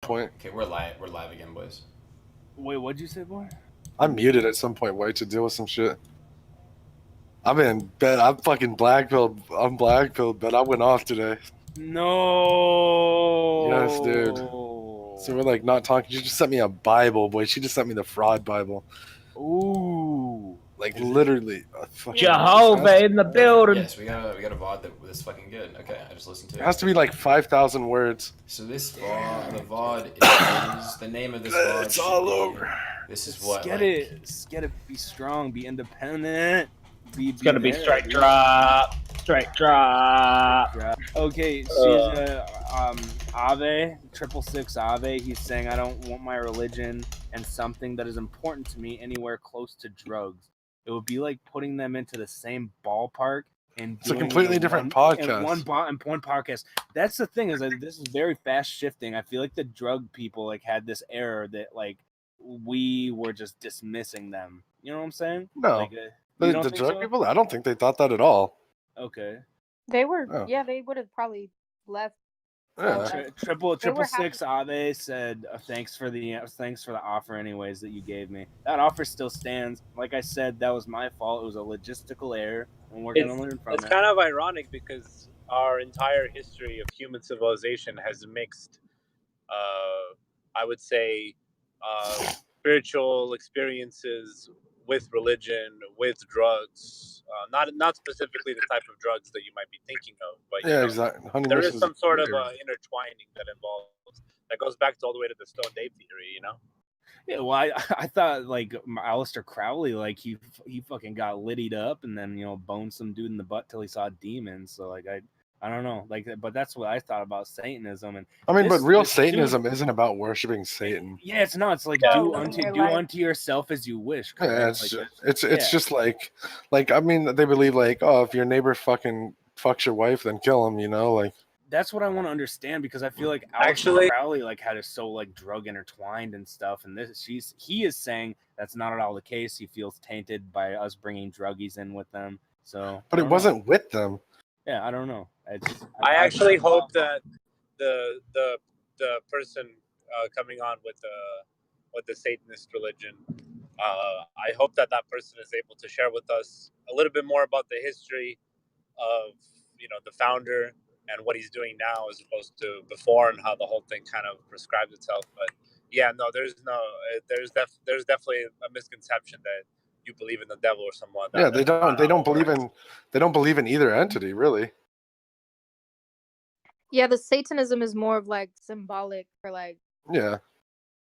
point. Okay, we're live again, boys. Wait, what'd you say, boy? I'm muted at some point, White, to deal with some shit. I'm in bed. I'm fucking blackpilled. I'm blackpilled, but I went off today. No. Yes, dude. So we're like not talking. She just sent me a Bible, boy. She just sent me the fraud Bible. Ooh. Like literally. Jehovah in the building. Yes, we got a VOD that's fucking good. Okay, I just listened to it. It has to be like 5,000 words. So this VOD, the VOD is the name of this VOD. It's all over. This is what. Get it. Be strong. Be independent. It's gonna be straight drop. Straight drop. Okay, she's Ave 666 Ave. He's saying I don't want my religion and something that is important to me anywhere close to drugs. It would be like putting them into the same ballpark and it's a completely different podcast. One podcast. That's the thing is that this is very fast shifting. I feel like the drug people like had this error that like we were just dismissing them. You know what I'm saying? No, like, the drug people. I don't think they thought that at all. Okay. They were. Yeah, they would have probably left. Yeah. Triple 666 Ave said thanks for the offer anyways that you gave me. That offer still stands. Like I said, that was my fault. It was a logistical error, and we're gonna learn from it. It's kind of ironic because our entire history of human civilization has mixed, I would say, spiritual experiences with religion, with drugs. Not specifically the type of drugs that you might be thinking of, but yeah, exactly. There is some sort of intertwining that goes back to all the way to the Stone Ape theory, you know. Yeah, well, I thought like Aleister Crowley, like he fucking got liddied up and then boned some dude in the butt till he saw demons. So like I don't know, like, but that's what I thought about Satanism. And I mean, but real Satanism isn't about worshiping Satan. Yeah, it's not. It's like do unto yourself as you wish. Yeah, it's just like I mean, they believe like, oh, if your neighbor fucking fucks your wife, then kill him. Like. That's what I want to understand because I feel like Aleister Crowley like had it so like drug intertwined and stuff, and he is saying that's not at all the case. He feels tainted by us bringing druggies in with them. So, but it wasn't with them. Yeah, I don't know. I actually hope that the person coming on with the Satanist religion, I hope that person is able to share with us a little bit more about the history of the founder and what he's doing now as opposed to before, and how the whole thing kind of prescribed itself. But yeah, no, there's definitely a misconception that you believe in the devil or someone. Yeah, they don't believe in either entity, really. Yeah, the Satanism is more of like symbolic for like. Yeah.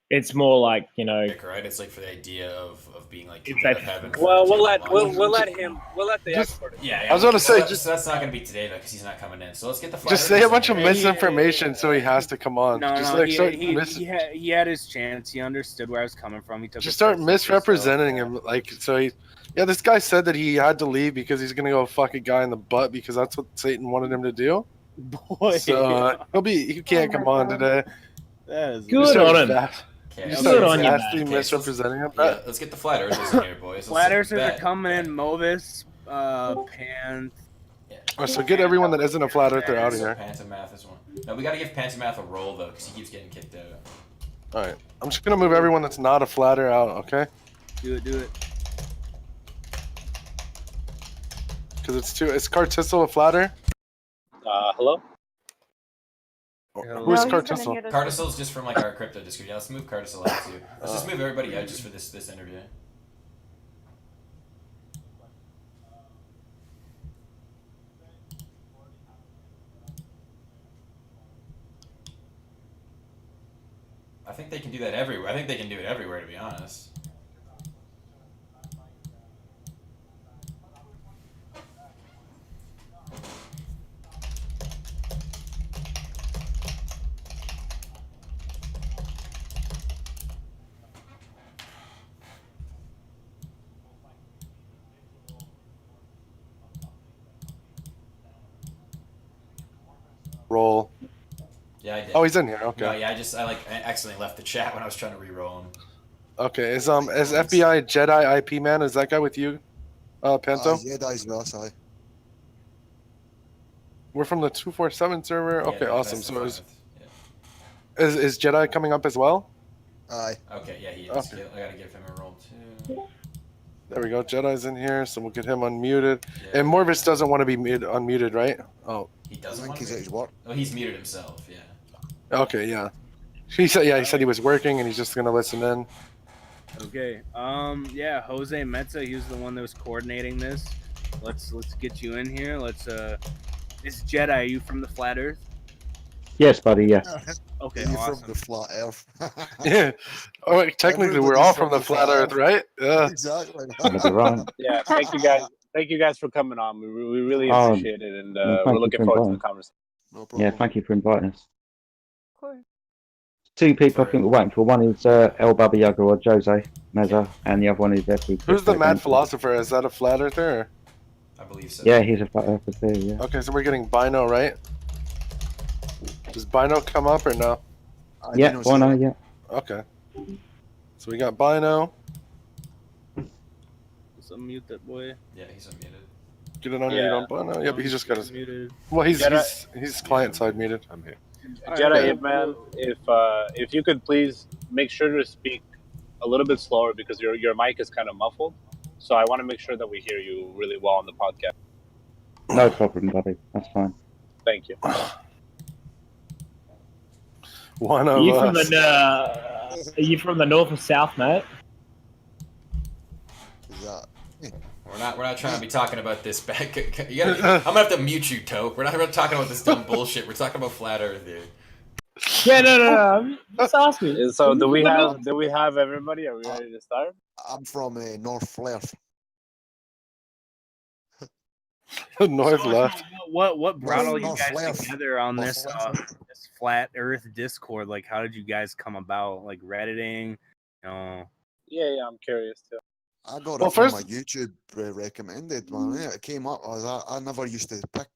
It's more like right? It's like for the idea of being like heaven. Well, we'll let the expert. Yeah, I was gonna say so that's not gonna be today though because he's not coming in. So let's get the. Just say a bunch of misinformation so he has to come on. He had his chance. He understood where I was coming from. He took. Just start misrepresenting him, like so he. Yeah, this guy said that he had to leave because he's gonna go fuck a guy in the butt because that's what Satan wanted him to do. Boy, so he can't come on today. That is good on him. Good on you, misrepresenting him. Yeah, let's get the flat earthers in here, boys. Flat earthers are coming in. Movis, Pan. Yeah. So get everyone that isn't a flat earther out of here. Pantamath is one. No, we gotta give Pantamath a roll though, because he keeps getting kicked out. All right, I'm just gonna move everyone that's not a flatter out. Okay. Do it. Because it's Cartisel a flatter? Hello? Who's Cartisel? Cartisel is just from like our crypto Discord. Yeah, let's move Cartisel out too. Let's just move everybody out just for this interview. I think they can do that everywhere. I think they can do it everywhere, to be honest. Roll. Yeah, I did. Oh, he's in here. Okay. No, yeah, I accidentally left the chat when I was trying to re-roll him. Okay, is FBI Jedi IP man? Is that guy with you, Panto? Yeah, that is us. We're from the 247 server. Yeah, Okay, awesome. So Is Jedi coming up as well? Aye. Okay, yeah, he is. Okay. I gotta give him a roll too. There we go. Jedi's in here, so we'll get him unmuted. Yeah. And Morvis doesn't want to be unmuted, right? Oh, He I doesn't think want he's to at his work. Oh, he's muted himself. Yeah. okay, yeah. He said, yeah, he said he was working and he's just gonna listen in. Okay. Yeah, Jose Meza, he was the one that was coordinating this. Let's get you in here. It's Jedi, are you from the Flat Earth? Yes, buddy. Yes. Okay, Are you awesome. from the flat Earth? Yeah. Oh, wait, technically, we're all from the flat Earth, right? Yeah. Exactly. That'll be right. Yeah, thank you guys. Thank you guys for coming on. We really Oh, appreciate it, and well, thank we're you looking for forward to the inviting. conversation. No problem. Yeah, thank you for inviting us. Of course. Two people I think we're waiting for. One is El Baba Yaga or Jose Meza, and the other one is Effie. Who's the mad philosopher? Is that a flat earther? Or? I believe so. Yeah, he's a flat earther too. Yeah. Okay, so we're getting Bino, right? Does Bino come up or no? Yeah. Why not? Yeah. Okay. So we got Bino. Let's unmute that boy. Yeah, he's unmuted. Get it unmuted on Bino. Yeah, but he's just got his. Muted. Well, he's client side muted. I'm here. Jedi, man, if you could please make sure to speak a little bit slower because your mic is kind of muffled. So I want to make sure that we hear you really well on the podcast. No problem, buddy. That's fine. Thank you. One Are of you from us. are you from the north or south, mate? Is that? We're not trying to be talking about this back. I'm gonna have to mute you, Toke. We're not talking about this dumb bullshit. We're talking about flat Earth, dude. Yeah, no. Just ask me. So do we have everybody? Are we ready to start? I'm from North Flairth. North So, left. What brought all you North guys Flairth. together on North this Flairth. this Flat Earth Discord? Like, how did you guys come about? Like Redditing? Yeah, I'm curious too. I got Well, it from first- my YouTube recommended, man. Yeah, it came up. I never used to pick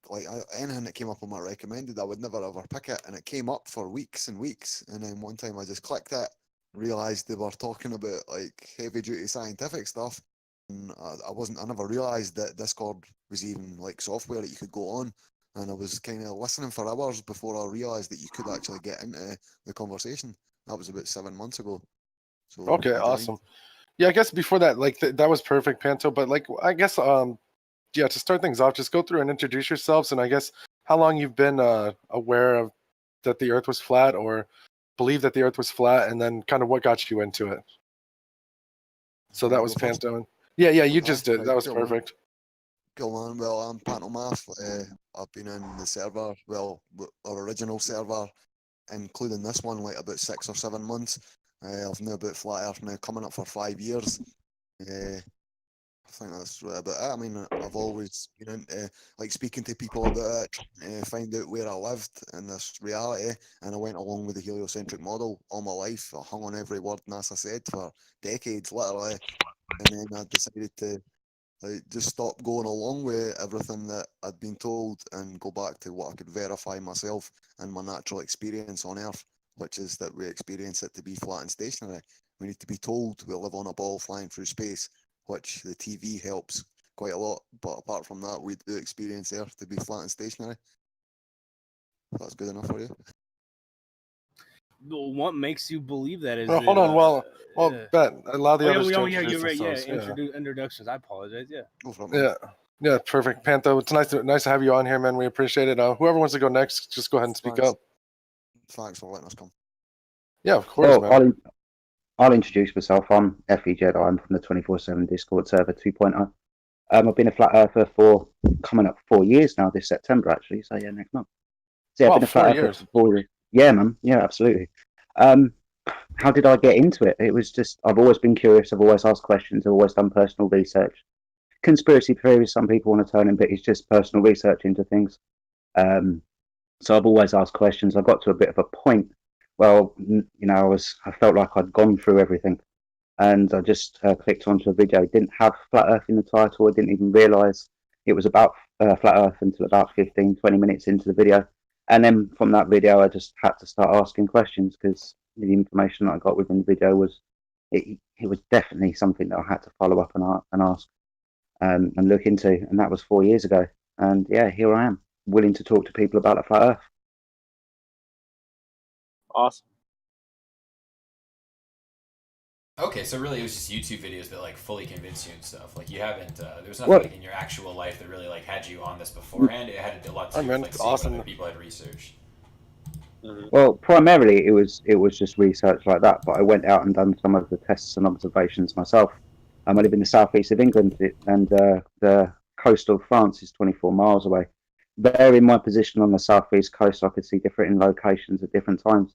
anything that came up on my recommended. I would never ever pick it, and it came up for weeks and weeks. And then one time I just clicked it, realized they were talking about like heavy duty scientific stuff, and I never realized that Discord was even like software that you could go on. And I was kind of listening for hours before I realized that you could actually get into the conversation. That was about 7 months ago. So Okay, I joined. awesome. Yeah, I guess before that, like that was perfect, Panto. But like, I guess, yeah, to start things off, just go through and introduce yourselves, and I guess how long you've been aware of that the Earth was flat, or believe that the Earth was flat, and then kind of what got you into it. So that was Panto. Yeah, you just did. That was Cool, man. perfect. Cool, man. Well, I'm Pantomath. I've been in the server, our original server, including this one, like about 6 or 7 months. I've known about Flat Earth now coming up for 5 years. I think that's about it. I mean, I've always been into like speaking to people about it, find out where I lived in this reality, and I went along with the heliocentric model all my life. I hung on every word NASA said for decades, literally, and then I decided to just stop going along with everything that I'd been told and go back to what I could verify myself and my natural experience on Earth, which is that we experience it to be flat and stationary. We need to be told we live on a ball flying through space, which the TV helps quite a lot. But apart from that, we do experience Earth to be flat and stationary. That's good enough for you. What makes you believe that? Is Well, hold on. Well, yeah. Bet, allow the others to yeah, introduce you're right. Yeah, themselves. introductions. I apologize. Yeah. Go for it, man. Yeah, perfect, Pantho. It's nice to have you on here, man. We appreciate it. Whoever wants to go next, just go ahead and speak Thanks. up. Thanks for letting us come. Yeah, of course, Well, man. I'll introduce myself. I'm Effie Jedi. I'm from the 24/7 Discord server 2.0. I've been a flat earther for coming up 4 years now. This September, actually. So yeah, next month. So yeah, Wow, I've been a 4 flat earther years. for 4 years. Yeah, man. Yeah, absolutely. How did I get into it? It was just I've always been curious. I've always asked questions. I've always done personal research. Conspiracy theories, some people want to turn in, but it's just personal research into things. So I've always asked questions. I got to a bit of a point. Well, I felt like I'd gone through everything, and I just clicked onto a video. It didn't have Flat Earth in the title. I didn't even realise it was about Flat Earth until about 15, 20 minutes into the video. And then from that video, I just had to start asking questions because the information that I got within the video was definitely something that I had to follow up and ask and look into. And that was 4 years ago. And yeah, here I am, willing to talk to people about the Flat Earth. Awesome. Okay, so really it was just YouTube videos that like fully convinced you and stuff. Like you haven't, there was nothing Well, like in your actual life that really like had you on this beforehand. It had a lot to I do with mean, like it's seeing what awesome. other people had researched. well, primarily it was just research like that. But I went out and done some of the tests and observations myself. I live in the southeast of England, and the coast of France is 24 miles away. There, in my position on the southeast coast, I could see different locations at different times.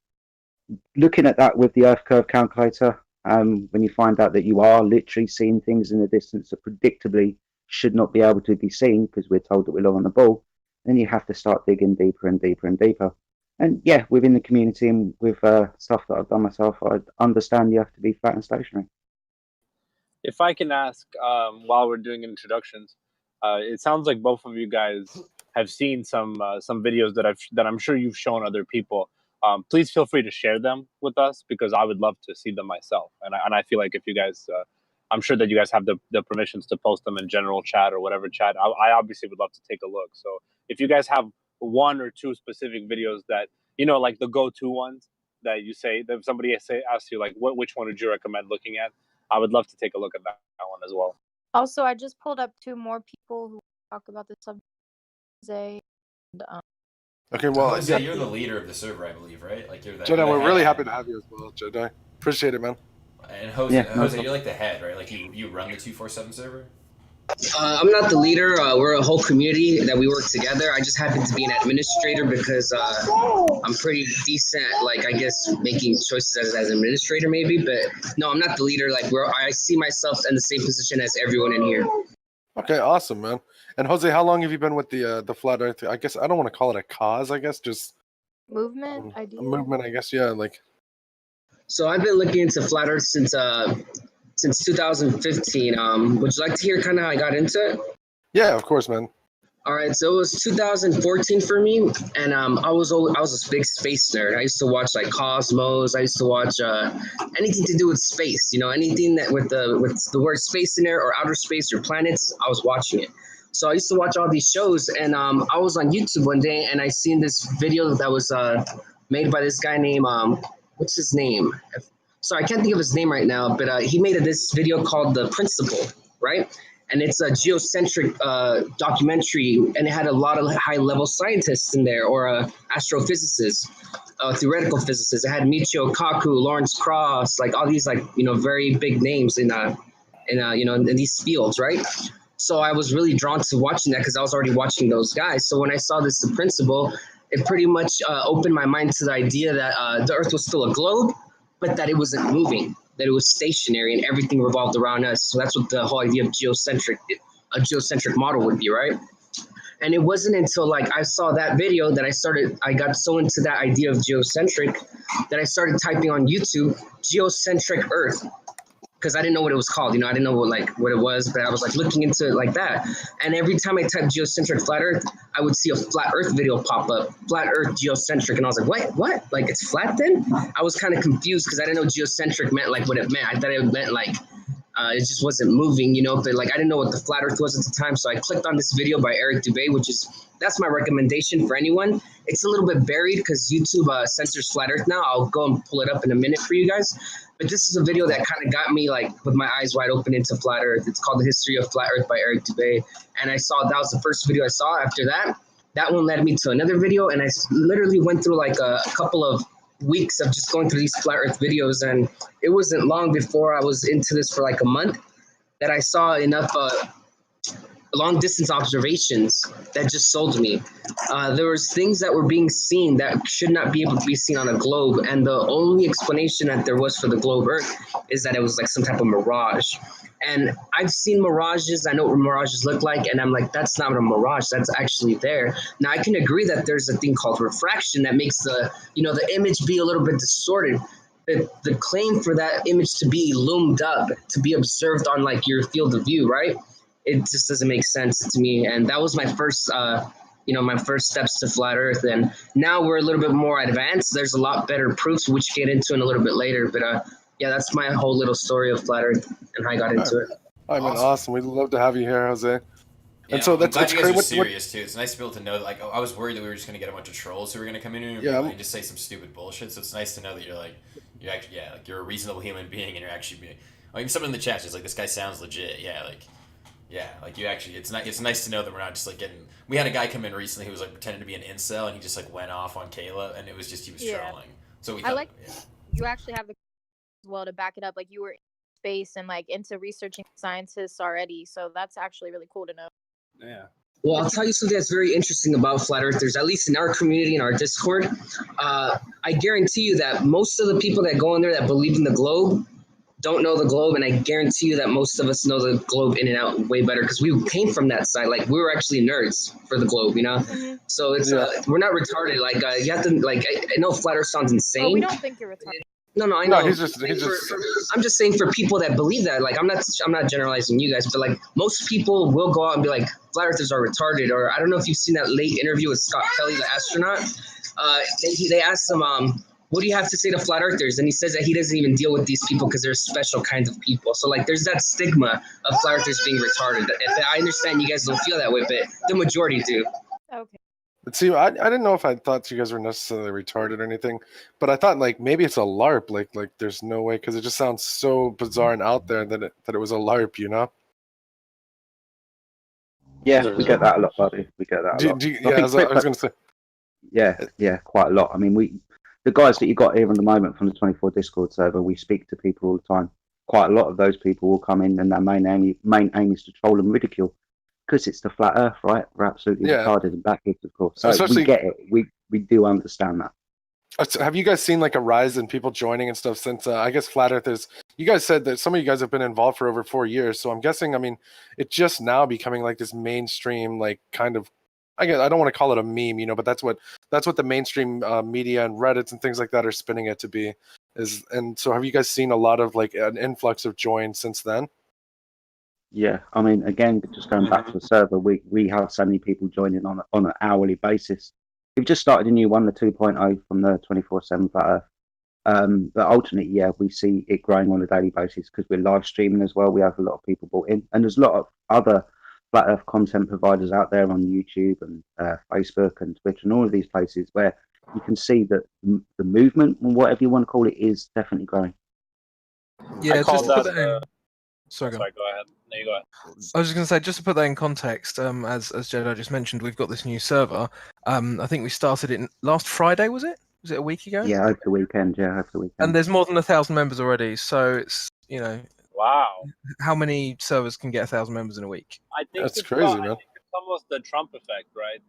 Looking at that with the Earth curve calculator, when you find out that you are literally seeing things in the distance that predictably should not be able to be seen because we're told that we're low on the ball, then you have to start digging deeper and deeper and deeper. And yeah, within the community and with stuff that I've done myself, I understand you have to be flat and stationary. If I can ask, while we're doing introductions, it sounds like both of you guys have seen some videos that I'm sure you've shown other people. Please feel free to share them with us because I would love to see them myself. And I feel like if you guys, I'm sure that you guys have the permissions to post them in general chat or whatever chat. I obviously would love to take a look. So if you guys have one or two specific videos that like the go-to ones that you say that if somebody asks you like which one would you recommend looking at, I would love to take a look at that one as well. Also, I just pulled up 2 more people who talk about the subject. Jose and, Okay, well, Jose, you're the leader of the server, I believe, right? Like you're the Jedi, you're the we're head. really happy to have you as well, Jedi. Appreciate it, man. And Jose, Yeah, no Jose, problem. you're like the head, right? Like you run the 247 server. I'm not the leader. We're a whole community that we work together. I just happen to be an administrator because I'm pretty decent, like I guess making choices as an administrator maybe. But no, I'm not the leader. Like I see myself in the same position as everyone in here. Okay, awesome, man. And Jose, how long have you been with the flat Earth? I guess I don't want to call it a cause. I guess just movement a idea. movement. I guess yeah, like. So I've been looking into flat Earth since 2015. Would you like to hear kind of how I got into it? Yeah, of course, man. All right, so it was 2014 for me, and I was a big space nerd. I used to watch like Cosmos. I used to watch anything to do with space. Anything that with the word space in there or outer space or planets. I was watching it. So I used to watch all these shows, and I was on YouTube one day, and I seen this video that was made by this guy named what's his name? Sorry, I can't think of his name right now, but he made this video called The Principle, right? And it's a geocentric documentary, and it had a lot of high-level scientists in there, or astrophysicists, theoretical physicists. It had Michio Kaku, Lawrence Krauss, like all these very big names in these fields, right? So I was really drawn to watching that because I was already watching those guys. So when I saw this, The Principle, it pretty much opened my mind to the idea that the Earth was still a globe, but that it wasn't moving, that it was stationary and everything revolved around us. So that's what the whole idea of a geocentric model would be, right? And it wasn't until like I saw that video that I got so into that idea of geocentric that I started typing on YouTube, geocentric Earth, because I didn't know what it was called. I didn't know what it was, but I was like looking into it like that. And every time I typed geocentric flat Earth, I would see a flat Earth video pop up, flat Earth geocentric. And I was like, what? Like it's flat then? I was kind of confused because I didn't know geocentric meant like what it meant. I thought it meant like it just wasn't moving, but like I didn't know what the flat Earth was at the time. So I clicked on this video by Eric Dubé, that's my recommendation for anyone. It's a little bit buried because YouTube censors flat Earth now. I'll go and pull it up in a minute for you guys. But this is a video that kind of got me like with my eyes wide open into flat Earth. It's called The History of Flat Earth by Eric Dubé. And that was the first video I saw. After that one led me to another video. And I literally went through like a couple of weeks of just going through these flat Earth videos. And it wasn't long before I was into this for like a month that I saw enough long distance observations that just sold me. There was things that were being seen that should not be able to be seen on a globe, and the only explanation that there was for the globe Earth is that it was like some type of mirage. And I've seen mirages, I know what mirages look like, and I'm like, that's not a mirage, that's actually there. Now I can agree that there's a thing called refraction that makes the image be a little bit distorted. The claim for that image to be loomed up, to be observed on like your field of view, right? It just doesn't make sense to me. And that was my first, my first steps to flat Earth. And now we're a little bit more advanced. There's a lot better proofs, which we'll get into in a little bit later. But yeah, that's my whole little story of flat Earth and how I got into it. I mean, awesome. We'd love to have you here, Jose. Yeah, and so I'm glad you guys great. are serious too. It's nice to be able to know that. Like, I was worried that we were just going to get a bunch of trolls who were going to come in here and just say some stupid bullshit. So it's nice to know that you're like, you're actually like you're a reasonable human being, and you're actually being. Like someone in the chat is like, this guy sounds legit. Like you actually, it's nice to know that we're not just like getting. We had a guy come in recently who was like pretending to be an incel, and he just like went off on Kayla, and it was just he was trolling. So we thought, I like you actually have the as well to back it up. Like you were in space and like into researching scientists already, so that's actually really cool to know. Yeah. Well, I'll tell you something that's very interesting about flat earthers, at least in our community, in our Discord. I guarantee you that most of the people that go in there that believe in the globe don't know the globe, and I guarantee you that most of us know the globe in and out way better because we came from that side. Like we were actually nerds for the globe, you know. Mm-hmm. So it's we're not retarded. Like you have to like I know flat Earth sounds insane. Oh, we don't think you're retarded. No, I know. No, he's just. I'm just saying for people that believe that. Like I'm not generalizing you guys, but like most people will go out and be like flat earthers are retarded. Or I don't know if you've seen that late interview with Scott Kelly, the astronaut. They asked him, what do you have to say to flat earthers? And he says that he doesn't even deal with these people because they're special kinds of people. So like there's that stigma of flat earthers being retarded. If I understand you guys don't feel that way, but the majority do. Okay. See, I didn't know if I thought you guys were necessarily retarded or anything, but I thought like maybe it's a LARP. Like there's no way because it just sounds so bizarre and out there that it was a LARP, you know? Yeah, we get that a lot, buddy. We get that a lot. Yeah, I was gonna say. Yeah, quite a lot. I mean, the guys that you got here at the moment from the 24 Discord server, we speak to people all the time. Quite a lot of those people will come in, and their main aim is to troll and ridicule. Because it's the flat Earth, right? We're absolutely retarded and backwards, of course. So Especially, we get it. We do understand that. Have you guys seen like a rise in people joining and stuff since I guess flat Earth is? You guys said that some of you guys have been involved for over 4 years, so I'm guessing. I mean, it's just now becoming like this mainstream, like kind of. I don't want to call it a meme, you know, but that's what the mainstream media and Reddits and things like that are spinning it to be. And so have you guys seen a lot of like an influx of joins since then? Yeah, I mean, again, just going back to the server, we have so many people joining on an hourly basis. We've just started a new one, the 2.0 from the 24/7 Flat Earth. But ultimately, yeah, we see it growing on a daily basis because we're live streaming as well. We have a lot of people brought in, and there's a lot of other Flat Earth content providers out there on YouTube and Facebook and Twitter and all of these places where you can see that the movement, whatever you want to call it, is definitely growing. Yeah, just to put that in. Sorry, go ahead. No, you go ahead. I was just going to say, just to put that in context, as Jedi just mentioned, we've got this new server. I think we started it last Friday, was it? Was it a week ago? Yeah, over the weekend. And there's more than 1,000 members already, so it's, wow. How many servers can get 1,000 members in a week? I think that's crazy, man. I think it's almost the Trump effect, right?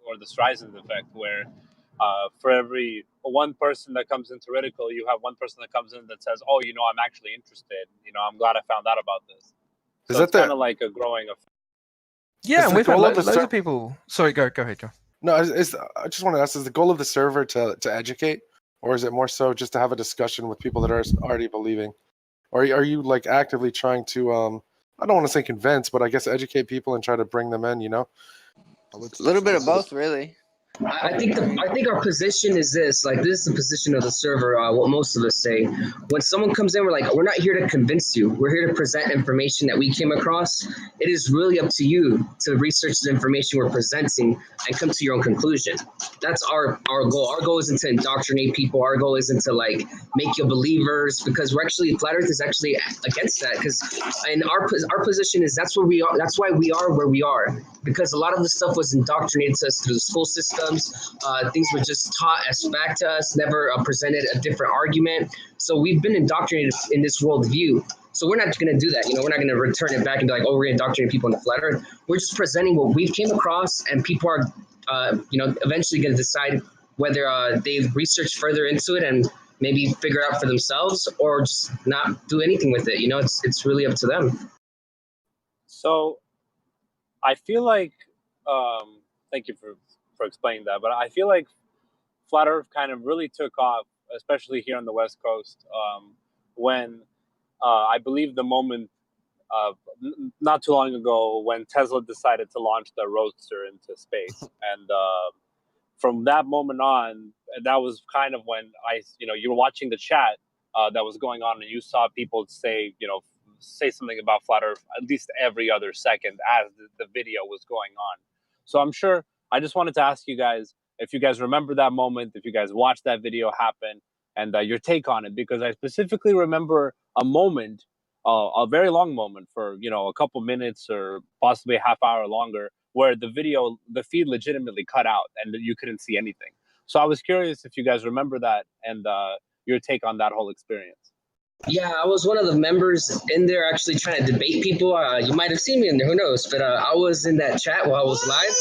Or the Streisand effect, where for every one person that comes into Ridicule, you have one person that comes in that says, "Oh, I'm actually interested. I'm glad I found out about this." So it's kind of like a growing effect. Yeah, and we've had loads of people. Sorry, go ahead, John. No, I just want to ask: is the goal of the server to educate, or is it more so just to have a discussion with people that are already believing, or are you like actively trying to I don't want to say convince, but I guess educate people and try to bring them in? A little bit of both, really. I think our position is this. Like, this is the position of the server. What most of us say, when someone comes in, we're not here to convince you. We're here to present information that we came across. It is really up to you to research the information we're presenting and come to your own conclusion. That's our goal. Our goal isn't to indoctrinate people. Our goal isn't to make you believers, because Flat Earth is actually against that. Because in our position is that's where we are. That's why we are where we are, because a lot of the stuff was indoctrinated to us through the school system. Things were just taught as fact to us, never presented a different argument. So we've been indoctrinated in this worldview. So we're not going to do that. We're not going to return it back and be like, oh, we're going to indoctrinate people in the flat earth. We're just presenting what we've came across, and people are, eventually going to decide whether they've researched further into it and maybe figure out for themselves, or just not do anything with it. It's really up to them. So I feel like, thank you for explaining that, but I feel like Flat Earth kind of really took off, especially here on the West Coast, when I believe the moment not too long ago when Tesla decided to launch the Roadster into space. And from that moment on, that was kind of when you were watching the chat that was going on, and you saw people say something about Flat Earth at least every other second as the video was going on. So I'm sure, I just wanted to ask you guys if you guys remember that moment, if you guys watched that video happen, and your take on it, because I specifically remember a moment, a very long moment for a couple minutes or possibly a half hour longer, where the feed legitimately cut out and you couldn't see anything. So I was curious if you guys remember that and your take on that whole experience. Yeah, I was one of the members in there actually trying to debate people. You might have seen me in there, who knows? But I was in that chat while I was live,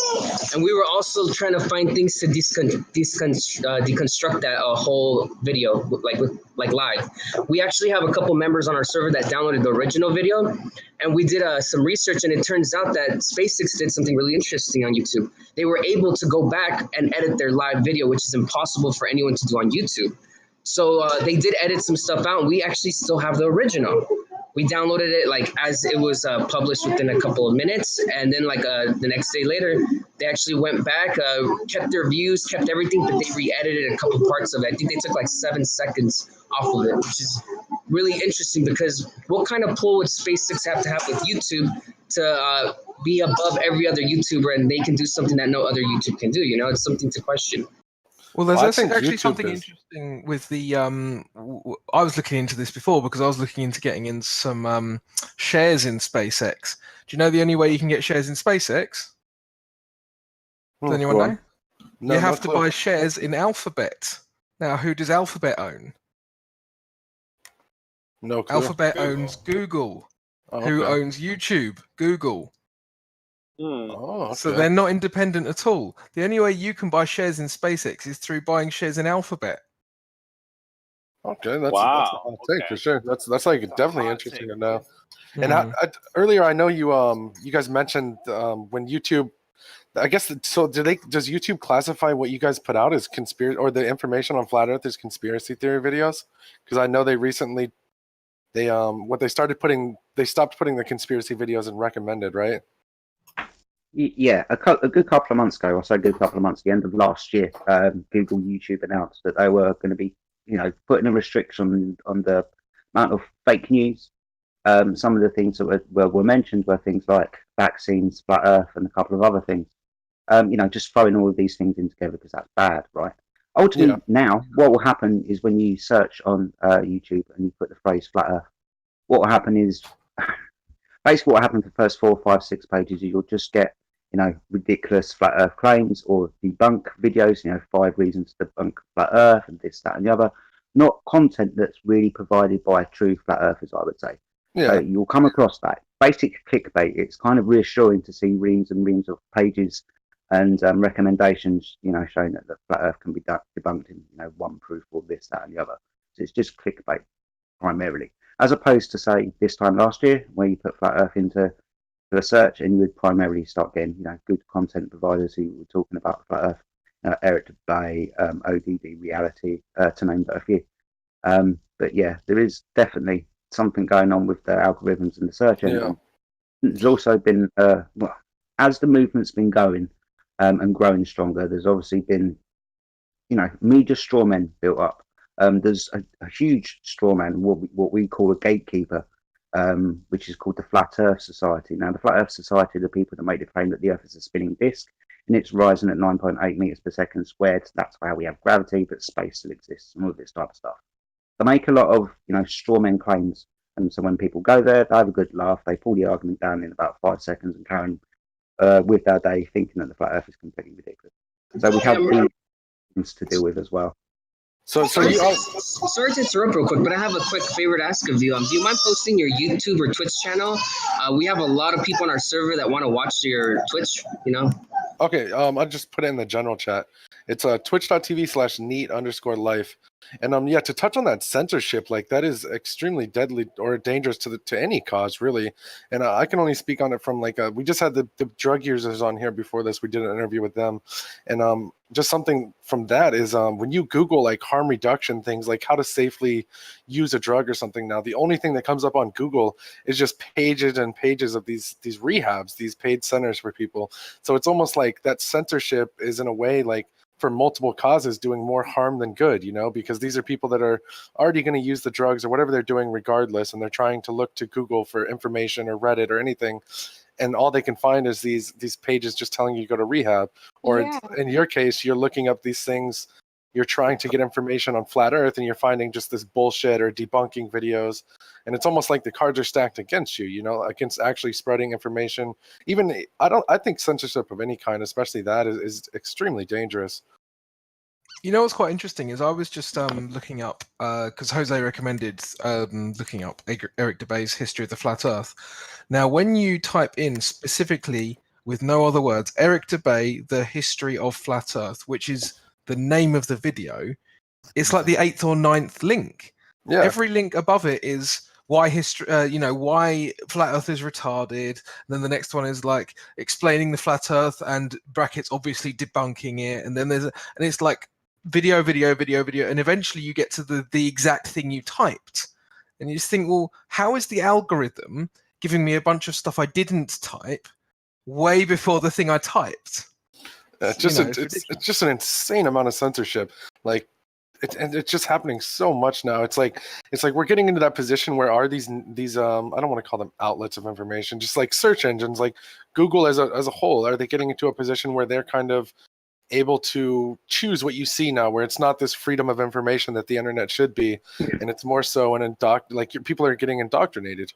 and we were also trying to find things to deconstruct that whole video, like live. We actually have a couple members on our server that downloaded the original video, and we did some research, and it turns out that SpaceX did something really interesting on YouTube. They were able to go back and edit their live video, which is impossible for anyone to do on YouTube. So they did edit some stuff out, and we actually still have the original. We downloaded it like as it was published within a couple of minutes, and then like the next day later, they actually went back, kept their views, kept everything, but they re-edited a couple parts of it. I think they took like 7 seconds off of it, which is really interesting because what kind of pull would SpaceX have to have with YouTube to be above every other YouTuber, and they can do something that no other YouTube can do? It's something to question. Well, there's Well, I think actually YouTube something is- interesting with the. I was looking into this before because I was looking into getting in some shares in SpaceX. Do you know the only way you can get shares in SpaceX? Does anyone go know? on. No, You no have to clue. buy shares in Alphabet. Now, who does Alphabet own? No clue. Alphabet owns Google. Oh, Who okay. owns YouTube? Google. Oh, okay. So they're not independent at all. The only way you can buy shares in SpaceX is through buying shares in Alphabet. Okay, that's a Wow. hot take for sure. That's like definitely interesting to know. And Hmm. earlier, I know you guys mentioned when YouTube. I guess so. Does YouTube classify what you guys put out as conspiracy or the information on flat Earth as conspiracy theory videos? Because I know they recently they stopped putting the conspiracy videos in recommended, right? Yeah, a good couple of months ago, I say a good couple of months, the end of last year, Google, YouTube announced that they were going to be, putting a restriction on the amount of fake news. Some of the things that were mentioned were things like vaccines, flat Earth, and a couple of other things. Just throwing all of these things in together because that's bad, right? Ultimately, now what will happen is when you search on YouTube and you put the phrase flat Earth, what will happen is basically what happened for the first 4, 5, 6 pages is you'll just get ridiculous flat Earth claims or debunk videos. 5 reasons to debunk flat Earth and this, that, and the other. Not content that's really provided by true flat Earthers, I would say. Yeah. So you'll come across that basic clickbait. It's kind of reassuring to see reams and reams of pages and recommendations, showing that the flat Earth can be debunked in, one proof or this, that, and the other. So it's just clickbait primarily, as opposed to say this time last year where you put flat Earth into the search and you would primarily start getting, good content providers who were talking about flat Earth, Eric Bay, ODD Reality, to name but a few. But yeah, there is definitely something going on with the algorithms and the search engine. There's also been, as the movement's been going and growing stronger, there's obviously been, media straw men built up. There's a huge straw man, what we call a gatekeeper, which is called the Flat Earth Society. Now, the Flat Earth Society are the people that make the claim that the Earth is a spinning disk and it's rising at 9.8 meters per second squared. That's how we have gravity, but space still exists and all this type of stuff. They make a lot of, straw men claims. And so when people go there, they have a good laugh. They pull the argument down in about 5 seconds and carry on with their day thinking that the Flat Earth is completely ridiculous. So we have things to deal with as well. Sorry to interrupt real quick, but I have a quick favor to ask of you. Do you mind posting your YouTube or Twitch channel? We have a lot of people on our server that want to watch your Twitch, Okay, I'll just put it in the general chat. It's twitch.tv/neet_life. And to touch on that censorship, like that is extremely deadly or dangerous to any cause, really. And I can only speak on it from we just had the drug users on here before this. We did an interview with them, and just something from that is when you Google like harm reduction things, like how to safely use a drug or something. Now, the only thing that comes up on Google is just pages and pages of these rehabs, these paid centers for people. So it's almost like that censorship is in a way like for multiple causes doing more harm than good, because these are people that are already going to use the drugs or whatever they're doing regardless, and they're trying to look to Google for information or Reddit or anything, and all they can find is these pages just telling you to go to rehab, or in your case, you're looking up these things you're trying to get information on flat Earth and you're finding just this bullshit or debunking videos, and it's almost like the cards are stacked against you, against actually spreading information. Even I think censorship of any kind, especially that, is extremely dangerous. What's quite interesting is I was just looking up because Jose recommended looking up Eric Dubay's History of the Flat Earth. Now, when you type in specifically with no other words, Eric Dubay, The History of Flat Earth, which is the name of the video, it's like the 8th or 9th link. Yeah. Every link above it is why history, why flat Earth is retarded. And then the next one is like explaining the flat Earth and brackets obviously debunking it. And then and it's like video, and eventually you get to the exact thing you typed, and you just think, well, how is the algorithm giving me a bunch of stuff I didn't type way before the thing I typed? It's just an insane amount of censorship. Like, it's just happening so much now. It's like we're getting into that position where are these I don't want to call them outlets of information, just like search engines, like Google as a whole, are they getting into a position where they're kind of able to choose what you see now, where it's not this freedom of information that the internet should be, and it's more so people are getting indoctrinated,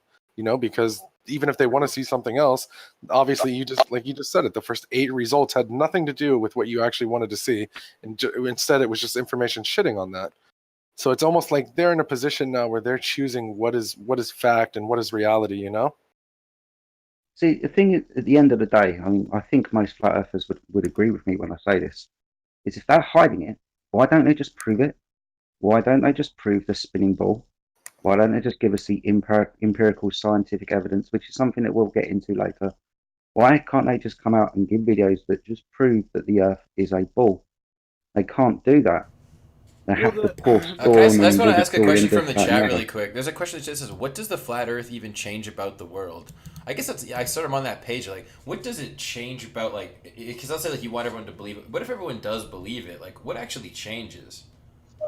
because even if they want to see something else, obviously you just said it, the first 8 results had nothing to do with what you actually wanted to see, and instead it was just information shitting on that. So it's almost like they're in a position now where they're choosing what is fact and what is reality. See, the thing is, at the end of the day, I think most flat earthers would agree with me when I say this, is if they're hiding it, why don't they just prove it? Why don't they just prove the spinning ball? Why don't they just give us the empirical scientific evidence, which is something that we'll get into later? Why can't they just come out and give videos that just prove that the Earth is a ball? They can't do that. They have to pour storm. I just want to ask a question from the chat really quick. There's a question that just says, "What does the flat Earth even change about the world?" I guess I sort of on that page. Like, what does it change about? Like, because I'll say like you want everyone to believe it. What if everyone does believe it? Like, what actually changes?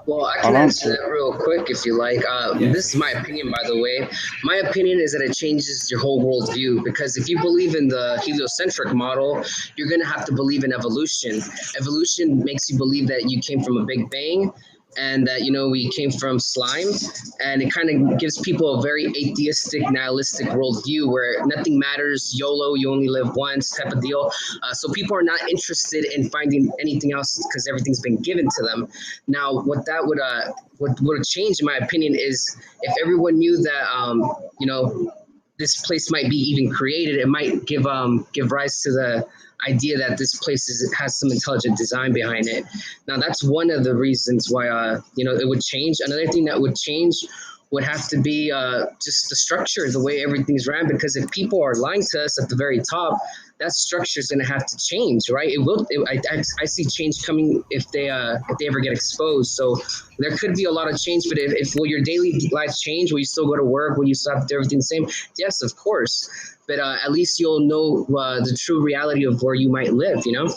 Well, I can answer that real quick if you like. This is my opinion, by the way. My opinion is that it changes your whole worldview, because if you believe in the heliocentric model, you're going to have to believe in evolution. Evolution makes you believe that you came from a big bang and that, we came from slime. And it kind of gives people a very atheistic, nihilistic worldview where nothing matters, YOLO, you only live once type of deal. So people are not interested in finding anything else because everything's been given to them. Now, what that would change, in my opinion, is if everyone knew that, this place might be even created, it might give rise to the idea that this place has some intelligent design behind it. Now, that's one of the reasons why it would change. Another thing that would change would have to be just the structure, the way everything's ran, because if people are lying to us at the very top, that structure is going to have to change, right? It will. I see change coming if they ever get exposed. So there could be a lot of change, but if will your daily life change? Will you still go to work? Will you still have to do everything the same? Yes, of course. But at least you'll know the true reality of where you might live. There's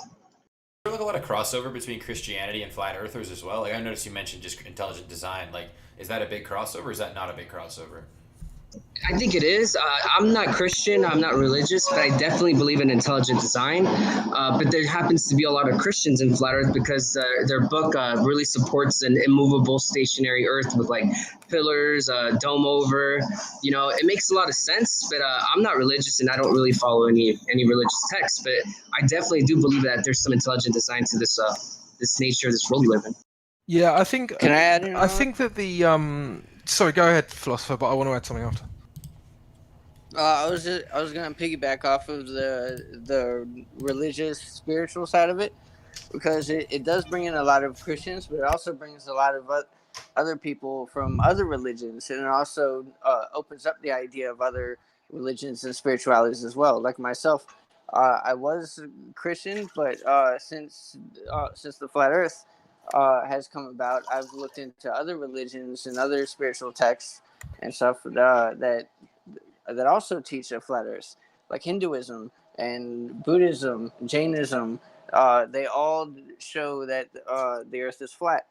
like a lot of crossover between Christianity and flat earthers as well. Like I noticed you mentioned just intelligent design. Like, is that a big crossover? Or is that not a big crossover? I think it is. I'm not Christian. I'm not religious, but I definitely believe in intelligent design. But there happens to be a lot of Christians in Flat Earth because their book really supports an immovable stationary Earth with like pillars, dome over. It makes a lot of sense. But I'm not religious and I don't really follow any religious texts. But I definitely do believe that there's some intelligent design to this nature, this world we live in. Yeah, I think. Can I add in? I think that the Sorry, go ahead, philosopher. But I want to add something after. I was gonna piggyback off of the religious, spiritual side of it, because it does bring in a lot of Christians, but it also brings a lot of other people from other religions, and it also opens up the idea of other religions and spiritualities as well. Like myself, I was Christian, but since the flat Earth has come about, I've looked into other religions and other spiritual texts and stuff that also teach a flat Earth, like Hinduism and Buddhism, Jainism. They all show that the Earth is flat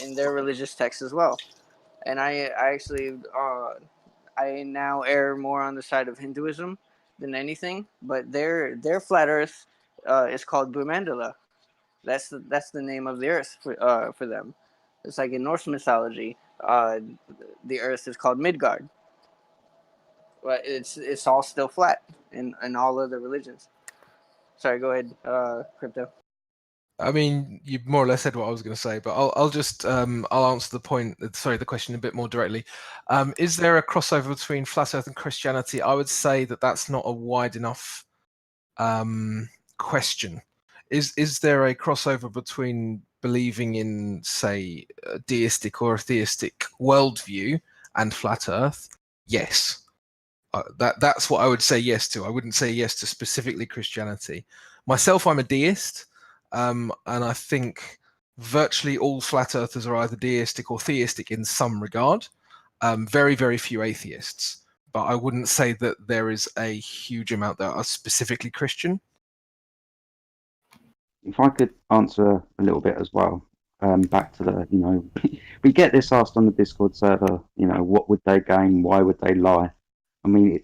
in their religious texts as well. And I actually I now err more on the side of Hinduism than anything. But their flat Earth is called Bhumandala, That's the name of the Earth for them. It's like in Norse mythology, the Earth is called Midgard, but it's all still flat in all other religions. Sorry, go ahead, Crypto. I mean, you more or less said what I was going to say, but I'll just I'll answer the question a bit more directly. Is there a crossover between flat Earth and Christianity? I would say that that's not a wide enough question. Is there a crossover between believing in, say, a deistic or a theistic worldview and flat Earth? Yes. That's what I would say yes to. I wouldn't say yes to specifically Christianity. Myself, I'm a deist, and I think virtually all flat earthers are either deistic or theistic in some regard. Very, very few atheists, but I wouldn't say that there is a huge amount that are specifically Christian. If I could answer a little bit as well, back to the, we get this asked on the Discord server, what would they gain? Why would they lie? I mean,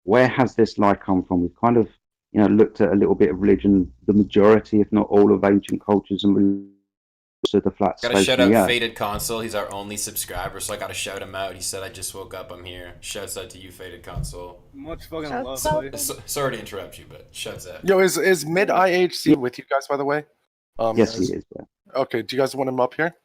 where has this lie come from? We've kind of, looked at a little bit of religion. The majority, if not all, of ancient cultures and religions to the flat Gotta space shout in the out earth. Faded Console. He's our only subscriber, so I gotta shout him out. He said, "I just woke up. I'm here." Shouts out to you, Faded Console. Much fucking Shouts love, out. buddy. Sorry to interrupt you, but shouts out. Yo, is Mid IHC with you guys, by the way? Yes, he is. Bro. Okay, do you guys want him up here?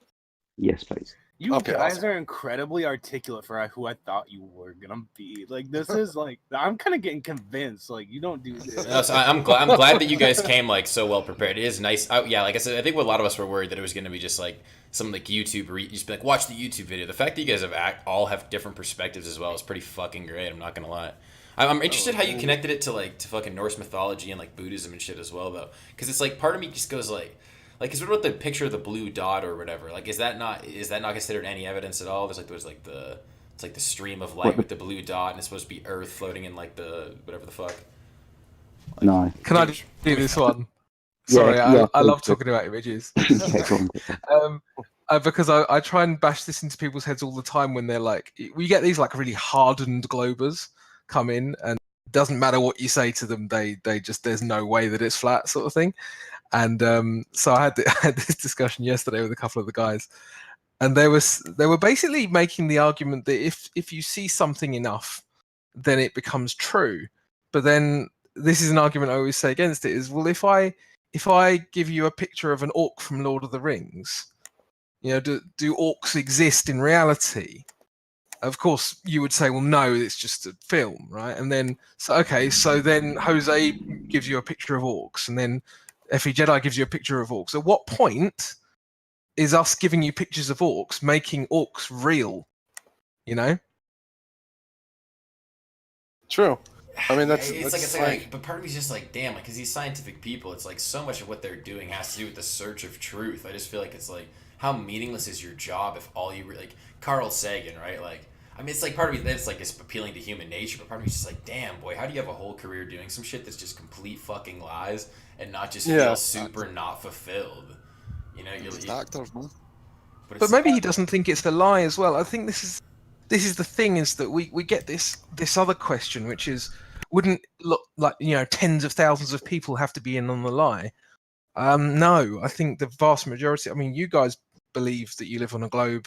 Yes, please. You Okay, guys awesome. are incredibly articulate for who I thought you were gonna be. Like, this is like, I'm kind of getting convinced. Like, you don't do this. No, so I'm glad that you guys came like so well prepared. It is nice. Yeah, like I said, I think a lot of us were worried that it was going to be just like some like YouTube, just be like, watch the YouTube video. The fact that you guys all have different perspectives as well is pretty fucking great. I'm not gonna lie. I'm interested how you connected it to fucking Norse mythology and like Buddhism and shit as well, though, because it's like part of me just goes like, is what about the picture of the blue dot or whatever? Like, is that not considered any evidence at all? It's like the stream of light with the blue dot, and it's supposed to be Earth floating in like the whatever the fuck. Like, No. Can I do this one? Sorry, Yeah, I love please. talking about images. Okay, go on. Because I try and bash this into people's heads all the time when they're like, we get these like really hardened globers come in, and it doesn't matter what you say to them, they just, there's no way that it's flat, sort of thing. And so I had this discussion yesterday with a couple of the guys, and they were basically making the argument that if you see something enough, then it becomes true. But then this is an argument I always say against it: is, well, if I give you a picture of an orc from Lord of the Rings, do orcs exist in reality? Of course, you would say, well, no, it's just a film, right? And then, so then Jose gives you a picture of orcs, and then Effie Jedi gives you a picture of orcs. At what point is us giving you pictures of orcs making orcs real? True. I mean, it's like, but part of me's just like, damn, like, because these scientific people, it's like so much of what they're doing has to do with the search of truth. I just feel like it's like, how meaningless is your job if all you like Carl Sagan, right? Like, I mean, it's like part of me that's like it's appealing to human nature, but part of me's just like, damn, boy, how do you have a whole career doing some shit that's just complete fucking lies and not just feel super not fulfilled? You're actors, man. But maybe he doesn't think it's a lie as well. I think this is the thing, is that we get this other question, which is, wouldn't look like tens of thousands of people have to be in on the lie? No, I think the vast majority. I mean, you guys believe that you live on a globe,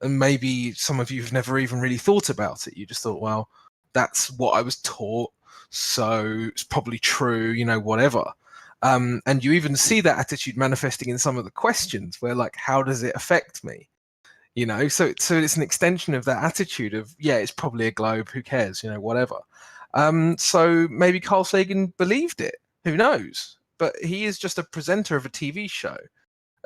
and maybe some of you have never even really thought about it. You just thought, well, that's what I was taught, so it's probably true, whatever. And you even see that attitude manifesting in some of the questions, where like, how does it affect me? So it's an extension of that attitude of, yeah, it's probably a globe, who cares, whatever. So maybe Carl Sagan believed it, who knows? But he is just a presenter of a TV show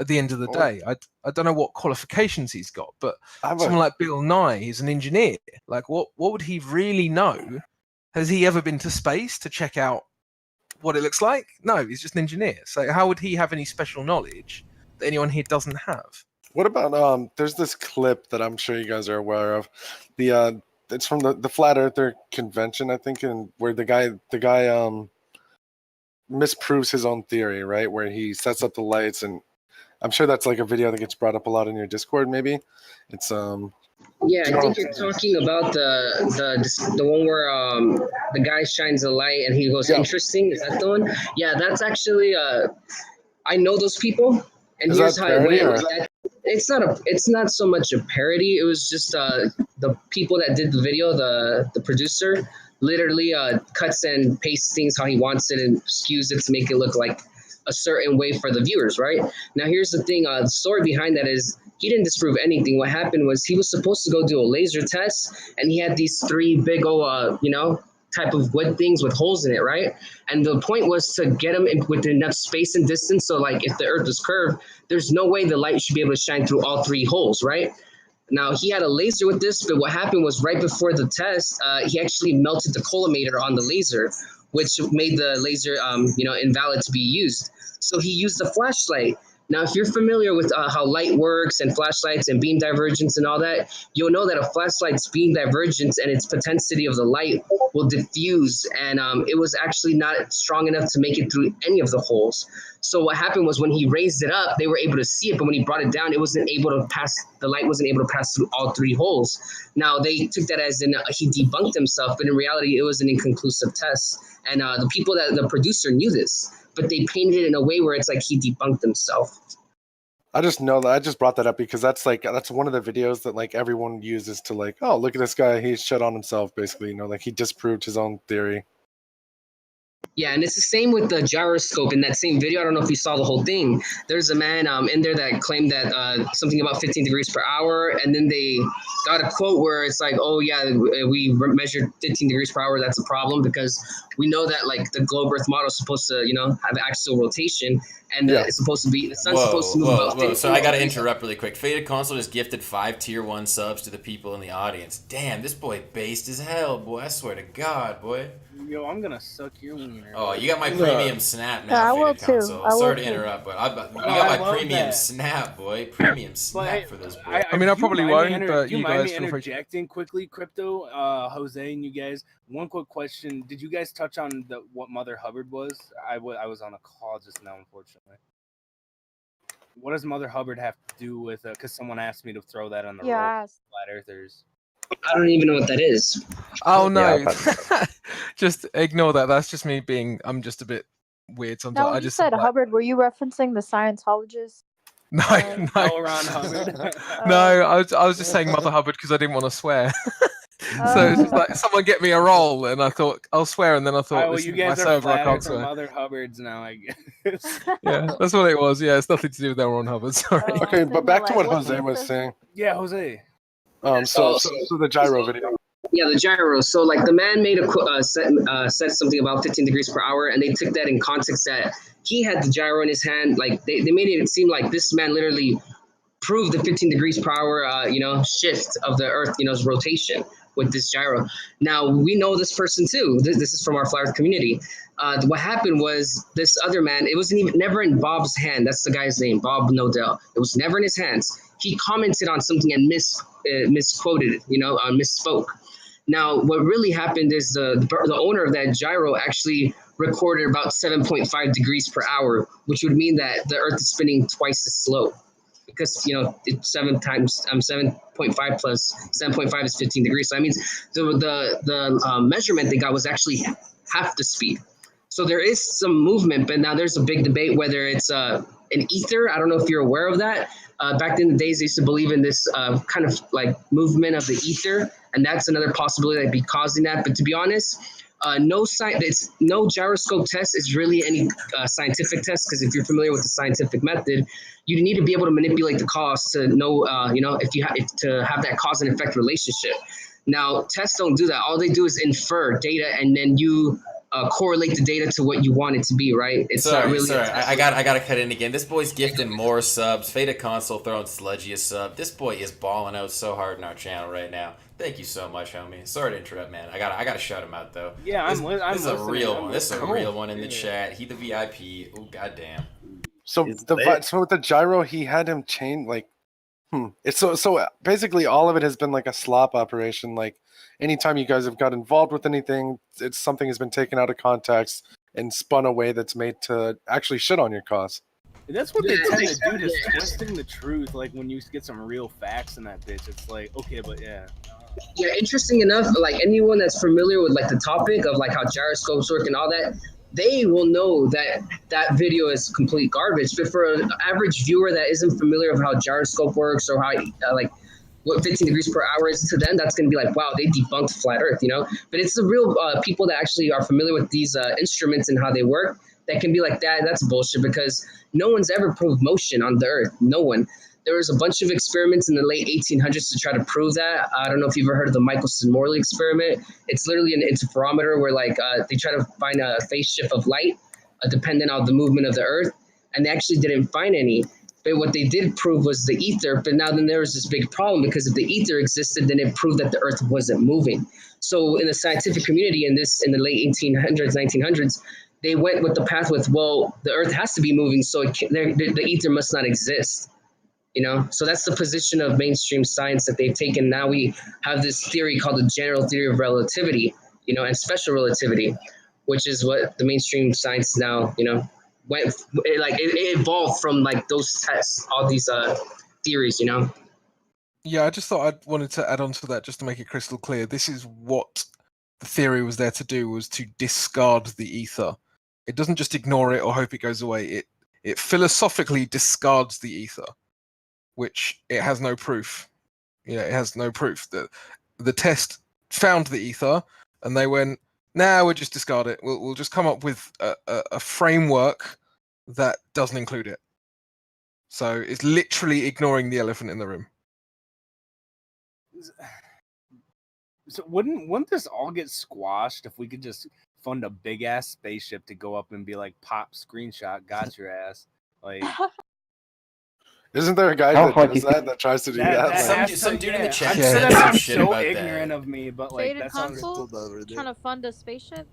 at the end of the day. I don't know what qualifications he's got, but someone like Bill Nye, he's an engineer. Like, what would he really know? Has he ever been to space to check out what it looks like? No, he's just an engineer. So how would he have any special knowledge that anyone here doesn't have? What about there's this clip that I'm sure you guys are aware of. It's from the Flat Earther convention, I think, and where the guy misproves his own theory, right? Where he sets up the lights, and I'm sure that's like a video that gets brought up a lot in your Discord. Maybe it's Yeah, I think you're talking about the one where the guy shines a light and he goes, interesting. Is that the one? Yeah, that's actually I know those people, and Is here's that how it parody went. or- It's not so much a parody. It was just the people that did the video, the producer, literally cuts and pastes things how he wants it and skews it to make it look like a certain way for the viewers, right? Now here's the thing, the story behind that is he didn't disprove anything. What happened was he was supposed to go do a laser test, and he had these 3 big old, type of wood things with holes in it, right? And the point was to get them with enough space and distance, so like if the earth was curved, there's no way the light should be able to shine through all 3 holes, right? Now he had a laser with this, but what happened was right before the test, he actually melted the collimator on the laser, which made the laser, invalid to be used. So he used a flashlight. Now, if you're familiar with how light works and flashlights and beam divergence and all that, you'll know that a flashlight's beam divergence and its potensity of the light will diffuse, and it was actually not strong enough to make it through any of the holes. So what happened was when he raised it up, they were able to see it, but when he brought it down, the light wasn't able to pass through all 3 holes. Now, they took that as in he debunked himself, but in reality, it was an inconclusive test. And the producer knew this, but they painted it in a way where it's like he debunked himself. I just know that I just brought that up because that's one of the videos that like everyone uses to like, oh, look at this guy, he's shit on himself, basically, like he disproved his own theory. Yeah, and it's the same with the gyroscope in that same video. I don't know if you saw the whole thing. There's a man in there that claimed that something about 15 degrees per hour, and then they got a quote where it's like, oh yeah, we measured 15 degrees per hour. That's a problem because we know that like the globe Earth model is supposed to, have axial rotation, and it's supposed to be the sun's supposed to move about 15 So I got to interrupt really quick. Faded Console just gifted 5 tier 1 subs to the people in the audience. Damn, this boy based as hell, boy. I swear to God, boy. Yo, I'm gonna suck your wiener. Oh, you got my premium snap now, I will Faded too. Console. I will Sorry to too. interrupt, but you got my premium that. snap, boy. Premium snap for this boy. I mean, I probably won't, but do you you mind guys me feel free. interjecting quickly, Crypto, Jose, and you guys? One quick question: did you guys touch on what Mother Hubbard was? I was on a call just now, unfortunately. What does Mother Hubbard have to do with? Because someone asked me to throw that on the flat earthers. I don't even know what that is. Oh no, Yeah, just ignore that. That's just me I'm just a bit weird sometimes. Now, when you said Hubbard, were you referencing the Scientologist? No, Ron Hubbard. No, I was just saying Mother Hubbard because I didn't want to swear. So it's just like someone get me a roll, and I thought I'll swear, and then I thought, well, you guys are flattered for Mother Hubbards now, I guess. Yeah, that's what it was. Yeah, it's nothing to do with Ron Hubbard. Sorry. Okay, but back to what Jose was saying. Yeah, Jose. So the gyro video. Yeah, the gyro. So like the man made said something about 15 degrees per hour, and they took that in context that he had the gyro in his hand. Like they made it seem like this man literally proved the 15 degrees per hour, shift of the Earth's rotation with this gyro. Now we know this person too. This is from our Flat Earth community. What happened was this other man. It wasn't never in Bob's hand. That's the guy's name, Bob Nodell. It was never in his hands. He commented on something and misquoted it, misspoke. Now, what really happened is the owner of that gyro actually recorded about 7.5 degrees per hour, which would mean that the Earth is spinning twice as slow. Because it's 7.5 plus 7.5 is 15 degrees. So that means the measurement they got was actually half the speed. So there is some movement, but now there's a big debate whether it's an ether. I don't know if you're aware of that. Back in the days, they used to believe in this kind of like movement of the ether, and that's another possibility that'd be causing that. But to be honest, no gyroscope test is really any scientific test, because if you're familiar with the scientific method, you need to be able to manipulate the cause to know, if to have that cause and effect relationship. Now, tests don't do that. All they do is infer data, and then you correlate the data to what you want it to be, right? It's not really. I gotta cut in again. This boy's gifting more subs. Faded Console throwing Sludgy a sub. This boy is balling out so hard in our channel right now. Thank you so much, homie. Sorry to interrupt, man. I gotta shut him out though. Yeah, this is a real one. This is a real one in the chat. He the VIP. Oh goddamn. So with the gyro, he had him chain It's so basically all of it has been like a slop operation. Like anytime you guys have got involved with anything, it's something has been taken out of context and spun away that's made to actually shit on your cause. That's what they tend to do, just twisting the truth. Like when you get some real facts in that bitch, it's like, okay, but yeah. Yeah, interesting enough, like anyone that's familiar with like the topic of like how gyroscopes work and all that, they will know that that video is complete garbage. But for an average viewer that isn't familiar with how gyroscope works or how like what 15 degrees per hour is to them, that's going to be like, wow, they debunked flat Earth, you know. But it's the real people that actually are familiar with these instruments and how they work that can be like that's bullshit, because no one's ever proved motion on the Earth. No one. There was a bunch of experiments in the late 1800s to try to prove that. I don't know if you've ever heard of the Michelson-Morley experiment. It's literally an interferometer where like they try to find a phase shift of light dependent on the movement of the Earth, and they actually didn't find any. But what they did prove was the ether. But now then there was this big problem, because if the ether existed, then it proved that the Earth wasn't moving. So in the scientific community in the late 1800s, 1900s, they went with the path with, well, the Earth has to be moving, so the ether must not exist. You know, so that's the position of mainstream science that they've taken. Now we have this theory called the general theory of relativity, you know, and special relativity, which is what the mainstream science now, you know, it evolved from like those tests, all these theories, you know. Yeah, I just thought I wanted to add on to that just to make it crystal clear. This is what the theory was there to do, was to discard the ether. It doesn't just ignore it or hope it goes away. It philosophically discards the ether, which it has no proof. You know, it has no proof. That the test found the ether, and they went, "Nah, we'll just discard it. We'll just come up with a framework that doesn't include it." So it's literally ignoring the elephant in the room. So wouldn't this all get squashed if we could just fund a big ass spaceship to go up and be like, pop screenshot, got your ass? Like, Isn't there a guy How that hard does do you that tried to do that? Like, Some dude in the chat I'm said sure that some sounds shit so about ignorant that. of me, but like Faded that sounds. console trying to fund a spaceship.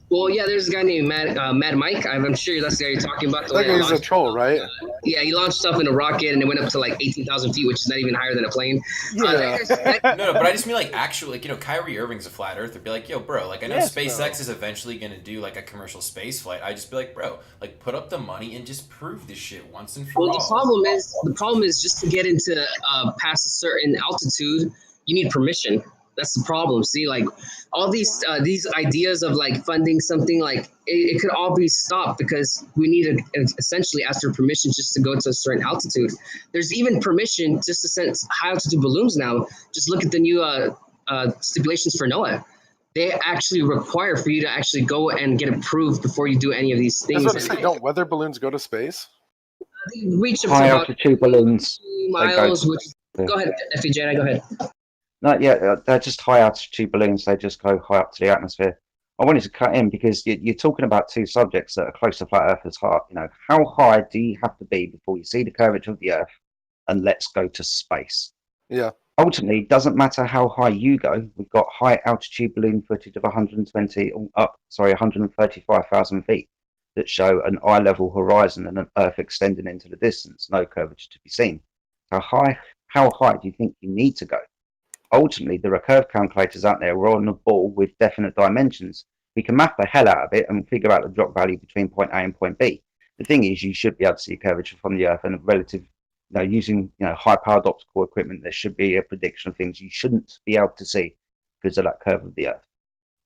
Well, yeah, there's a guy named Mad Mike. I'm sure that's the guy you're talking about. The that one that guy's a launched, troll, right? yeah, he launched stuff in a rocket and it went up to like 18,000 feet, which is not even higher than a plane. Yeah. No, but I just mean like actually, like, you know, Kyrie Irving's a flat earther. Be like, yo, bro, like I know Yes, SpaceX bro. is eventually gonna do like a commercial space flight. I just be like, bro, like put up the money and just prove this shit once and for Well, all. the problem is just to get into past a certain altitude, you need permission. That's the problem. See, like all these ideas of like funding something, like it could all be stopped because we need to essentially ask for permission just to go to a certain altitude. There's even permission just to send high altitude balloons now. Just look at the new stipulations for NOAA. They actually require for you to actually go and get approved before you do any of these I things. was about to say, don't weather balloons go to space? They reach up to High about altitude balloons. 2 They go miles. to Which, go ahead, FJ, go ahead. No, yeah, they're just high altitude balloons. They just go high up to the atmosphere. I wanted to cut in because you're talking about two subjects that are close to flat Earth's heart. You know, how high do you have to be before you see the curvature of the Earth, and let's go to space? Yeah. Ultimately, it doesn't matter how high you go. We've got high altitude balloon footage of 135,000 feet that show an eye level horizon and an Earth extending into the distance, no curvature to be seen. So how high do you think you need to go? Ultimately, there are curve calculators out there. We're on the ball with definite dimensions. We can map the hell out of it and figure out the drop value between point A and point B. The thing is, you should be able to see curvature from the Earth and a relative, using high-powered optical equipment. There should be a prediction of things you shouldn't be able to see because of that curve of the Earth.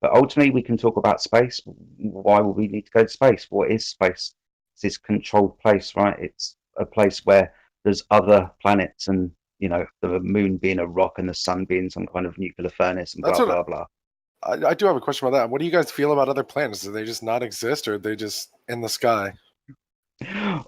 But ultimately, we can talk about space. Why would we need to go to space? What is space? It's this controlled place, right? It's a place where there's other planets and the moon being a rock and the sun being some kind of nuclear furnace and That's blah, what blah, blah. I do have a question about that. What do you guys feel about other planets? Do they just not exist, or are they just in the sky?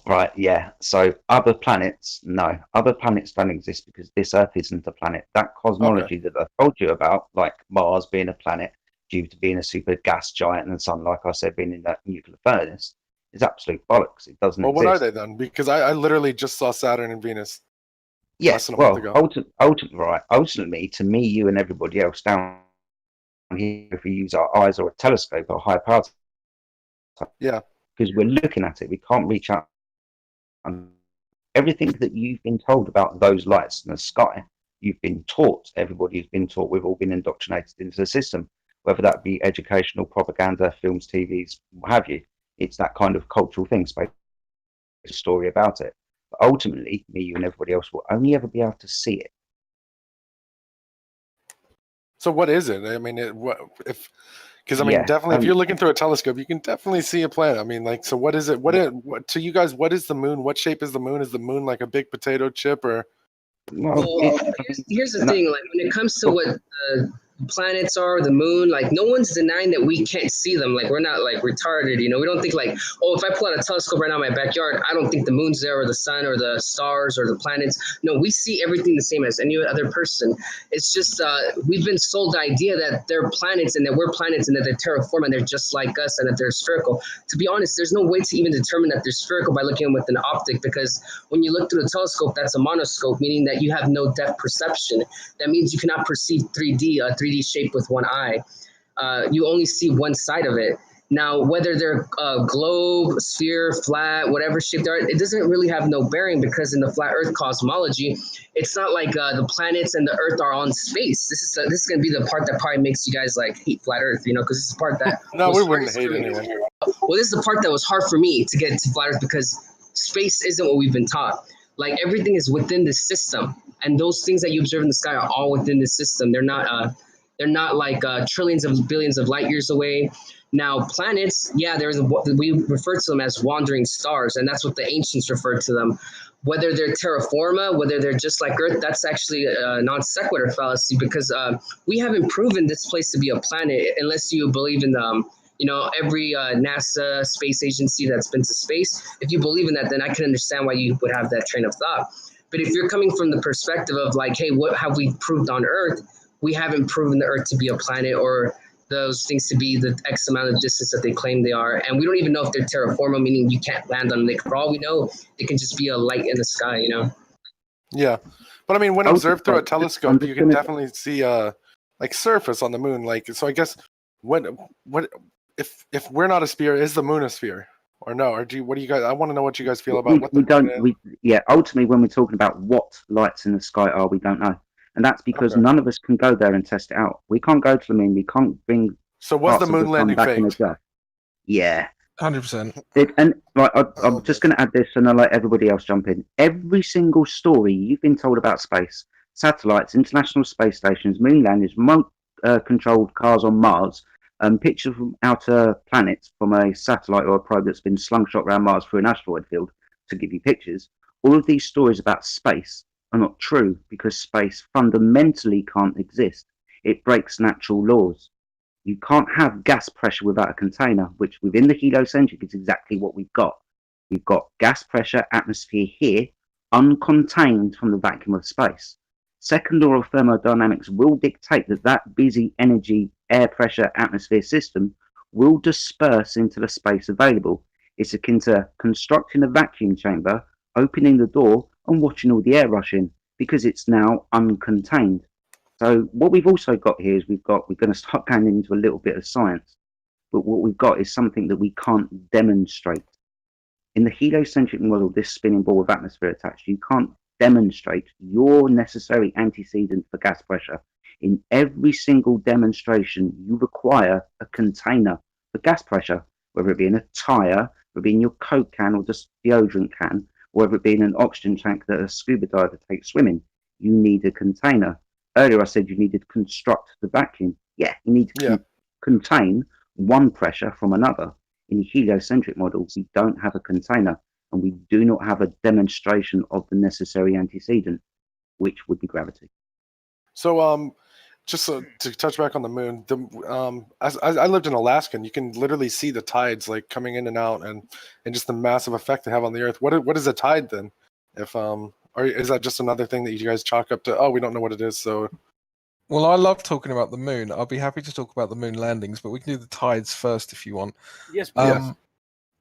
Right, yeah. So other planets, no. Other planets don't exist because this Earth isn't a planet. That cosmology that I told you about, like Mars being a planet due to being a super gas giant and the sun, like I said, being in that nuclear furnace, is absolute bollocks. It doesn't Well, exist. what are they then? Because I literally just saw Saturn and Venus. Yes, well, ultimately, to me, you and everybody else down here, if we use our eyes or a telescope or high power, yeah, because we're looking at it, we can't reach out. And everything that you've been told about those lights in the sky, you've been taught. Everybody's been taught. We've all been indoctrinated into the system, whether that be educational, propaganda, films, TVs, what have you. It's that kind of cultural thing. Space story about it. But ultimately, me, you, and everybody else will only ever be able to see it. So what is it? I mean, Because I mean, Yeah, definitely, if you're looking through a telescope, you can definitely see a planet. I mean, like, so what is it? What to you guys? What is the moon? What shape is the moon? Is the moon like a big potato chip, or? well, Well, here's the thing. Like when it comes to what planets are, the moon, like no one's denying that we can't see them. Like we're not like retarded, you know. We don't think like, oh, if I pull out a telescope right now in my backyard, I don't think the moon's there or the sun or the stars or the planets. No, we see everything the same as any other person. It's just we've been sold the idea that they're planets and that we're planets and that they're terraform and they're just like us and that they're spherical. To be honest, there's no way to even determine that they're spherical by looking at them with an optic, because when you look through a telescope, that's a monoscope, meaning that you have no depth perception. That means you cannot perceive 3D, a 3D shape with one eye. You only see one side of it. Now, whether they're globe, sphere, flat, whatever shape they are, it doesn't really have no bearing, because in the flat Earth cosmology, it's not like the planets and the Earth are on space. This is going to be the part that probably makes you guys like hate flat Earth, you know, because this is the part that No, was we wouldn't hardest hate for me. anyone. Well, this is the part that was hard for me to get to flat Earth, because space isn't what we've been taught. Like everything is within the system, and those things that you observe in the sky are all within the system. They're not like trillions of billions of light years away. Now, planets, yeah, we refer to them as wandering stars, and that's what the ancients referred to them. Whether they're terraforma, whether they're just like Earth, that's actually a non sequitur fallacy, because we haven't proven this place to be a planet unless you believe in every NASA space agency that's been to space. If you believe in that, then I can understand why you would have that train of thought. But if you're coming from the perspective of like, hey, what have we proved on Earth? We haven't proven the Earth to be a planet or those things to be the X amount of distance that they claim they are. And we don't even know if they're terraformal, meaning you can't land on them. Like, for all we know, it can just be a light in the sky, you know? Yeah. But I mean, when I was observed through a just- I'm telescope, just you can gonna- definitely see like surface on the moon. Like, so I guess what if we're not a sphere, is the moon a sphere? Or no? Or what do you guys, I want to know what you guys feel about what the moon is. Ultimately, when we're talking about what lights in the sky are, we don't know. And that's because Okay. none of us can go there and test it out. We can't go to the moon. We can't bring So was parts the of moon sun landing back in the faked? jar. Yeah. 100%. I'm just going to add this, and I'll let everybody else jump in. Every single story you've been told about space, satellites, international space stations, moon landings, remote controlled cars on Mars, pictures from outer planets from a satellite or a probe that's been slungshot around Mars through an asteroid field to give you pictures. All of these stories about space are not true, because space fundamentally can't exist. It breaks natural laws. You can't have gas pressure without a container, which within the heliocentric is exactly what we've got. We've got gas pressure, atmosphere here, uncontained from the vacuum of space. Second law of thermodynamics will dictate that busy energy, air pressure, atmosphere system will disperse into the space available. It's akin to constructing a vacuum chamber, opening the door and watching all the air rush in, because it's now uncontained. So what we've also got here is we're going to start going into a little bit of science, but what we've got is something that we can't demonstrate. In the heliocentric model, this spinning ball with atmosphere attached, you can't demonstrate your necessary antecedent for gas pressure. In every single demonstration, you require a container for gas pressure, whether it be in a tire, whether it be in your Coke can or just deodorant can, or whether it be in an oxygen tank that a scuba diver takes swimming. You need a container. Earlier, I said you needed to construct the vacuum. Yeah, you need to contain one pressure from another. In the heliocentric model, we don't have a container, and we do not have a demonstration of the necessary antecedent, which would be gravity. So, just to touch back on the moon, as I lived in Alaska, and you can literally see the tides like coming in and out, and just the massive effect they have on the Earth. What is a tide then? If or is that just another thing that you guys chalk up to? Oh, we don't know what it is. So, Well, I love talking about the moon. I'll be happy to talk about the moon landings, but we can do the tides first if you want. Yes, please.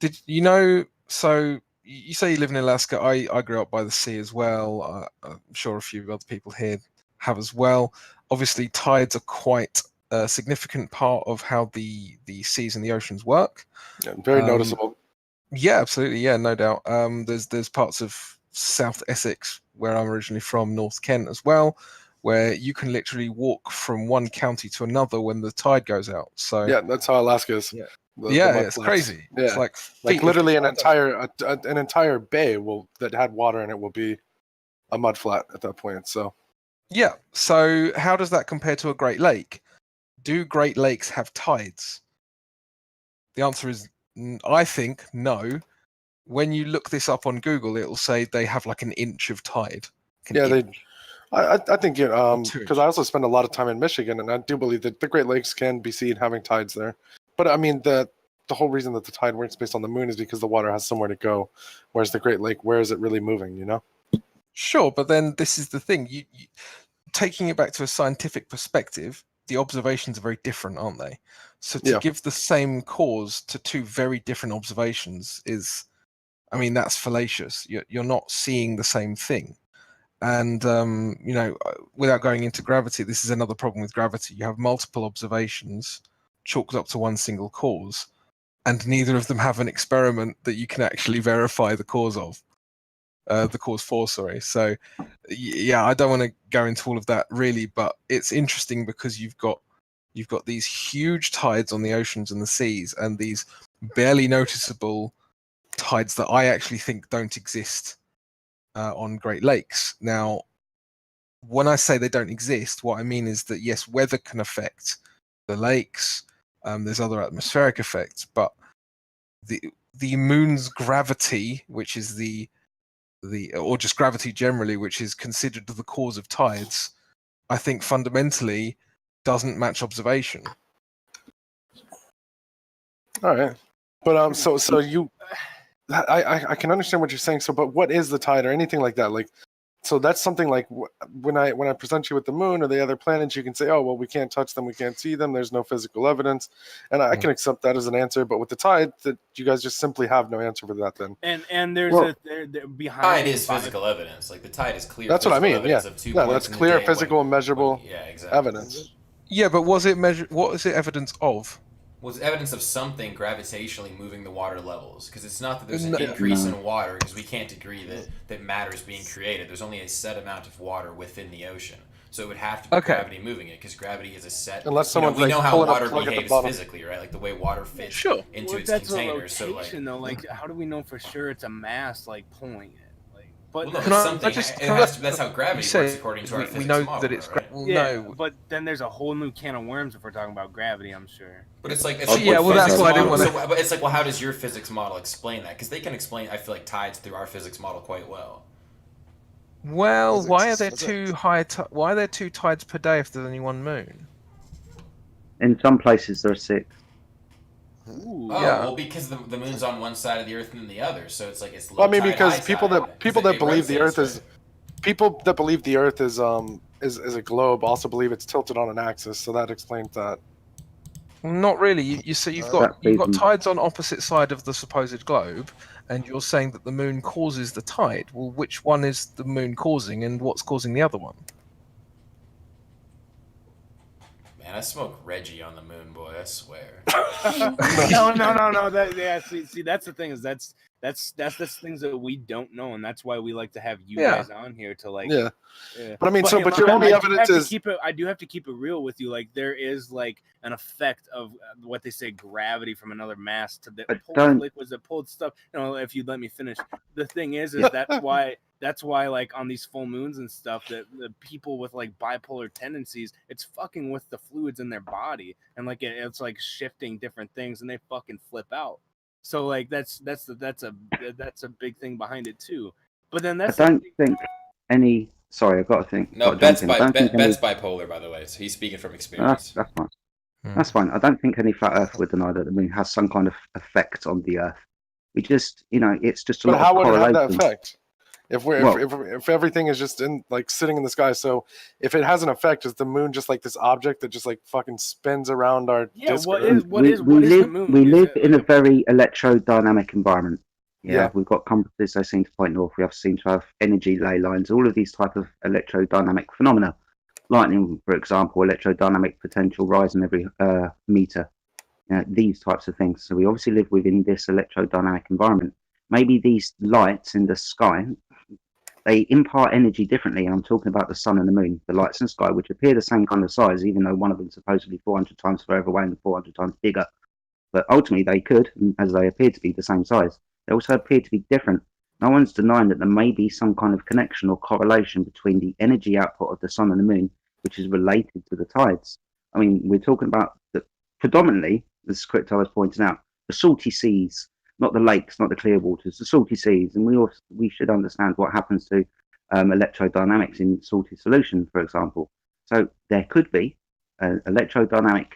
Did you know? So you say you live in Alaska. I grew up by the sea as well. I'm sure a few other people here have as well. Obviously, tides are quite a significant part of how the seas and the oceans work. Yeah, very noticeable. Yeah, absolutely. Yeah, no doubt. There's parts of South Essex, where I'm originally from, North Kent as well, where you can literally walk from one county to another when the tide goes out. So yeah, that's how Alaska is. Yeah, The it's mudflats. crazy. Yeah, It's like literally an entire bay that had water in it will be a mud flat at that point. So yeah. So how does that compare to a Great Lake? do Great Lakes have tides? The answer is, I think, no. When you look this up on Google, it'll say they have like an inch of tide. Yeah, they. I think it Two because I also spend a lot of time in Michigan, and I do believe that the Great Lakes can be seen having tides there. But I mean the whole reason that the tide works based on the moon is because the water has somewhere to go, whereas the Great Lake, where is it really moving? You know. Sure, but then this is the thing. You taking it back to a scientific perspective, the observations are very different, aren't they? So to Yeah. give the same cause to two very different observations is, I mean, that's fallacious. You're not seeing the same thing. And you know, without going into gravity, this is another problem with gravity. You have multiple observations chalked up to one single cause, and neither of them have an experiment that you can actually verify the cause of. The cause for, sorry. So, yeah, I don't want to go into all of that really, but it's interesting because you've got these huge tides on the oceans and the seas, and these barely noticeable tides that I actually think don't exist on Great Lakes. Now, when I say they don't exist, what I mean is that yes, weather can affect the lakes. There's other atmospheric effects, but the moon's gravity, which is or just gravity generally, which is considered the cause of tides, I think fundamentally doesn't match observation. All right, but so you, I can understand what you're saying. So, but what is the tide or anything like that? Like, so that's something like when I present you with the moon or the other planets, you can say, oh well, we can't touch them, we can't see them. There's no physical evidence, and I can accept that as an answer. But with the tide, that you guys just simply have no answer for that. Then and there's behind tide is physical evidence. Like the tide is clear. That's what I mean. Yeah, of 2 no, points that's in the clear, day physical, and measurable exactly. evidence. Yeah, but was it what is it evidence of? Was evidence of something gravitationally moving the water levels, because it's not that there's an No. increase in water, because we can't agree that matter is being created. There's only a set amount of water within the ocean, so it would have to be gravity moving it, because gravity is a set. Unless someone's we know how pulling a water plug at the behaves bottom. physically, right? Like the way water fits into well, its that's container. a rotation, though. Like, how do we know for sure it's a mass like pulling it? But well, no, that's how gravity works according to our physics we know model, that it's right? well, yeah, no. but then there's a whole new can of worms if we're talking about gravity, I'm sure. But it's like, yeah, well, that's why I didn't want to. But it's like, well, how does your physics model explain that? Because they can explain, I feel like, tides through our physics model quite well. Well, why are there why are there 2 tides per day if there's only one moon? In some places there are 6. Ooh, well, because the moon's on one side of the Earth and the other, so it's like it's low Well, I mean, tide, because high people tide. that believe the Earth is a globe also believe it's tilted on an axis, so that explains that. Not really. You see, you've got tides on opposite side of the supposed globe, and you're saying that the moon causes the tide. Well, which one is the moon causing, and what's causing the other one? Man, I smoke Reggie on the moon, boy. I swear. no. See, that's the thing is that's the things that we don't know, and that's why we like to have you guys on here to like. Yeah. But I mean, but your only evidence is. I do have to keep it real with you. Like there is like an effect of what they say gravity from another mass to the pulled liquids that pulled stuff. You know, if you'd let me finish. The thing is that's why like on these full moons and stuff that the people with like bipolar tendencies, it's fucking with the fluids in their body, and like it's like shifting different things, and they fucking flip out. So like that's a big thing behind it too. But then I don't think any. Sorry, I've got to think. No, Bet's bipolar, by the way, so he's speaking from experience. That's fine. That's fine. I don't think any flat Earth would deny that the moon has some kind of effect on the Earth. We just, it's just a lot of correlation. But how would it have that effect? If everything is just in like sitting in the sky, so if it has an effect, is the moon just like this object that just like fucking spins around our disk? What is the moon? We live in a very electrodynamic environment. Yeah, we've got compasses they seem to point north. We seem to have energy ley lines. All of these type of electrodynamic phenomena. Lightning, for example, electrodynamic potential rising every meter. These types of things. So we obviously live within this electrodynamic environment. Maybe these lights in the sky, they impart energy differently. And I'm talking about the sun and the moon, the lights in the sky, which appear the same kind of size, even though one of them is supposedly 400 times further away and 400 times bigger. But ultimately they could, as they appear to be the same size. They also appear to be different. No one's denying that there may be some kind of connection or correlation between the energy output of the sun and the moon, which is related to the tides. I mean, we're talking about predominantly, as Crypto was pointing out, the salty seas, not the lakes, not the clear waters, the salty seas. And we should understand what happens to electrodynamics in salty solution, for example. So there could be an electrodynamic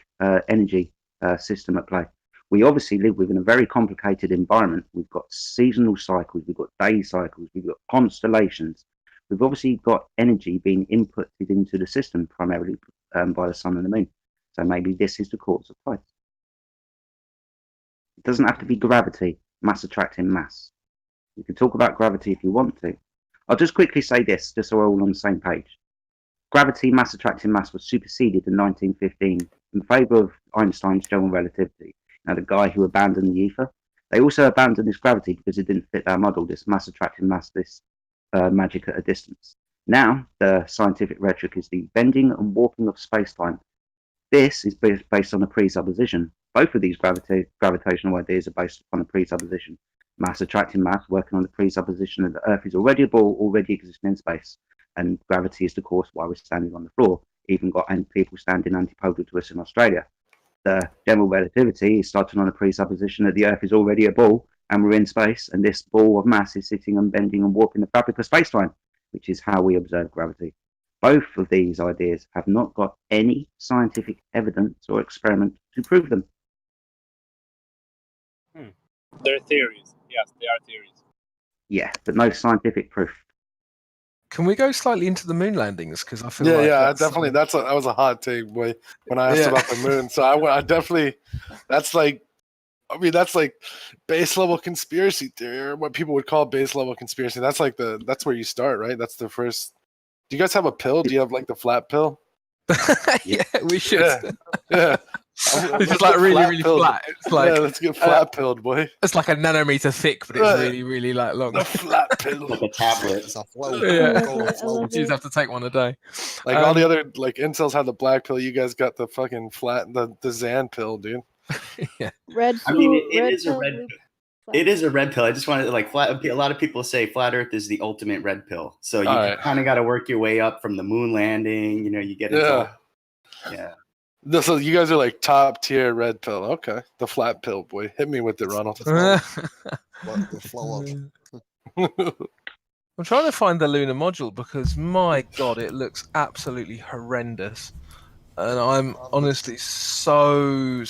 energy system at play. We obviously live within a very complicated environment. We've got seasonal cycles, we've got day cycles, we've got constellations. We've obviously got energy being inputted into the system primarily by the sun and the moon. So maybe this is the cause of tides. It doesn't have to be gravity, mass attracting mass. You can talk about gravity if you want to. I'll just quickly say this, just so we're all on the same page. Gravity, mass attracting mass was superseded in 1915 in favour of Einstein's general relativity. Now, the guy who abandoned the ether, they also abandoned this gravity because it didn't fit their model, this mass attracting mass, this magic at a distance. Now, the scientific rhetoric is the bending and warping of space-time. This is based on a presupposition. Both of these gravitational ideas are based upon a presupposition. Mass attracting mass, working on the presupposition that the Earth is already a ball, already existing in space, and gravity is the course why we're standing on the floor. Even got people standing antipodal to us in Australia. The general relativity is starting on the presupposition that the Earth is already a ball and we're in space, and this ball of mass is sitting and bending and warping the fabric of space-time, which is how we observe gravity. Both of these ideas have not got any scientific evidence or experiment to prove them. They're theories. Yes, they are theories. Yeah, but no scientific proof. Can we go slightly into the moon landings? Because I feel Yeah, like yeah, definitely. That was a hot take, boy. When I asked about the moon, so I definitely, that's like base level conspiracy theory, or what people would call base level conspiracy. That's like that's where you start, right? That's the first. Do you guys have a pill? Do you have like the flat pill? Yeah, we should. Yeah. It's just like really flat. It's like let's get flat pilled, boy. It's like a nanometer thick, but it's really like long. The flat pill, like a tablet. It's a flow. Yeah. Flow. You just have to take one a day. Like all the other like incels had the black pill. You guys got the fucking the Zan pill, dude. Yeah. Red I pill. mean, it red is a pill, red. blue It is a red pill. I just wanted to like a lot of people say flat Earth is the ultimate red pill. So you kind of got to work your way up from the moon landing. You know, you get into yeah. So you guys are like top tier red pill. Okay, the flat pill, boy. Hit me with it, Ronald. The flow of. I'm trying to find the lunar module because my god, it looks absolutely horrendous, and I'm honestly so.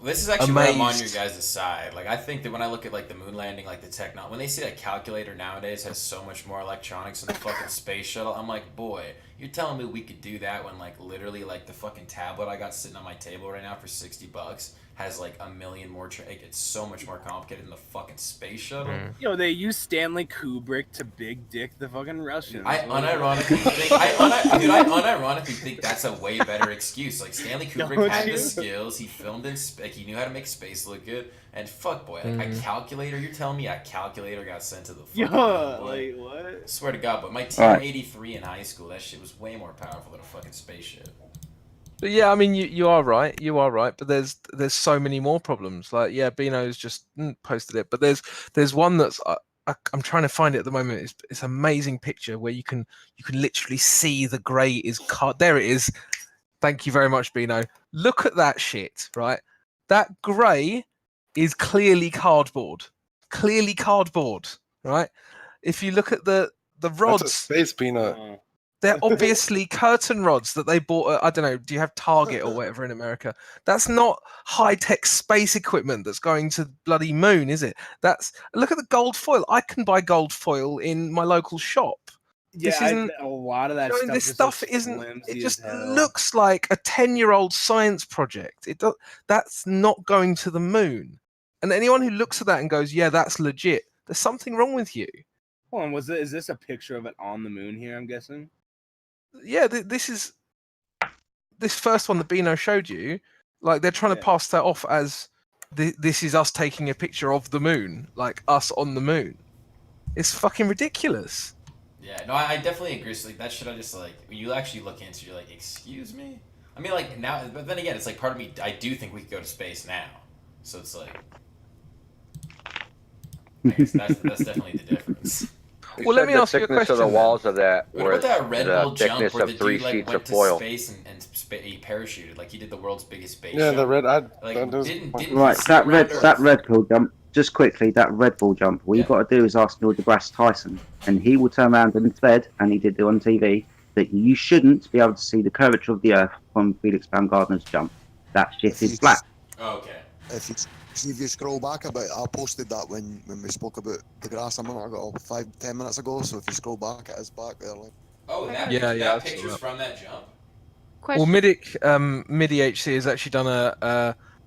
This is actually amazed. where I'm on your guys' side. Like, I think that when I look at like the moon landing, like the technology, when they see that calculator nowadays has so much more electronics than the fucking space shuttle, I'm like, boy, you're telling me we could do that when like literally like the fucking tablet I got sitting on my table right now for $60 has like a million more. It's so much more complicated than the fucking space shuttle. Yo, they use Stanley Kubrick to big dick the fucking Russians. I unironically think that's a way better excuse. Like Stanley Kubrick had the skills. He filmed in he knew how to make space look good. And fuck, boy, like a calculator. You're telling me a calculator got sent to the fucking moon, like what? I swear to God, but my TM-83 in high school, that shit was way more powerful than a fucking spaceship. But yeah, I mean, you are right. You are right. But there's so many more problems. Like, yeah, Bino's just posted it. But there's one that's I'm trying to find it at the moment. It's an amazing picture where you can literally see the grey is cut. There it is. Thank you very much, Bino. Look at that shit, right? That grey is clearly cardboard. Clearly cardboard, right? If you look at the rods, that's a space peanut. They're obviously curtain rods that they bought at, I don't know, do you have Target or whatever in America? That's not high-tech space equipment that's going to bloody moon, is it? Look at the gold foil. I can buy gold foil in my local shop. Yeah, a lot of that stuff. This stuff isn't. It just looks like a 10-year-old science project. That's not going to the moon. And anyone who looks at that and goes, "Yeah, that's legit," there's something wrong with you. Hold on, is this a picture of it on the moon here? I'm guessing. Yeah, this is this first one that Bino showed you. Like they're trying to pass that off as this is us taking a picture of the moon, like us on the moon. It's fucking ridiculous. Yeah, no, I definitely agree. So, like that shit, I just like when you actually look into, you're like, excuse me. I mean, like now, but then again, it's like part of me. I do think we could go to space now. So it's like, I guess that's definitely the difference. He Well, let said me the ask you a thickness of the question then. walls of that What were about that Red the Bull jump thickness where of the 3 dude like sheets went of to foil. space and he parachuted? Like he did the world's biggest space Yeah, jump. the red. Like that does- didn't Right, he see around Earth? that Red Bull jump. Just quickly, that Red Bull jump. All you got to do is ask Neil deGrasse Tyson, and he will turn around and said, and he did it on TV, that you shouldn't be able to see the curvature of the Earth from Felix Baumgartner's jump. That shit is flat. Oh, okay. If you see, if you scroll back a bit, I posted that when we spoke about the grass a minute ago, 5-10 minutes ago. So if you scroll back, it is back there. Like. Oh, and that Yeah, picture, yeah, that I saw picture's that. from that jump. Well, MIDI HC has actually done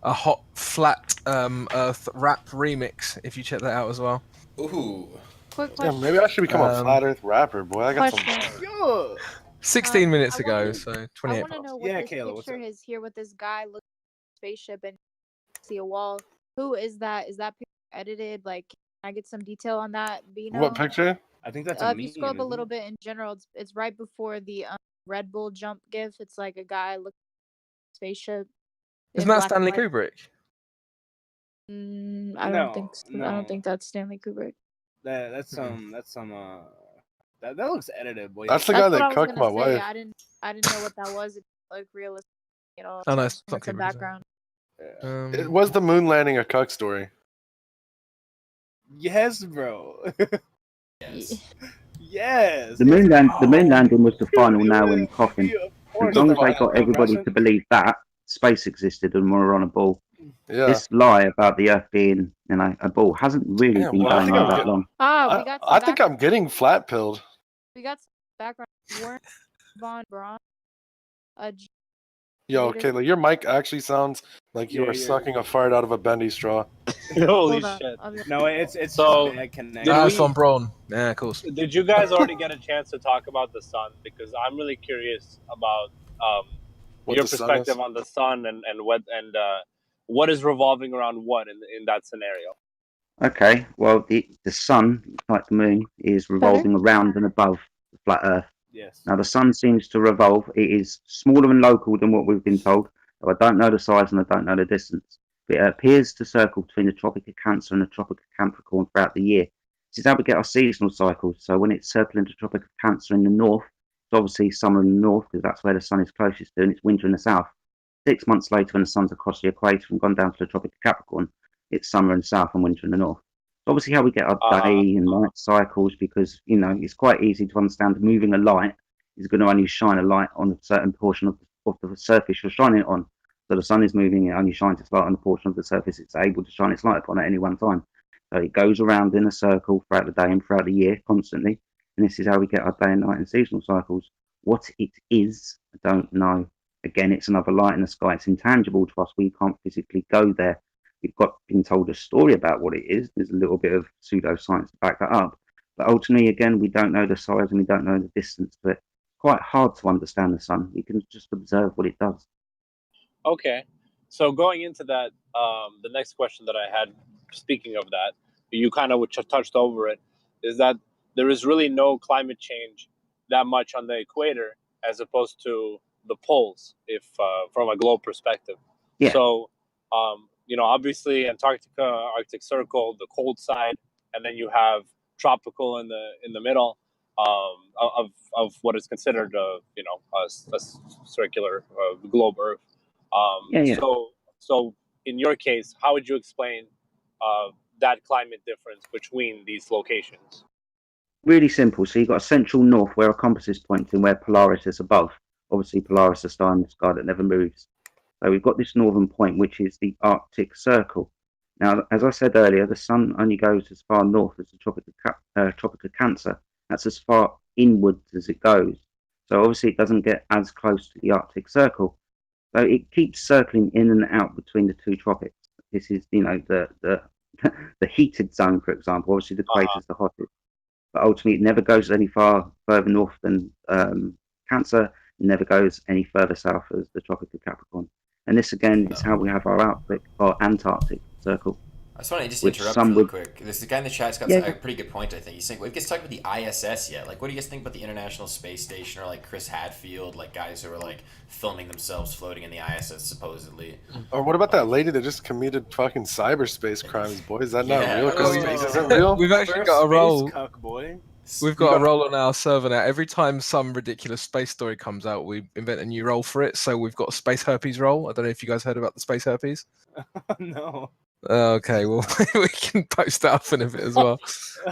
a hot flat Earth rap remix. If you check that out as well. Ooh. Quick Yeah, question. maybe I should become a flat Earth rapper, boy. I got Question. some. 16 minutes I ago, wanna- so I 28 want to past. know what this picture is here with this guy looking at a spaceship and see a wall. Who is that? Is that picture edited? Like, can I get some detail on that? Bino? What picture? I think that's If you scroll up a little bit in general, it's right before the Red Bull jump gif. It's like a guy looking at a spaceship. in Isn't that black and Stanley white. Kubrick? I don't think so. I no. don't think that's Stanley Kubrick. That's some that looks edited, boy. That's the guy that what I was cooked gonna my say. wife. I didn't know what that was. It looked realistic at all. Oh, no, so it's not what's the Kubrick, is it? background? It was the moon landing a cuck story. Yes, bro. Yes. Yes. The moon landing was the final nail in the coffin. As long as they got everybody to believe that space existed and we were on a ball. Yeah. This lie about the Earth being, a ball hasn't really Damn, been well, I going think on I'm that get- long. We got some I think I'm getting flat pilled. We got some background. Warren Von Braun. Yo, Later. Kayla, your mic actually sounds like you Yeah, are yeah. sucking a fart out of a bendy straw. Holy Hold on, shit! I'll be right No, it's So, just bad connection. did That's we- Von Braun. Yeah, of course. Did you guys already get a chance to talk about the sun? Because I'm really curious about What your the sun perspective is? on the sun and what is revolving around what in that scenario. Okay, well, the sun, like the moon, is revolving around and above the flat Earth. Yes. Now, the sun seems to revolve. It is smaller and local than what we've been told. So I don't know the size and I don't know the distance. But it appears to circle between the Tropic of Cancer and the Tropic of Capricorn throughout the year. This is how we get our seasonal cycles. So when it's circling the Tropic of Cancer in the north, it's obviously summer in the north because that's where the sun is closest to, and it's winter in the south. 6 months later, when the sun's across the equator and gone down to the Tropic of Capricorn, it's summer in the south and winter in the north. So obviously how we get our day and night cycles, because, it's quite easy to understand moving a light is going to only shine a light on a certain portion of the surface you're shining it on. So the sun is moving, it only shines its light on the portion of the surface it's able to shine its light upon at any one time. So it goes around in a circle throughout the day and throughout the year constantly. And this is how we get our day and night and seasonal cycles. What it is, I don't know. Again, it's another light in the sky. It's intangible to us. We can't physically go there. We've been told a story about what it is. There's a little bit of pseudoscience to back that up. But ultimately, again, we don't know the size and we don't know the distance. But quite hard to understand the sun. You can just observe what it does. Okay, so going into that, the next question that I had, speaking of that, you kind of touched over it, is that there is really no climate change that much on the equator as opposed to the poles, if from a globe perspective. Yeah. So, obviously Antarctica, Arctic Circle, the cold side, and then you have tropical in the middle of what is considered a circular globe Earth. So in your case, how would you explain that climate difference between these locations? Really simple. So you've got a central north where a compass is pointing, where Polaris is above. Obviously, Polaris is a star in the sky that never moves. So we've got this northern point, which is the Arctic Circle. Now, as I said earlier, the sun only goes as far north as the Tropic of Cancer. That's as far inwards as it goes. So obviously, it doesn't get as close to the Arctic Circle. So it keeps circling in and out between the two tropics. This is, the the heated zone, for example. Obviously, the equator is the hottest. But ultimately, it never goes any far further north than Cancer. It never goes any further south as the Tropic of Capricorn. And this, again, is how we have our Antarctic Circle. I just want to just which interrupt some really would- quick. This guy in the chat's got a pretty good point, I think. He's saying, we guys talk about the ISS yet. Like, what do you guys think about the International Space Station, or like Chris Hadfield, like guys who are like filming themselves floating in the ISS supposedly? Or what about that lady that just committed fucking cyberspace crimes, boy? Is that not Yeah. real? 'Cause Oh, space isn't real. We've actually got a role. Cuck boy. We've got a role on our server now. Every time some ridiculous space story comes out, we invent a new role for it. So we've got a space herpes role. I don't know if you guys heard about the space herpes. No. Okay, well we can post that up in a bit as well.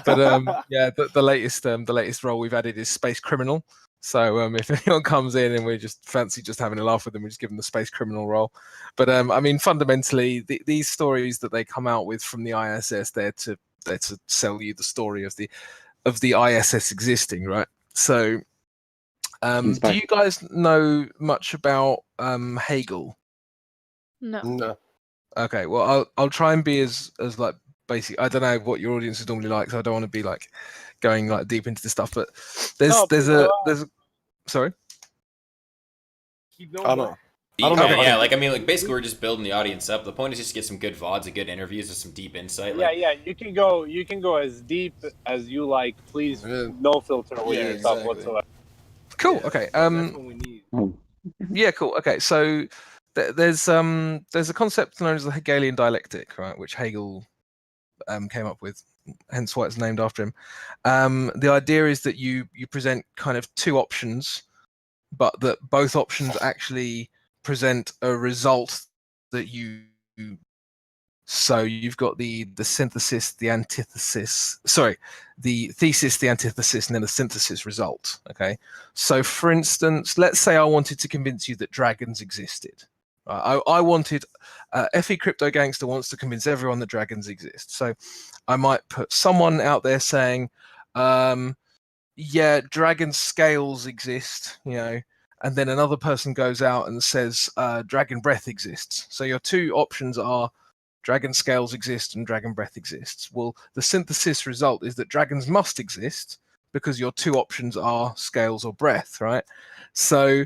But yeah, the latest role we've added is space criminal. So if anyone comes in and we just fancy just having a laugh with them, we just give them the space criminal role. But I mean, fundamentally, these stories that they come out with from the ISS, they're to sell you the story of the ISS existing, right? So, do you guys know much about Hegel? No. No. Okay, well, I'll try and be as like basic. I don't know what your audience is normally like, so I don't want to be like going like deep into this stuff. But there's a sorry. Keep I going. don't know. Yeah, like I mean, like basically we're just building the audience up. The point is just to get some good VODs and good interviews with some deep insight. Yeah, Like, yeah. You can go as deep as you like. Please, no filter with Yeah, yourself exactly. whatsoever. Cool. Okay. That's what we need. Yeah. Cool. Okay. So there's a concept known as the Hegelian dialectic, right, which Hegel came up with, hence why it's named after him. The idea is that you present kind of two options, but that both options actually present a result that you. So you've got the synthesis, the antithesis. Sorry, the thesis, the antithesis, and then the synthesis result. Okay. So, for instance, let's say I wanted to convince you that dragons existed. I wanted FE Crypto Gangster wants to convince everyone that dragons exist. So, I might put someone out there saying, "Yeah, dragon scales exist," you know. And then another person goes out and says dragon breath exists. So your two options are dragon scales exist and dragon breath exists. Well, the synthesis result is that dragons must exist because your two options are scales or breath, right? So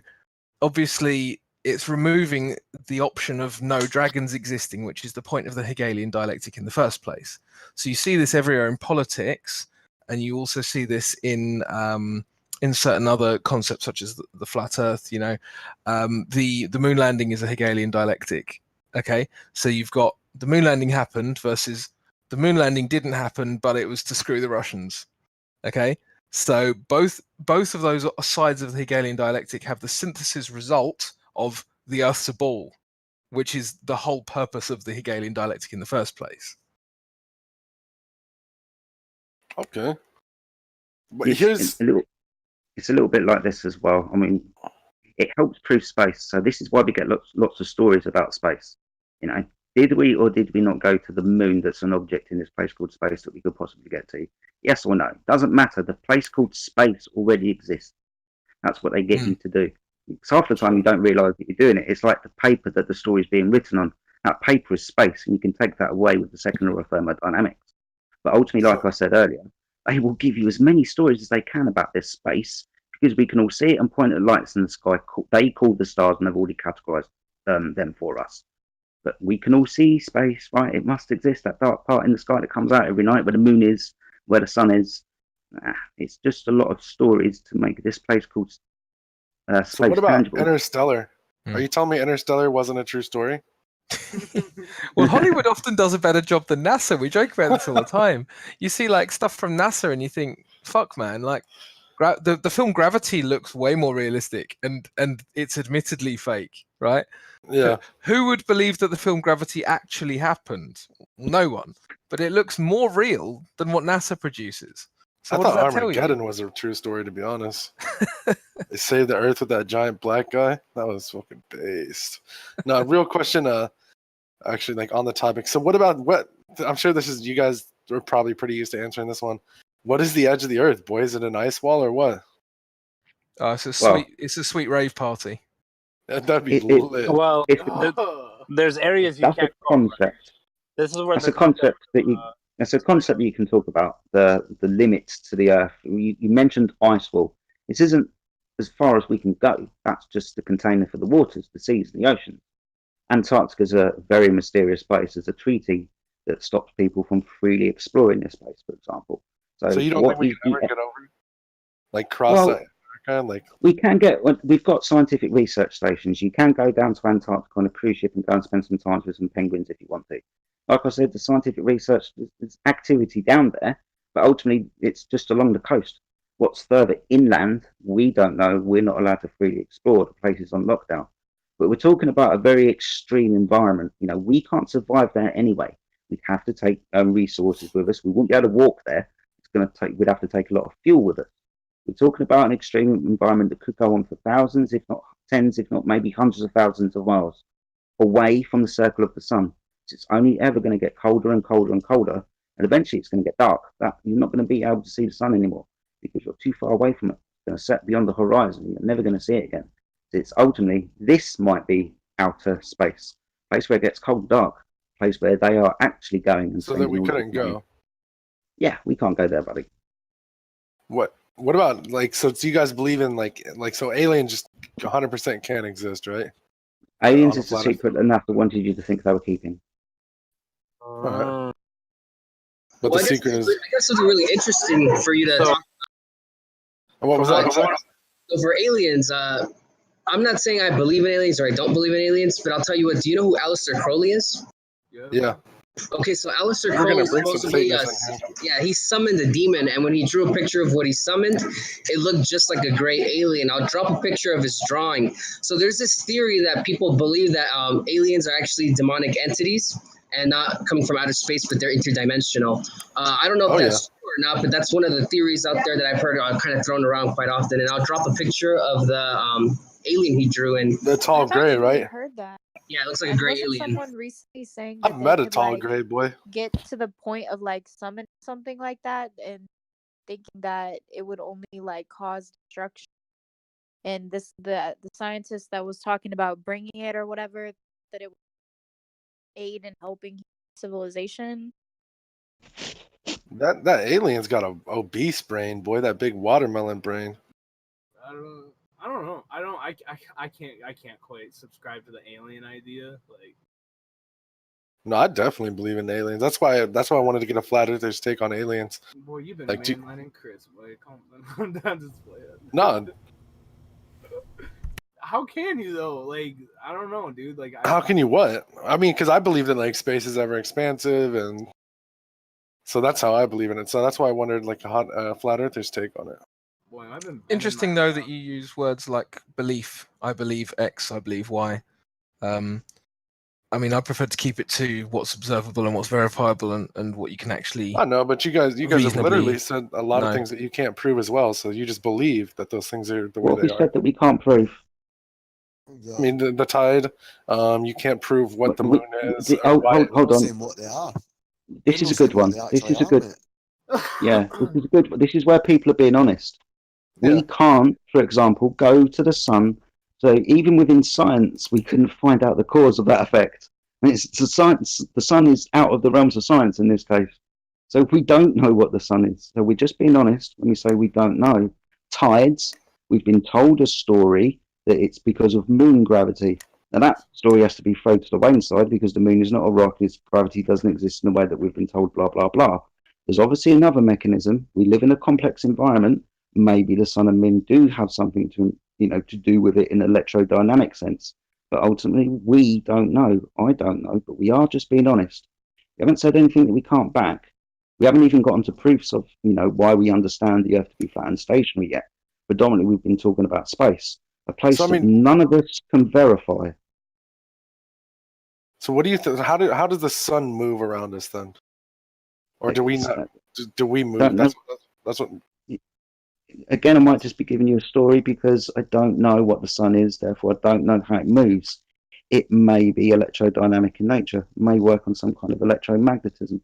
obviously it's removing the option of no dragons existing, which is the point of the Hegelian dialectic in the first place. So you see this everywhere in politics, and you also see this in certain other concepts such as the flat Earth. You know, the moon landing is a Hegelian dialectic. Okay, so you've got the moon landing happened versus the moon landing didn't happen, but it was to screw the Russians. Okay, so both of those sides of the Hegelian dialectic have the synthesis result of the Earth's a ball, which is the whole purpose of the Hegelian dialectic in the first place. Okay. But It's a little bit like this as well. I mean, it helps prove space. So this is why we get lots of stories about space. You know, did we or did we not go to the moon? That's an object in this place called space that we could possibly get to. Yes or no? Doesn't matter. The place called space already exists. That's what they get you to do. Because half the time you don't realise that you're doing it. It's like the paper that the story is being written on. That paper is space, and you can take that away with the second law of thermodynamics. But ultimately, like I said earlier, they will give you as many stories as they can about this space, because we can all see it and point at lights in the sky. They call the stars, and they've already categorised them for us. But we can all see space, right? It must exist, that dark part in the sky that comes out every night where the moon is, where the sun is. It's just a lot of stories to make this place called space so what about tangible. Interstellar? Are you telling me Interstellar wasn't a true story? Well, Hollywood often does a better job than NASA. We joke about this all the time. You see like stuff from NASA and you think, fuck man, like the film Gravity looks way more realistic and it's admittedly fake, right? Yeah. Who would believe that the film Gravity actually happened? No one. But it looks more real than what NASA produces. So I what does thought that tell you? Armageddon was a true story, to be honest. They saved the Earth with that giant black guy. That was fucking based. No, real question. Actually, like on the topic. So, what about what? I'm sure this is you guys are probably pretty used to answering this one. What is the edge of the Earth, boy? Is it an ice wall or what? Oh, it's a sweet rave party. That'd be lit. Well, there's areas you That's can't a concept. This is where That's a concept that you. That's a concept that you can talk about. The limits to the Earth. You mentioned ice wall. This isn't as far as we can go. That's just the container for the waters, the seas, and the oceans. Antarctica is a very mysterious place. There's a treaty that stops people from freely exploring this place, for example. So you don't think we can ever get over it? Like cross Antarctica? Like we can get. We've got scientific research stations. You can go down to Antarctica on a cruise ship and go and spend some time with some penguins if you want to. Like I said, the scientific research, there's activity down there, But ultimately, it's just along the coast. What's further inland, we don't know. We're not allowed to freely explore. The place is on lockdown. But we're talking about a very extreme environment. You know, we can't survive there anyway. We'd have to take resources with us. We wouldn't be able to walk there. We'd have to take a lot of fuel with us. We're talking about an extreme environment that could go on for thousands, if not tens, if not maybe hundreds of thousands of miles away from the circle of the sun. So it's only ever going to get colder and colder and colder, and eventually it's going to get dark. You're not going to be able to see the sun anymore because you're too far away from it. It's going to set beyond the horizon. You're never going to see it again. So it's ultimately, this might be outer space, a place where it gets cold and dark, a place where they are actually going. And so that we couldn't go. Yeah, we can't go there, buddy. What about, like, so do you guys believe in, like so aliens just 100% can't exist, right? Aliens is the secret that NASA wanted you to think they were keeping. Right. Well, But the secret is... I guess it's really interesting for you to talk about. What was that? So for aliens, I'm not saying I believe in aliens or I don't believe in aliens, but I'll tell you what, do you know who Aleister Crowley is? Yeah. Okay, so Aleister Crowley is supposed to be he summoned a demon, and when he drew a picture of what he summoned, it looked just like a gray alien. I'll drop a picture of his drawing. So there's this theory that people believe that aliens are actually demonic entities and not coming from outer space, but they're interdimensional. I don't know if that's true or not, but that's one of the theories out there that I've heard kind of thrown around quite often. And I'll drop a picture of the alien he drew. And the tall gray, right? Heard that. Yeah, it looks like a gray Wasn't alien. someone recently saying I've met a tall gray boy. Get to the point of like summon something like that and thinking that it would only like cause destruction, and the scientist that was talking about bringing it or whatever, that it would aid in helping civilization. That alien's got a obese brain, boy. That big watermelon brain. I don't know. I can't quite subscribe to the alien idea. Like, no, I definitely believe in aliens. That's why I wanted to get a flat earther's take on aliens. Boy, you've been like, mainlining Chris. Boy, calm down, just play it. No. How can you though? Like, I don't know, dude. Like, how can you what? I mean, because I believe that like space is ever expansive, and so that's how I believe in it. So that's why I wondered like a flat earther's take on it. Boy, I've been interesting though that you use words like belief. I believe X. I believe Y. I mean, I prefer to keep it to what's observable and what's verifiable and what you can actually. I know, but you guys have literally said a lot of things that you can't prove as well. So you just believe that those things are the way they are. What we said that we can't prove? I mean, the tide. You can't prove what the moon is. Hold on. What they are. This is a good one. This is a good. Yeah, this is good. This is where people are being honest. Yeah. We can't, for example, go to the sun. So even within science, we couldn't find out the cause of that effect. I mean, it's science. The sun is out of the realms of science in this case. So we don't know what the sun is. So we're just being honest when we say we don't know. Tides, we've been told a story that it's because of moon gravity. Now that story has to be thrown to the wayside because the moon is not a rock. Its gravity doesn't exist in the way that we've been told, blah, blah, blah. There's obviously another mechanism. We live in a complex environment. Maybe the sun and moon do have something to do with it in an electrodynamic sense. But ultimately, we don't know. I don't know, but we are just being honest. We haven't said anything that we can't back. We haven't even gotten to proofs of, why we understand the Earth to be flat and stationary yet. Predominantly, we've been talking about space, a place that none of us can verify. So what do you think? How does the sun move around us then? Or do we not? Do we move? That's what. Again, I might just be giving you a story because I don't know what the sun is, therefore I don't know how it moves. It may be electrodynamic in nature, it may work on some kind of electromagnetism.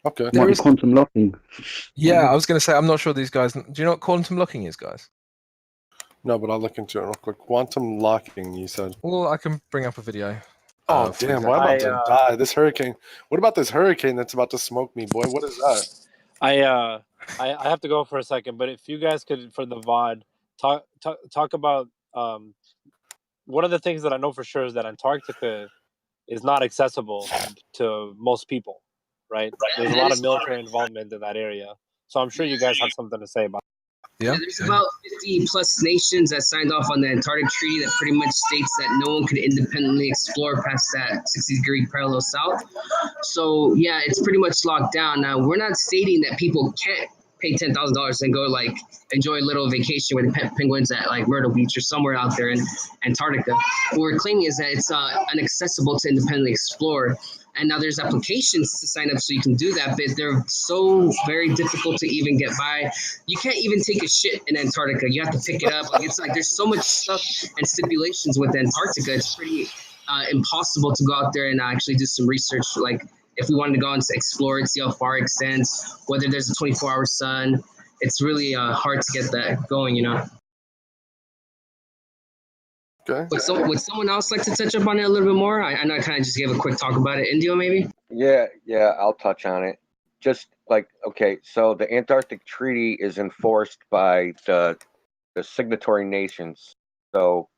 Okay. It might be quantum locking. Yeah, I was going to say, I'm not sure these guys. Do you know what quantum locking is, guys? No, but I'll look into it real quick. Quantum locking, you said. Well, I can bring up a video. Oh, damn, I'm about to die. This hurricane. What about this hurricane that's about to smoke me, boy? What is that? I have to go for a second, but if you guys could, for the VOD, talk about one of the things that I know for sure is that Antarctica is not accessible to most people, right? There's a lot of military involvement in that area. So I'm sure you guys have something to say about it. Yeah. There's about 50 plus nations that signed off on the Antarctic Treaty that pretty much states that no one could independently explore past that 60-degree parallel south. So yeah, it's pretty much locked down. Now we're not stating that people can't pay $10,000 and go like enjoy a little vacation with the penguins at like Myrtle Beach or somewhere out there in Antarctica. What we're claiming is that it's inaccessible to independently explore. And now there's applications to sign up so you can do that, but they're so very difficult to even get by. You can't even take a shit in Antarctica. You have to pick it up. Like it's like there's so much stuff and stipulations with Antarctica. It's pretty impossible to go out there and actually do some research. Like if we wanted to go and explore it, see how far it extends, whether there's a 24-hour sun, it's really hard to get that going, you know. Okay. Would someone else like to touch up on it a little bit more? I know I kind of just gave a quick talk about it. Indio, maybe? Yeah, I'll touch on it. Just like, okay, so the Antarctic Treaty is enforced by the signatory nations. So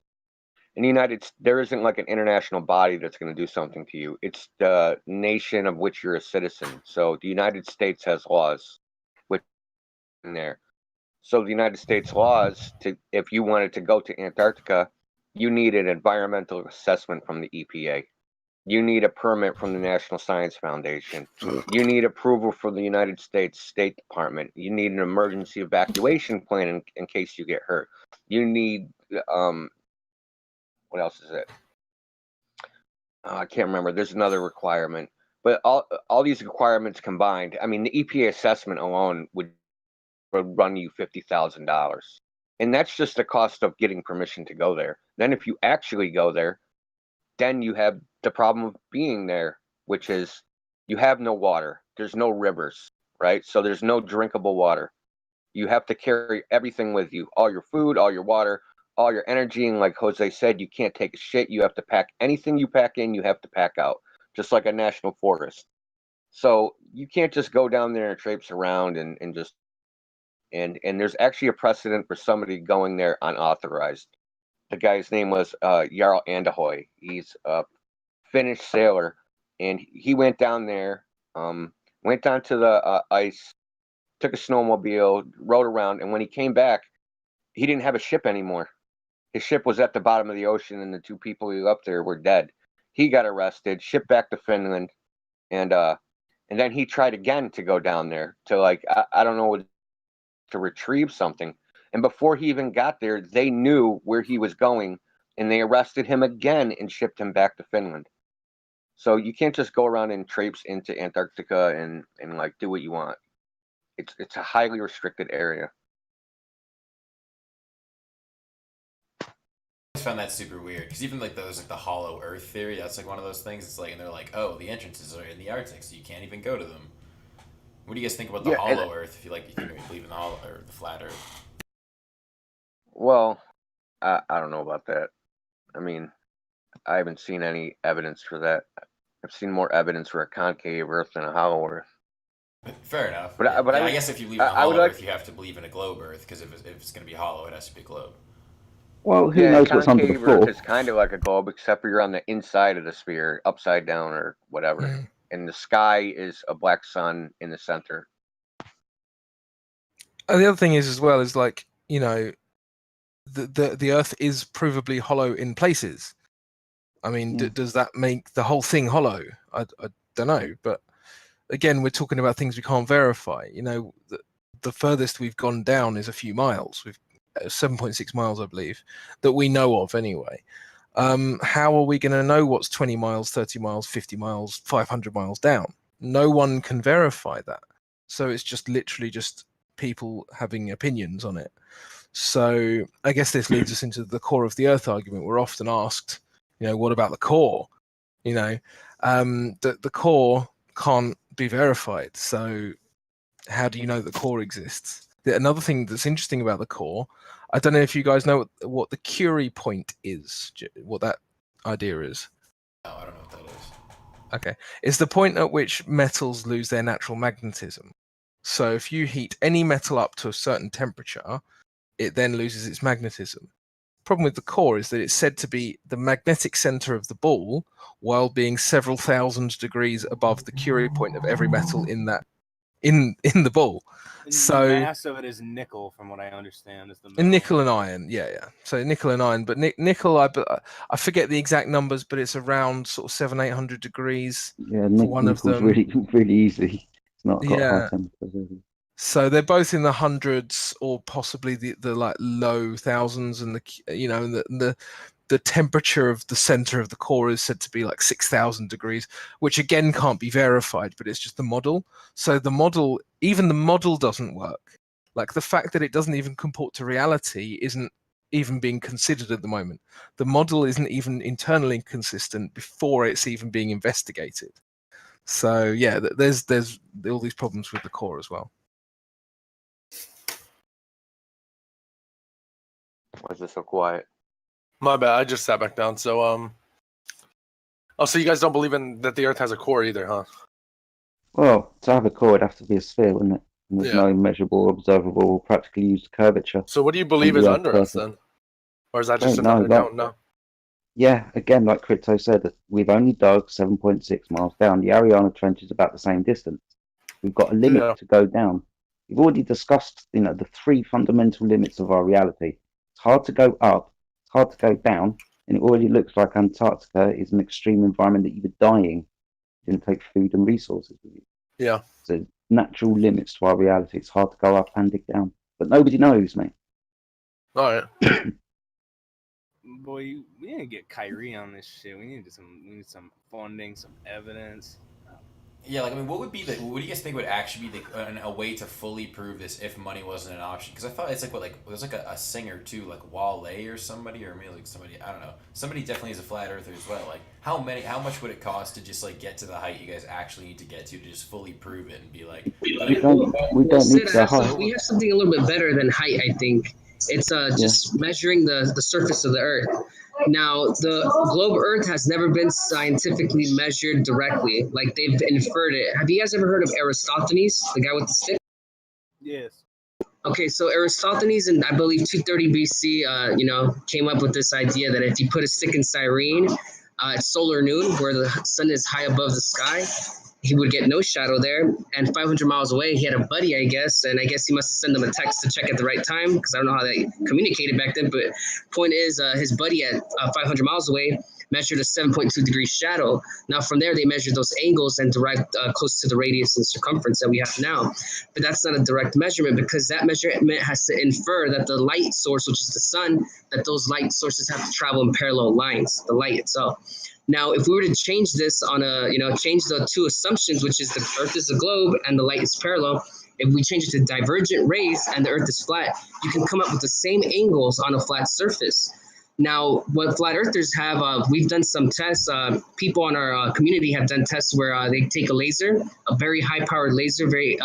in the there isn't like an international body that's going to do something to you. It's the nation of which you're a citizen. So the United States has laws which in there. So the United States laws, if you wanted to go to Antarctica, you need an environmental assessment from the EPA. You need a permit from the National Science Foundation. You need approval from the United States State Department. You need an emergency evacuation plan in case you get hurt. You need, what else is it? I can't remember. There's another requirement. But all these requirements combined, I mean, the EPA assessment alone would run you $50,000. And that's just the cost of getting permission to go there. Then if you actually go there, then you have the problem of being there, which is you have no water. There's no rivers, right? So there's no drinkable water. You have to carry everything with you, all your food, all your water, all your energy. And like Jose said, you can't take a shit. You have to pack anything you pack in, you have to pack out, just like a national forest. So you can't just go down there and traipse around and just, and there's actually a precedent for somebody going there unauthorized. The guy's name was Jarl Andahoy. He's a Finnish sailor, and he went down there, went down to the ice, took a snowmobile, rode around, and when he came back, he didn't have a ship anymore. His ship was at the bottom of the ocean, and the two people he left there were dead. He got arrested, shipped back to Finland, and then he tried again to go down there to like I don't know, to retrieve something. And before he even got there, they knew where he was going, and they arrested him again and shipped him back to Finland. So you can't just go around and traipse into Antarctica and like do what you want. It's a highly restricted area. I found that super weird because even like those like the hollow Earth theory, that's like one of those things. It's like, and they're like, oh, the entrances are in the Arctic, so you can't even go to them. What do you guys think about the hollow Earth? If you like, you believe in the hollow or the flat Earth? Well, I don't know about that. I mean, I haven't seen any evidence for that. I've seen more evidence for a concave Earth than a hollow Earth. Fair enough. But I guess if you believe in a hollow Earth, you have to believe in a globe Earth because if it's going to be hollow, it has to be a globe. Well, who knows what's under the concave floor? Earth is kind of like a globe, except for you're on the inside of the sphere, upside down or whatever. And the sky is a black sun in the center. And the other thing is as well is like, you know, the Earth is provably hollow in places. I mean, does that make the whole thing hollow? I don't know, but again, we're talking about things we can't verify. You know, the furthest we've gone down is a few miles. We've 7.6 miles, I believe, that we know of anyway. How are we going to know what's 20 miles, 30 miles, 50 miles, 500 miles down? No one can verify that. So it's just literally just people having opinions on it. So I guess this leads us into the core of the Earth argument. We're often asked, you know, what about the core? You know, the core can't be verified. So how do you know the core exists? Another thing that's interesting about the core, I don't know if you guys know what the Curie point is, what that idea is. No, I don't know what that is. Okay. It's the point at which metals lose their natural magnetism. So if you heat any metal up to a certain temperature, it then loses its magnetism. Problem with the core is that it's said to be the magnetic center of the ball while being several thousand degrees above the Curie point of every metal in in the ball. So mass of it is nickel, from what I understand, is the metal. nickel and iron, yeah. So nickel and iron, but nickel, I forget the exact numbers, but it's around sort of 700-800 degrees Yeah, for one of nickel's them. really easy. It's not got high Yeah. temperatures. Really. So they're both in the hundreds, or possibly the like low thousands, and the temperature of the center of the core is said to be like 6,000 degrees, which again can't be verified, but it's just the model. So even the model doesn't work. Like the fact that it doesn't even comport to reality isn't even being considered at the moment. The model isn't even internally consistent before it's even being investigated. So yeah, there's all these problems with the core as well. Why is it so quiet? My bad. I just sat back down. So so you guys don't believe in that the Earth has a core either, huh? Well, to have a core, it'd have to be a sphere, wouldn't it? And there's no measurable, observable, or practically used curvature. So what do you believe is under us then? Or is that just another don't know? Yeah, again, like Crypto said, we've only dug 7.6 miles down. The Ariana Trench is about the same distance. We've got a limit to go down. We've already discussed, the three fundamental limits of our reality. It's hard to go up, it's hard to go down, and it already looks like Antarctica is an extreme environment that you were dying. You didn't take food and resources with you. Yeah. So natural limits to our reality. It's hard to go up and dig down. But nobody knows, mate. All right. Boy, we need to get Kyrie on this shit. We need some funding, some evidence. Yeah, like I mean, what do you guys think would actually be a way to fully prove this if money wasn't an option? Because I thought it's there's like a singer too, like Wale or somebody, or maybe like somebody, I don't know. Somebody definitely is a flat earther as well. Like how much would it cost to just like get to the height you guys actually need to get to just fully prove it and be like, we don't need to height. We have something a little bit better than height, I think. It's just measuring the surface of the Earth. Now, the globe Earth has never been scientifically measured directly. Like, they've inferred it. Have you guys ever heard of Eratosthenes, the guy with the stick? Yes. Okay, so Eratosthenes in, I believe, 230 BC, came up with this idea that if you put a stick in Cyrene at solar noon, where the sun is high above the sky, he would get no shadow there. And 500 miles away, he had a buddy, I guess, and I guess he must have sent him a text to check at the right time, because I don't know how they communicated back then. But point is, his buddy at 500 miles away measured a 7.2 degree shadow. Now from there, they measured those angles and derived close to the radius and circumference that we have now. But that's not a direct measurement, because that measurement has to infer that the light source, which is the sun, that those light sources have to travel in parallel lines, the light itself. Now, if we were to change this change the two assumptions, which is the Earth is a globe and the light is parallel, if we change it to divergent rays and the Earth is flat, you can come up with the same angles on a flat surface. Now, what flat earthers have, we've done some tests. People in our community have done tests where they take a laser, a very high-powered laser, very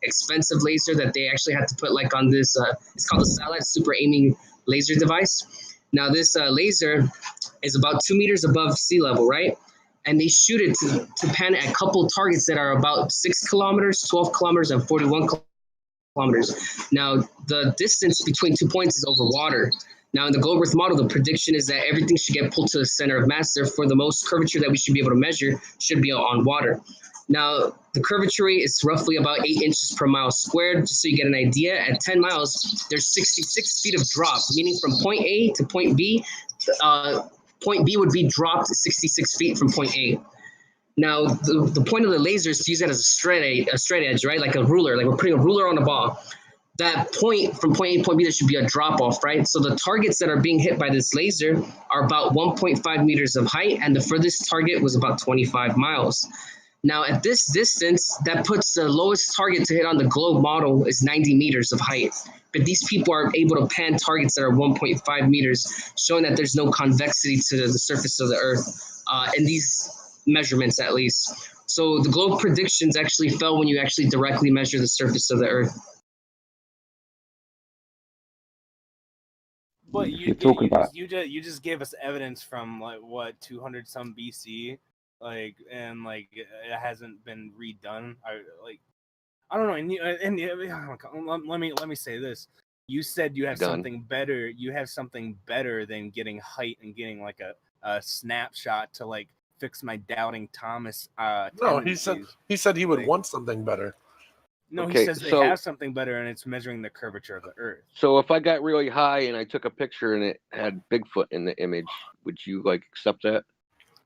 expensive laser that they actually had to put like on this. It's called a satellite super aiming laser device. Now, this laser is about 2 meters above sea level, right? And they shoot it to pan at a couple targets that are about 6 kilometers, 12 kilometers, and 41 kilometers. Now, the distance between 2 points is over water. Now, in the globe Earth model, the prediction is that everything should get pulled to the center of mass. Therefore, the most curvature that we should be able to measure should be on water. Now, the curvature rate is roughly about 8 inches per mile squared. Just so you get an idea, at 10 miles, there's 66 feet of drop, meaning from point A to point B. Point B would be dropped 66 feet from point A. Now, the point of the laser is to use that as a straight edge, right? Like a ruler, like we're putting a ruler on a ball. That point from point A to point B, there should be a drop off, right? So the targets that are being hit by this laser are about 1.5 meters of height, and the furthest target was about 25 miles. Now, at this distance, that puts the lowest target to hit on the globe model is 90 meters of height. But these people are able to pan targets that are 1.5 meters, showing that there's no convexity to the surface of the Earth in these measurements, at least. So the globe predictions actually fell when you actually directly measure the surface of the Earth. But you just gave us evidence from like what 200 some BC, like, and like it hasn't been redone. I don't know. And let me say this. You said you have something better. You have something better than getting height and getting like a snapshot to like fix my doubting Thomas. No, he said he would want something better. No, he Okay, says they so have something better, and it's measuring the curvature of the Earth. so if I got really high and I took a picture and it had Bigfoot in the image, would you like accept that?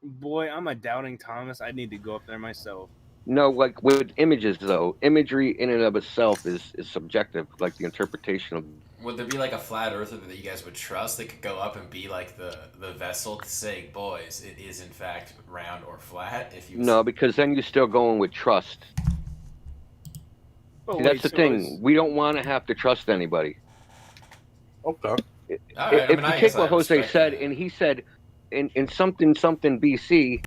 Boy, I'm a doubting Thomas. I need to go up there myself. No, like with images though, imagery in and of itself is subjective, like the interpretation of. Would there be like a flat earther that you guys would trust that could go up and be like the vessel to say, boys, it is in fact round or flat? If you No, because then you're still going with trust. But See, wait, that's the so thing. We don't want to have to trust anybody. Okay. All right, If you take what Jose said, that. and he said in something BC,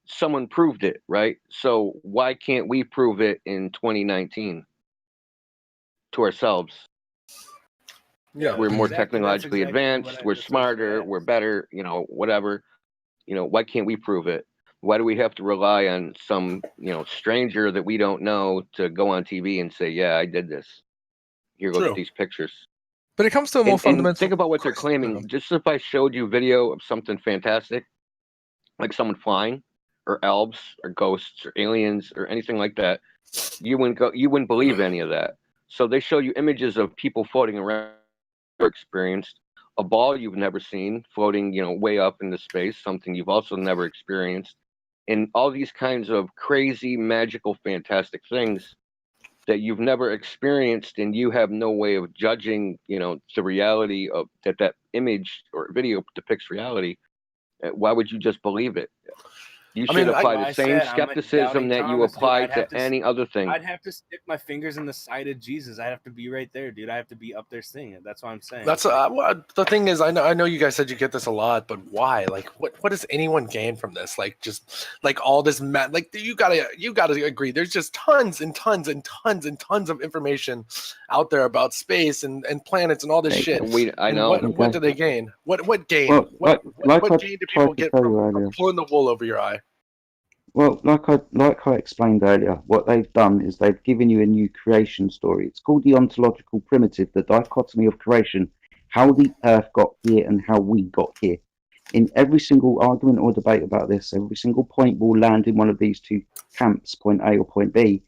someone proved it, right? So why can't we prove it in 2019 to ourselves? Yeah, We're more exactly. That's technologically exactly advanced. We're that's smarter. We're better. You know, whatever. You know, why can't we prove it? Why do we have to rely on some stranger that we don't know to go on TV and say, "Yeah, I did this. Here, look at True. these pictures." But it comes to a more And fundamental think about what they're question. claiming. Just if I showed you video of something fantastic, like someone flying, or elves, or ghosts, or aliens, or anything like that, you wouldn't believe any of that. So they show you images of people floating around, experienced a ball you've never seen floating, way up into space, something you've also never experienced, and all these kinds of crazy, magical, fantastic things that you've never experienced, and you have no way of judging, the reality of that image or video depicts reality. Why would you just believe it? You should apply the same skepticism that you apply to any other thing. I'd have to stick my fingers in the side of Jesus. I'd have to be right there, dude. I have to be up there seeing it. That's what I'm saying. That's the thing is, I know you guys said you get this a lot, but why? Like, what does anyone gain from this? Like, just like all this like you gotta agree. There's just tons and tons and tons and tons of information out there about space and planets and all this shit. I know. What do they gain? What gain? Well, what I gain do tried people to get tell you from earlier. pulling the wool over your eye? Well, like I explained earlier, what they've done is they've given you a new creation story. It's called the ontological primitive, the dichotomy of creation, how the earth got here and how we got here. In every single argument or debate about this, every single point will land in one of these two camps, point A or point B.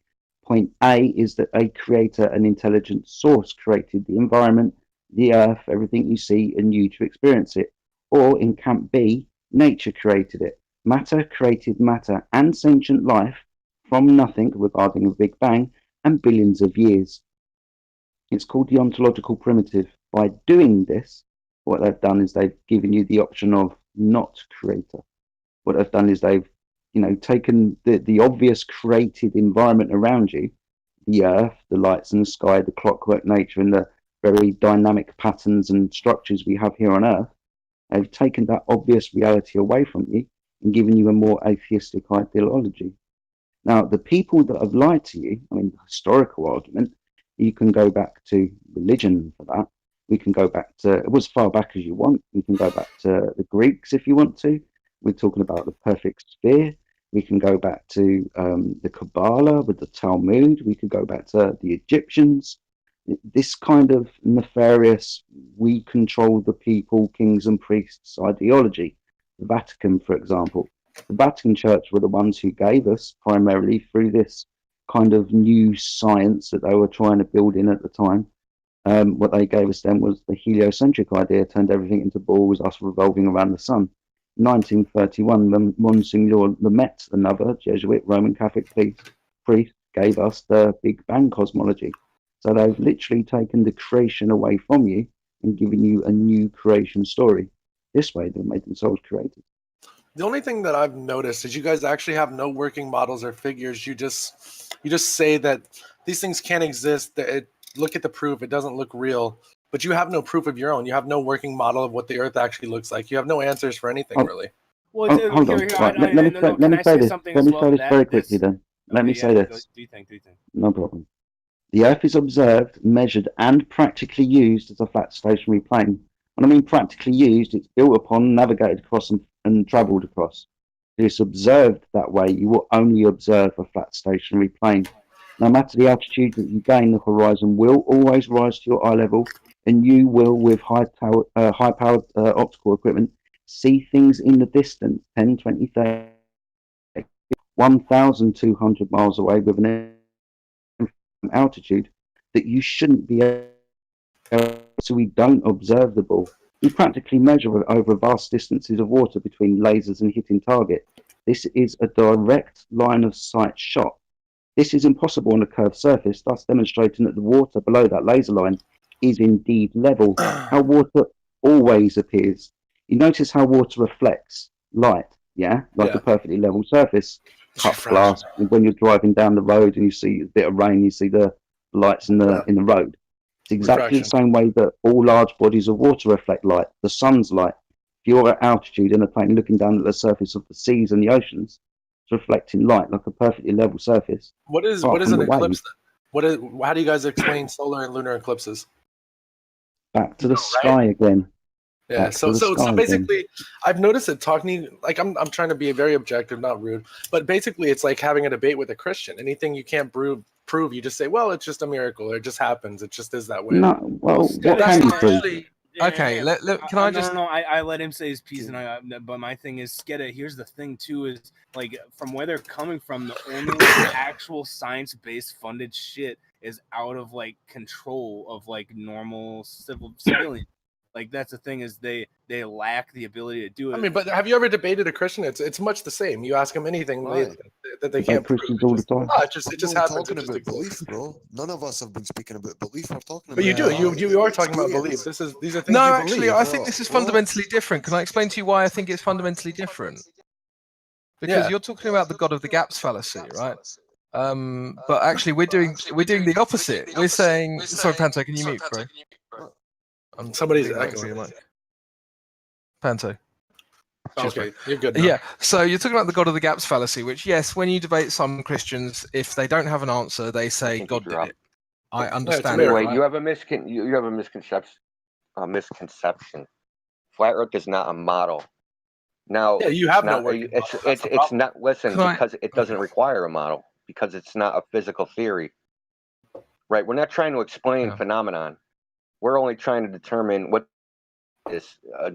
Point A is that a creator, an intelligent source, created the environment, the earth, everything you see, and you to experience it. Or in camp B, nature created it. Matter created matter and sentient life from nothing regarding a Big Bang and billions of years. It's called the ontological primitive. By doing this, what they've done is they've given you the option of not creator. What they've done is they've taken the obvious created environment around you, the earth, the lights in the sky, the clockwork nature, and the very dynamic patterns and structures we have here on earth. They've taken that obvious reality away from you and given you a more atheistic ideology. Now, the people that have lied to you, the historical argument, you can go back to religion for that. We can go back to, as far back as you want. We can go back to the Greeks if you want to. We're talking about the perfect sphere. We can go back to the Kabbalah with the Talmud. We could go back to the Egyptians. This kind of nefarious, we control the people, kings and priests ideology. The Vatican, for example. The Vatican Church were the ones who gave us, primarily through this kind of new science that they were trying to build in at the time. What they gave us then was the heliocentric idea, turned everything into balls, us revolving around the sun. In 1931, Monsignor Lemaitre, another Jesuit Roman Catholic priest, gave us the Big Bang cosmology. So they've literally taken the creation away from you and given you a new creation story. This way, they've made themselves creative. The only thing that I've noticed is you guys actually have no working models or figures. You just say that these things can't exist. Look at the proof; it doesn't look real. But you have no proof of your own. You have no working model of what the Earth actually looks like. You have no answers for anything, really. Well, hold on. Right, let me say this. Let me say this very quickly then. Let me say this. Do you think? No problem. The Earth is observed, measured, and practically used as a flat stationary plane. When I mean practically used, it's built upon, navigated across, and travelled across. If it's observed that way, you will only observe a flat stationary plane. No matter the altitude that you gain, the horizon will always rise to your eye level, and you will, with high-powered optical equipment, see things in the distance, 10, 20, 30, 1,200 miles away with an altitude that you shouldn't be able, so we don't observe the ball. We practically measure over vast distances of water between lasers and hitting target. This is a direct line of sight shot. This is impossible on a curved surface, thus demonstrating that the water below that laser line is indeed level. How water always appears. You notice how water reflects light, like a perfectly level surface. Cut glass. When you're driving down the road and you see a bit of rain, you see the lights in the road. It's exactly the same way that all large bodies of water reflect light. The sun's light. If you're at altitude in a plane looking down at the surface of the seas and the oceans, it's reflecting light like a perfectly level surface. What is an eclipse then? How do you guys explain solar and lunar eclipses? Back to the sky again. Yeah, so basically, I've noticed that talking, like I'm trying to be very objective, not rude, but basically it's like having a debate with a Christian. Anything you can't prove, you just say, well, it's just a miracle, or it just happens, it just is that way. No, well, what can you prove? Okay, can I just? No, I let him say his piece, but my thing is, Sketa. Here's the thing too: is like from where they're coming from, the only actual science-based funded shit is out of like control of like normal civilians. Like that's the thing is they lack the ability to do it. I mean, but have you ever debated a Christian? It's much the same. You ask them anything that they can't prove. All the time. It just happens. Talking about belief, bro. None of us have been speaking about belief. We're talking about. But you do. You are talking about belief. These are things. No, you actually, believe. I think this is fundamentally different. Can I explain to you why I think it's fundamentally different? Because you're talking about the God of the gaps fallacy, right? But actually, we're doing the opposite. We're saying, sorry, Panto, can you mute, bro? Somebody's echoing. Panto. Okay, you're good now. Yeah, so you're talking about the God of the gaps fallacy, which, yes, when you debate some Christians, if they don't have an answer, they say God did it. I understand. Anyway, you have a misconception. Flat Earth is not a model. Now, you have no working model. It's not. Listen, because it doesn't require a model, because it's not a physical theory. Right? We're not trying to explain phenomenon. We're only trying to determine what is,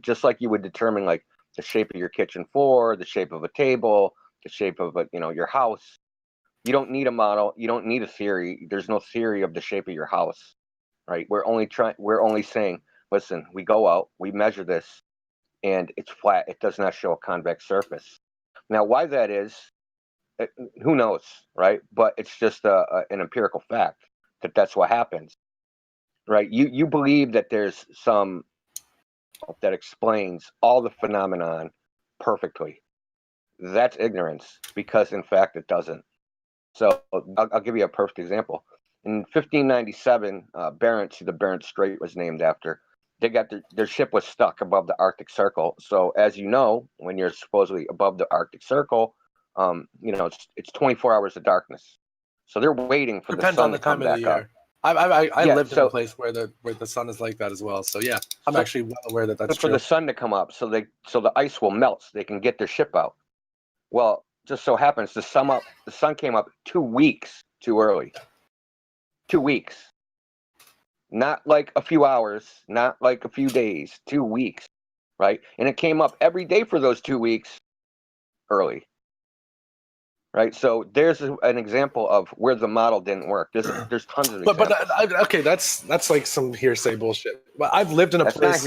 just like you would determine like the shape of your kitchen floor, the shape of a table, the shape of your house. You don't need a model. You don't need a theory. There's no theory of the shape of your house, right? We're only saying, listen, we go out, we measure this, and it's flat. It does not show a convex surface. Now, why that is, who knows, right? But it's just an empirical fact that that's what happens. Right, you believe that there's some that explains all the phenomenon perfectly. That's ignorance, because in fact it doesn't. So I'll give you a perfect example. In 1597, Barents, the Barents Strait was named after. They got their ship was stuck above the Arctic Circle. So as you know, when you're supposedly above the Arctic Circle, it's 24 hours of darkness. So they're waiting for the sun to come back up. I lived in a place where the sun is like that as well. So yeah, I'm actually well aware that that's true. For the sun to come up, so the ice will melt, so they can get their ship out. Well, just so happens the sun came up 2 weeks too early. 2 weeks, not like a few hours, not like a few days. 2 weeks, right? And it came up every day for those 2 weeks early. Right, so there's an example of where the model didn't work. There's tons of examples. Okay, that's like some hearsay bullshit. But I've lived in a place.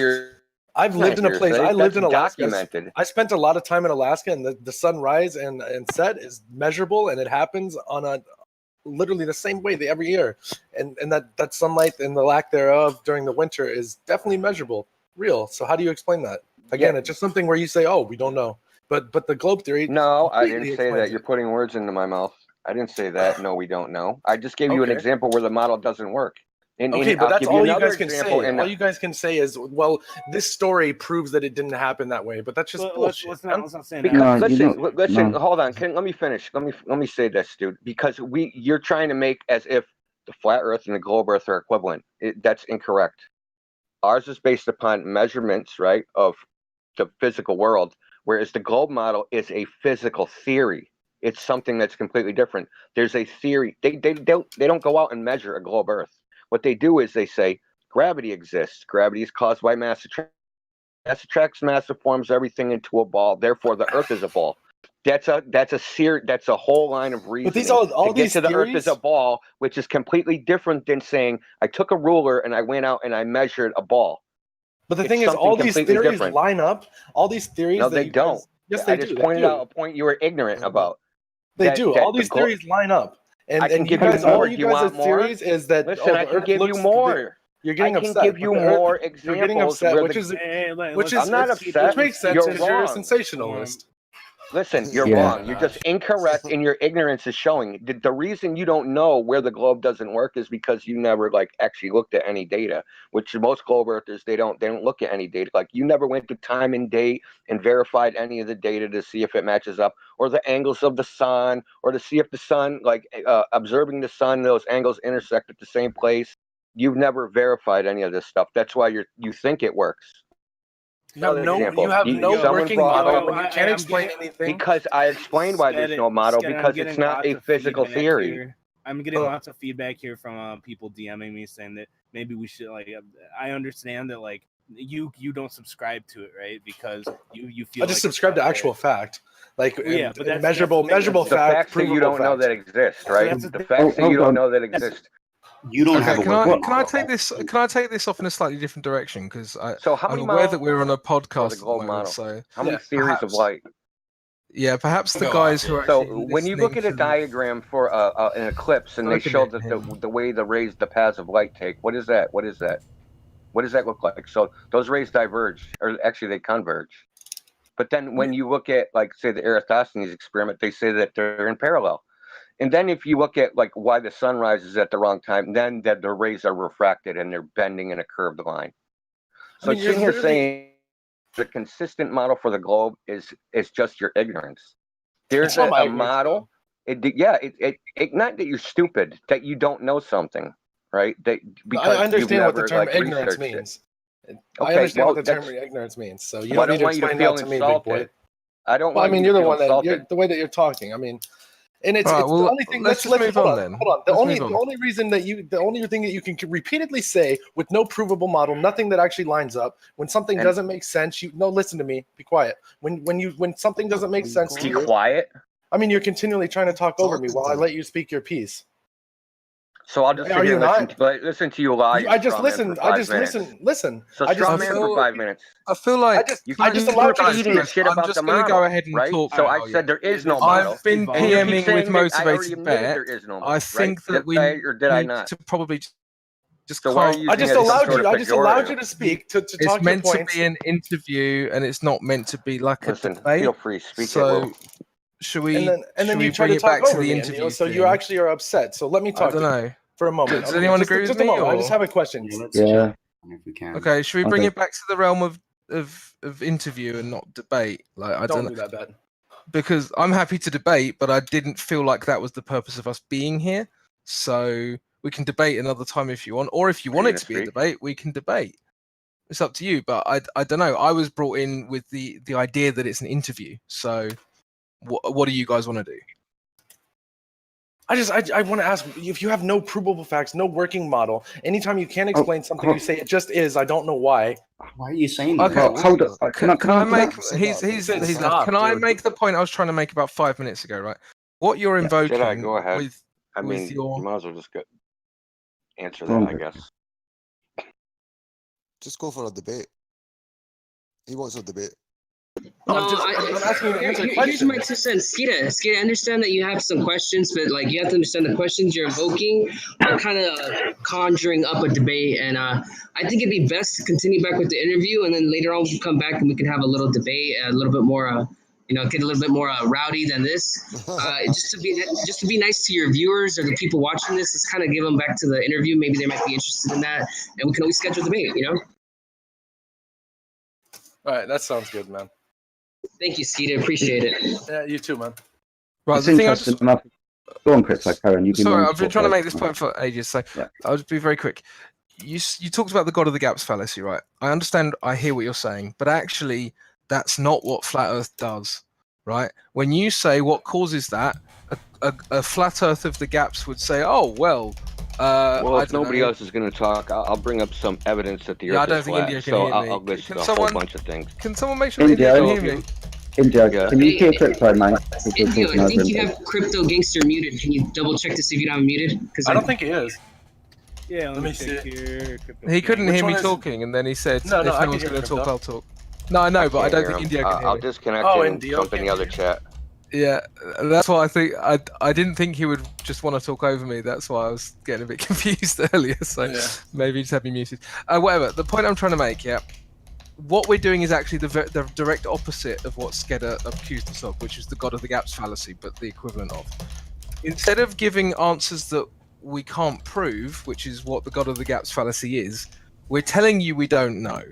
I lived in Alaska. Documented. I spent a lot of time in Alaska, and the sunrise and set is measurable, and it happens on literally the same way every year, and that sunlight and the lack thereof during the winter is definitely measurable, real. So how do you explain that? Again, it's just something where you say, "Oh, we don't know." But the globe theory. No, I didn't say that. You're putting words into my mouth. I didn't say that. No, we don't know. I just gave you an example where the model doesn't work. But that's all you guys can say. All you guys can say is, well, this story proves that it didn't happen that way. But that's just bullshit. Let's not say that. Listen. Hold on. Let me finish. Let me say this, dude. Because you're trying to make as if the flat Earth and the globe Earth are equivalent. That's incorrect. Ours is based upon measurements, right, of the physical world. Whereas the globe model is a physical theory. It's something that's completely different. There's a theory. They don't go out and measure a globe Earth. What they do is they say gravity exists. Gravity is caused by mass attraction. Mass attracts mass, forms everything into a ball. Therefore, the Earth is a ball. That's a whole line of reasoning. But these all to get these to the theories, Earth is a ball, which is completely different than saying I took a ruler and I went out and I measured a ball. But the It's thing is, all something these completely theories different. line up. All these theories. No, that they you don't. Guys, yes, I they just do. pointed They do. out a point you were ignorant about. They that- do. that All the these glo- theories line up. And I can and you give you guys, more. all Do you you guys' want more? theories is that Listen, I the can Earth give you looks. more. You're getting I can upset. give you but the Earth- more You're getting examples upset, where which the- is Let's I'm not keep- upset. which makes sense You're because you're a wrong. sensationalist. Listen, you're Yeah. wrong. You're just incorrect, and your ignorance is showing. The reason you don't know where the globe doesn't work is because you never actually looked at any data. Which most globe earthers they don't look at any data. Like you never went to time and date and verified any of the data to see if it matches up, or the angles of the sun, or to see if the sun, observing the sun, those angles intersect at the same place. You've never verified any of this stuff. That's why you think it works. You have no Someone working brought model up- when you can't explain anything. Because I explained why there's no model, because it's not a physical theory. Here. I'm getting lots of feedback here from people DMing me saying that maybe we should I understand that you don't subscribe to it, right? Because you feel I just subscribe to actual fact, but that's measurable The fact. facts that you don't know that exist, right? That's The facts that you don't know that exist. You don't Okay, have a can I working can I model. take this? Can I take this off in a slightly different direction? Because So how I'm many aware that models we're on a for the podcast at the globe moment. model? So How many theories of perhaps- light? Yeah, perhaps the Go guys off, who are So actually when you look at a listening to- diagram for an eclipse and they Look at show it, that him. the way the paths of light take, what is that? What does that look like? So those rays diverge, or actually they converge. But then when you look at say the Eratosthenes experiment, they say that they're in parallel. And then if you look at why the sun rises at the wrong time, then that the rays are refracted and they're bending in a curved line. So you're sitting here literally- saying the consistent model for the globe is just your ignorance. There's It's not my a ignorance, model. It not that you're stupid, that you don't know something, right? That because I understand what the you've term never, ignorance researched it. means. I Okay, understand well, what the term that's- ignorance means. So you Well, I don't need to want you to explain feel that to me, big boy. insulted. I don't Well, I want mean, you you're to the feel one that insulted. the way that you're talking. I mean, and it's, All right, it's well, the only thing. let's just move hold on on, then. Hold on. The Let's only move on. the only reason that the only thing that you can repeatedly say with no provable model, nothing that actually lines up, when something And- doesn't make sense, listen to me. Be quiet. When something doesn't make sense to Be you, quiet. I mean, you're continually trying to talk over me while I let you speak your piece. So I'll just sit Are here you and listen to you lie. I just strawman listened. for I 5 just minutes. listen. So I just straw man listened. for 5 minutes. I feel like You I keep just allowed you to repeating speak. shit I'm about just the going to model, go ahead and right? talk. So now, I said there is no I've model. been And you keep PMing saying with that I already Motivated admitted Bet. there is no model, I think right? that we Did I or did I need not? to probably just So why are you I using just it as some allowed sort you. of I just allowed pejorative? you to speak to It's talk your meant to points. be an interview, and it's not meant to be like Listen, a debate. feel free, speak at So, will. should we? And then should you we try bring to it back talk to over the me, interview? so thing? you actually are upset. So let me I talk don't to you know. for a moment. Does anyone agree just with a me? moment. I Or? just have a question. Yeah. If we can. Okay, should we bring Okay. it back to the realm of interview and not debate? Like I Don't don't do that, bad. because I'm happy to debate, but I didn't feel like that was the purpose of us being here. So we can debate another time if you want, or if you want it to be a debate, we can debate. It's up to you. But I don't know. I was brought in with the idea that it's an interview. So what do you guys want to do? I want to ask if you have no provable facts, no working model. Anytime you can't explain something, you say it just is. I don't know why. Why are you saying that? Okay, Hold on. Can I make? can I- He's Stop, left. Can I dude. make the point I was trying to make about 5 minutes ago? Right. What you're invoking Jedi, go ahead. with I mean, your you might as well just answer Go on, that, I Chris. guess. Just go for a debate. He wants a debate. No, I'm asking you to answer a here's question. my 2 cents. Skita, I understand that you have some questions, but you have to understand the questions you're evoking are kind of conjuring up a debate. And I think it'd be best to continue back with the interview, and then later on we can come back and we can have a little debate, a little bit more, get a little bit more rowdy than this. Just to be nice to your viewers or the people watching this, let's kind of give them back to the interview. Maybe they might be interested in that, and we can always schedule a debate. All right, that sounds good, man. Thank you, Skita. Appreciate it. Yeah, you too, man. right. It's The thing I interesting just enough. Go on, Chris. Karen, you've been sorry, wanting I've been talk trying to about make this point for ages. So Yeah. I'll just be very quick. You talked about the God of the Gaps fallacy, right? I understand. I hear what you're saying, but actually, that's not what flat Earth does, right? When you say what causes that, a flat Earth of the gaps would say, "Oh well." Well, I if don't nobody know. else is going to talk, I'll bring up some evidence that the Yeah, I Earth don't is think flat. India can So hear me. I'll list Can a someone- whole bunch of things. Can someone make sure that India India, can hear me? India, Yeah. can you hear crypto, mate? If we're Indio, talking I over think him. you have Crypto Gangster muted. Can you double check to see if you don't have him muted? Because I don't think he is. Yeah, let me me check see. here. Crypto He couldn't Gang. hear me one is- talking, and then he said, No, "If I no can one's hear going to talk, crypto. I'll talk." No, I know, but I can't don't hear think him. India can hear I'll me. disconnect Oh, and Indio jump in the can't other hear chat. Yeah, that's why I think I didn't think he would just want to talk over me. That's why I was getting a bit confused earlier. So Yeah. maybe he just had me muted. Whatever. The point I'm trying to make, yeah, what we're doing is actually the direct opposite of what Skedder accused us of, which is the God of the Gaps fallacy, but the equivalent of. Instead of giving answers that we can't prove, which is what the God of the Gaps fallacy is, we're telling you we don't know,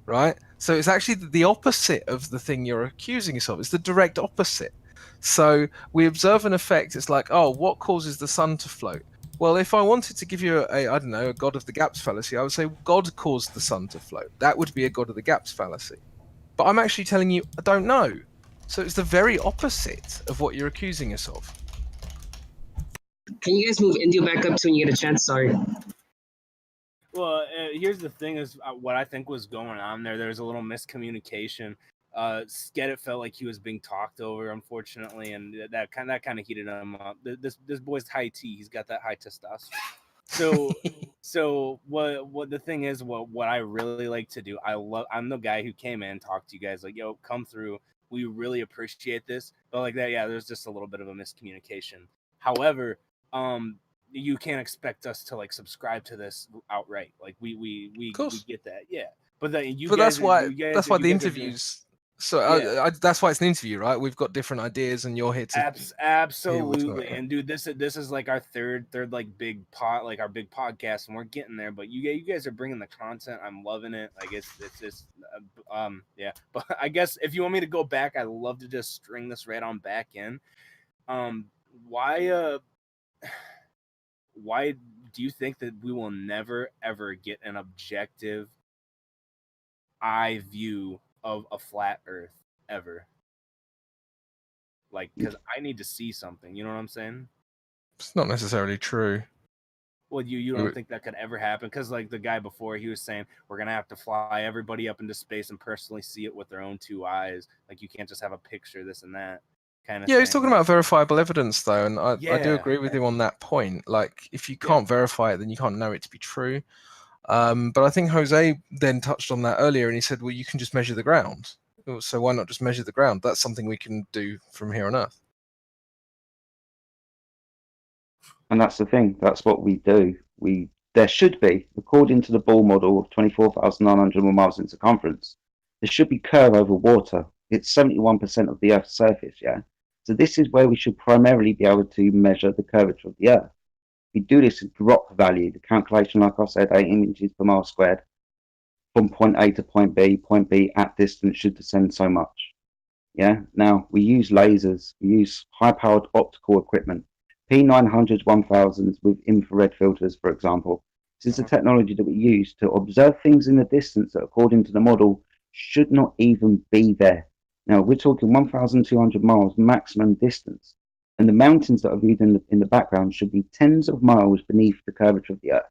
right? So it's actually the opposite of the thing you're accusing us of. It's the direct opposite. So we observe an effect. It's like, oh, what causes the sun to float? Well, if I wanted to give you a I don't know, a God of the Gaps fallacy, I would say God caused the sun to float. That would be a God of the Gaps fallacy. But I'm actually telling you I don't know. So it's the very opposite of what you're accusing us of. Can you guys move Indio back up to when you get a chance? Sorry. Well, here's the thing: is what I think was going on there. There was a little miscommunication. Sked felt like he was being talked over, unfortunately, and that kind of heated him up. This boy's high T. He's got that high testosterone. So what the thing is, what I really like to do, I'm the guy who came in, talked to you guys, like, yo, come through. We really appreciate this, but like that, yeah, there's just a little bit of a miscommunication. However, you can't expect us to like subscribe to this outright. Like we get that, yeah. But then But that's why you guys the are doing- interviews. So Yeah. that's why it's an interview, right? We've got different ideas, and you're here to hear what's Absolutely. going on. And dude, this is like our third like big pot, like our big podcast, and we're getting there. But you guys are bringing the content. I'm loving it. Like it's just yeah. But I guess if you want me to go back, I'd love to just string this right on back in. Why do you think that we will never ever get an objective eye view of a flat Earth ever? Like, because I need to see something. You know what I'm saying? It's not necessarily true. Well, you don't think that could ever happen? Because like the guy before, he was saying we're gonna have to fly everybody up into space and personally see it with their own two eyes. Like you can't just have a picture, this and that kind of. Yeah, he's talking about verifiable evidence, though, and I do Yeah. agree with him on that point. Like, if you can't verify it, then you can't know it to be true. But I think Jose then touched on that earlier, and he said, well, you can just measure the ground. So why not just measure the ground? That's something we can do from here on Earth. And that's the thing. That's what we do. There should be, according to the ball model of 24,900 miles in circumference, there should be curve over water. It's 71% of the Earth's surface, yeah? So this is where we should primarily be able to measure the curvature of the Earth. We do this drop value, the calculation, like I said, 8 inches per mile squared, from point A to point B at distance should descend so much. Yeah. Now we use lasers, we use high-powered optical equipment, P900s, 1000s with infrared filters, for example. This is the technology that we use to observe things in the distance that, according to the model, should not even be there. Now we're talking 1,200 miles maximum distance, and the mountains that are viewed in the background should be tens of miles beneath the curvature of the Earth.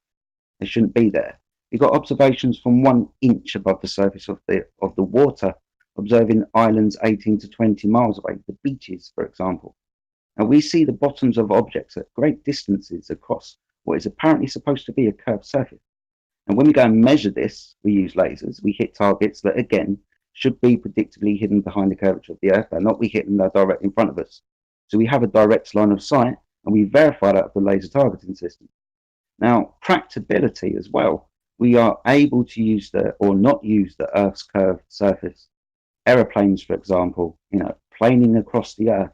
They shouldn't be there. You've got observations from 1 inch above the surface of the water, observing islands 18 to 20 miles away, the beaches, for example. And we see the bottoms of objects at great distances across what is apparently supposed to be a curved surface. And when we go and measure this, we use lasers, we hit targets that, again, should be predictably hidden behind the curvature of the Earth. They're not, we hit them, they're directly in front of us. So we have a direct line of sight, and we verify that with the laser targeting system. Now, practicability as well. We are able to use or not use the Earth's curved surface. Aeroplanes, for example, planing across the Earth.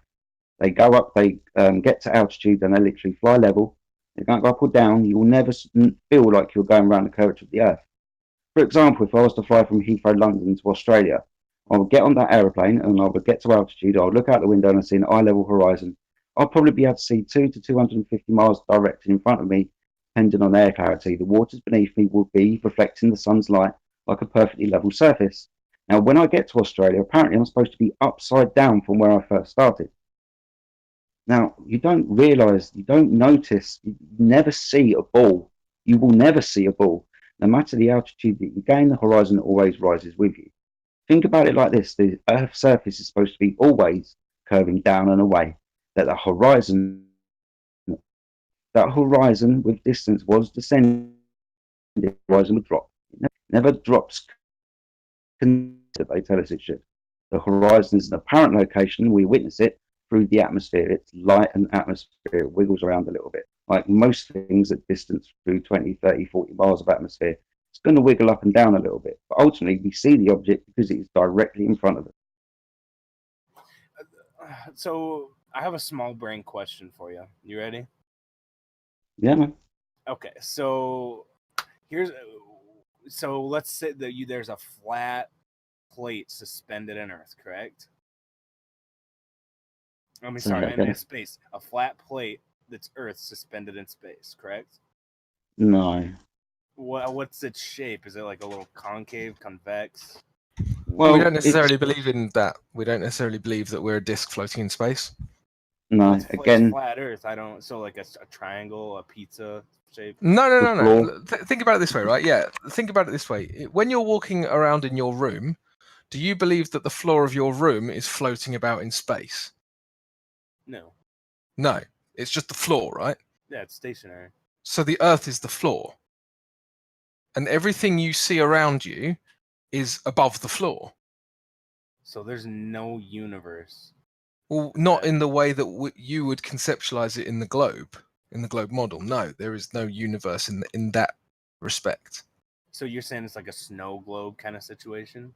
They go up, they get to altitude, and they literally fly level. They don't go up or down. You will never feel like you're going around the curvature of the Earth. For example, if I was to fly from Heathrow, London to Australia, I would get on that aeroplane and I would get to altitude. I would look out the window and I'd see an eye-level horizon. I'll probably be able to see 2 to 250 miles directly in front of me, depending on air clarity. The waters beneath me will be reflecting the sun's light like a perfectly level surface. Now, when I get to Australia, apparently I'm supposed to be upside down from where I first started. Now, you don't realize, you don't notice, you never see a ball. You will never see a ball. No matter the altitude that you gain, the horizon always rises with you. Think about it like this: the Earth's surface is supposed to be always curving down and away. That the horizon, with distance was descending. The horizon would drop. It never drops. They tell us it should. The horizon is an apparent location. We witness it through the atmosphere. It's light and atmosphere. It wiggles around a little bit. Like most things at distance through 20, 30, 40 miles of atmosphere, it's going to wiggle up and down a little bit. But ultimately, we see the object because it is directly in front of us. So I have a small brain question for you. You ready? Yeah, man. Okay, so let's say that there's a flat plate suspended in Earth, correct? I mean, sorry, in space. A flat plate that's Earth suspended in space, correct? No. What's its shape? Is it like a little concave, convex? Well, we don't necessarily believe in that. We don't necessarily believe that we're a disk floating in space. No, it's flat Earth. I don't. So like a triangle, a pizza shape. No. Think about it this way, right? Yeah, think about it this way. When you're walking around in your room, do you believe that the floor of your room is floating about in space? No. No, it's just the floor, right? Yeah, it's stationary. So the Earth is the floor, and everything you see around you is above the floor. So there's no universe. Well, not in the way that you would conceptualize it in the globe model. No, there is no universe in that respect. So you're saying it's like a snow globe kind of situation?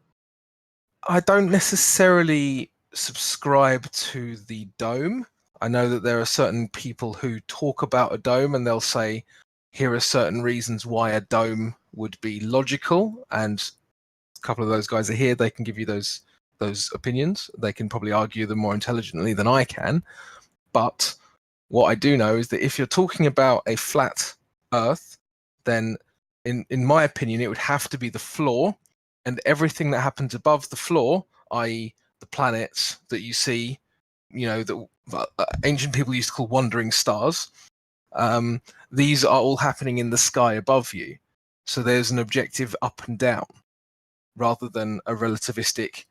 I don't necessarily subscribe to the dome. I know that there are certain people who talk about a dome and they'll say, here are certain reasons why a dome would be logical, and a couple of those guys are here. They can give you those opinions. They can probably argue them more intelligently than I can. But what I do know is that if you're talking about a flat Earth, then in my opinion, it would have to be the floor, and everything that happens above the floor, i.e. the planets that you see, that ancient people used to call wandering stars, these are all happening in the sky above you. So there's an objective up and down, rather than a relativistic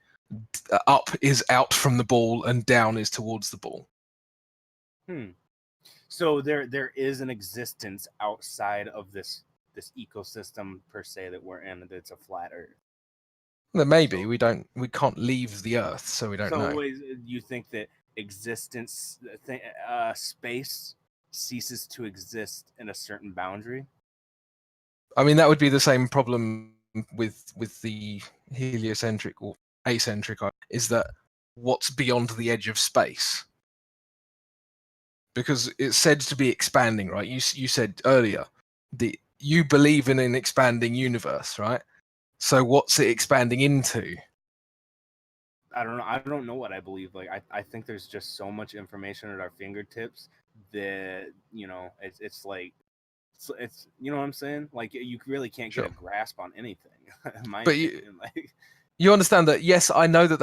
up is out from the ball and down is towards the ball. So there is an existence outside of this ecosystem per se that we're in. That's a flat Earth. There may be. We can't leave the Earth, so we don't know. So you think that existence, space ceases to exist in a certain boundary? I mean, that would be the same problem with the heliocentric or acentric, is that what's beyond the edge of space? Because it's said to be expanding, right? You said earlier you believe in an expanding universe, right? So what's it expanding into? I don't know. I don't know what I believe. Like I think there's just so much information at our fingertips that it's like it's you know what I'm saying? Like you really can't get a grasp on anything. You understand that? Yes, I know that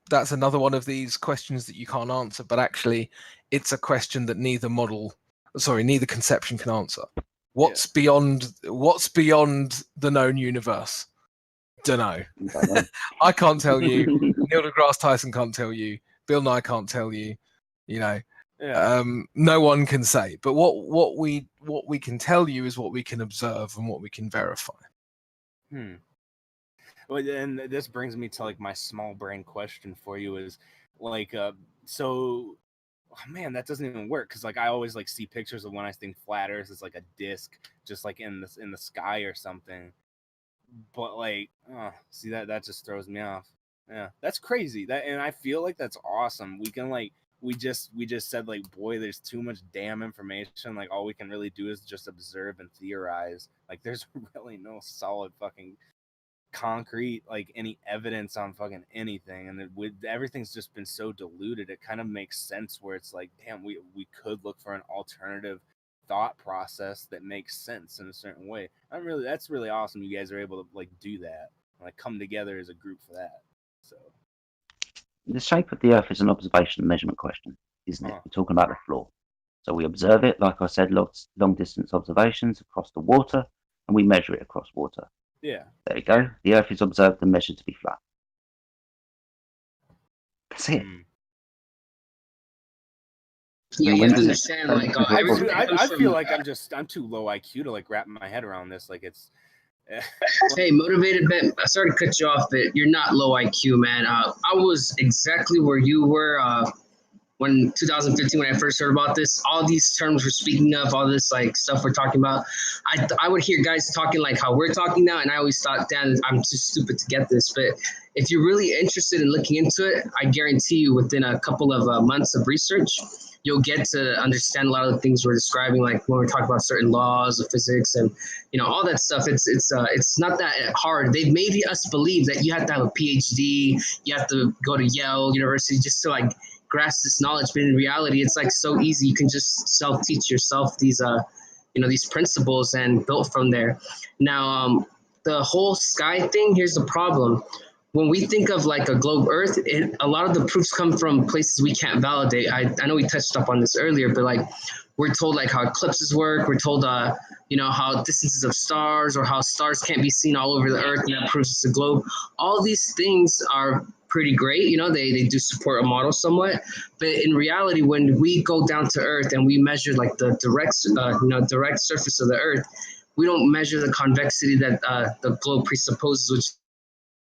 that's another one of these questions that you can't answer, but actually, it's a question that neither conception can answer. What's beyond the known universe? Dunno. I can't tell you. Neil deGrasse Tyson can't tell you. Bill Nye can't tell you. No one can say. But what we can tell you is what we can observe and what we can verify. Well, and this brings me to like my small brain question for you is like man, that doesn't even work because like I always like see pictures of when I think flat Earth, it's like a disc just like in the sky or something. But like, see that just throws me off. Yeah, that's crazy. And I feel like that's awesome. We can like we just said like, boy, there's too much damn information. Like all we can really do is just observe and theorize. Like there's really no solid fucking concrete like any evidence on fucking anything, and everything's just been so diluted. It kind of makes sense where it's like, damn, we could look for an alternative thought process that makes sense in a certain way. That's really awesome. You guys are able to like do that, like come together as a group for that. So the shape of the Earth is an observation and measurement question, isn't it? We're talking about the floor. So we observe it, like I said, long distance observations across the water, and we measure it across water. Yeah. There you go. The Earth is observed and measured to be flat. That's it. Yeah, And you when have to does it understand, turn like, into a everything problem? that comes I from. feel like I'm too low IQ to like wrap my head around this. Like it's. Hey, motivated Ben, sorry to cut you off, but you're not low IQ, man. I was exactly where you were when 2015, when I first heard about this. All these terms we're speaking of, all this like stuff we're talking about, I would hear guys talking like how we're talking now, and I always thought, damn, I'm too stupid to get this. But if you're really interested in looking into it, I guarantee you, within a couple of months of research, you'll get to understand a lot of the things we're describing, like when we're talking about certain laws of physics and all that stuff. It's not that hard. They've made us believe that you have to have a PhD, you have to go to Yale University just to like grasp this knowledge. But in reality, it's like so easy. You can just self-teach yourself these these principles and build from there. Now, the whole sky thing. Here's the problem. When we think of like a globe Earth, a lot of the proofs come from places we can't validate. I know we touched up on this earlier, but like we're told like how eclipses work. We're told how distances of stars or how stars can't be seen all over the Earth, and that proves it's a globe. All these things are pretty great. They do support a model somewhat, but in reality, when we go down to Earth and we measure like the direct surface of the Earth, we don't measure the convexity that the globe presupposes, which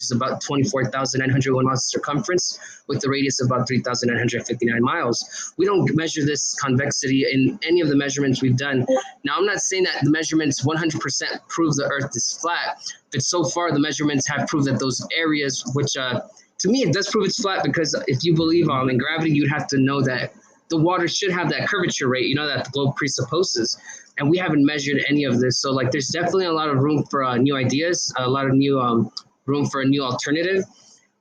is about 24,901 miles of circumference with a radius of about 3,959 miles. We don't measure this convexity in any of the measurements we've done. Now, I'm not saying that the measurements 100% prove the Earth is flat, but so far the measurements have proved that those areas, which to me, it does prove it's flat, because if you believe in gravity, you'd have to know that the water should have that curvature rate, that the globe presupposes. And we haven't measured any of this. So like, there's definitely a lot of room for new ideas, a lot of new room for a new alternative.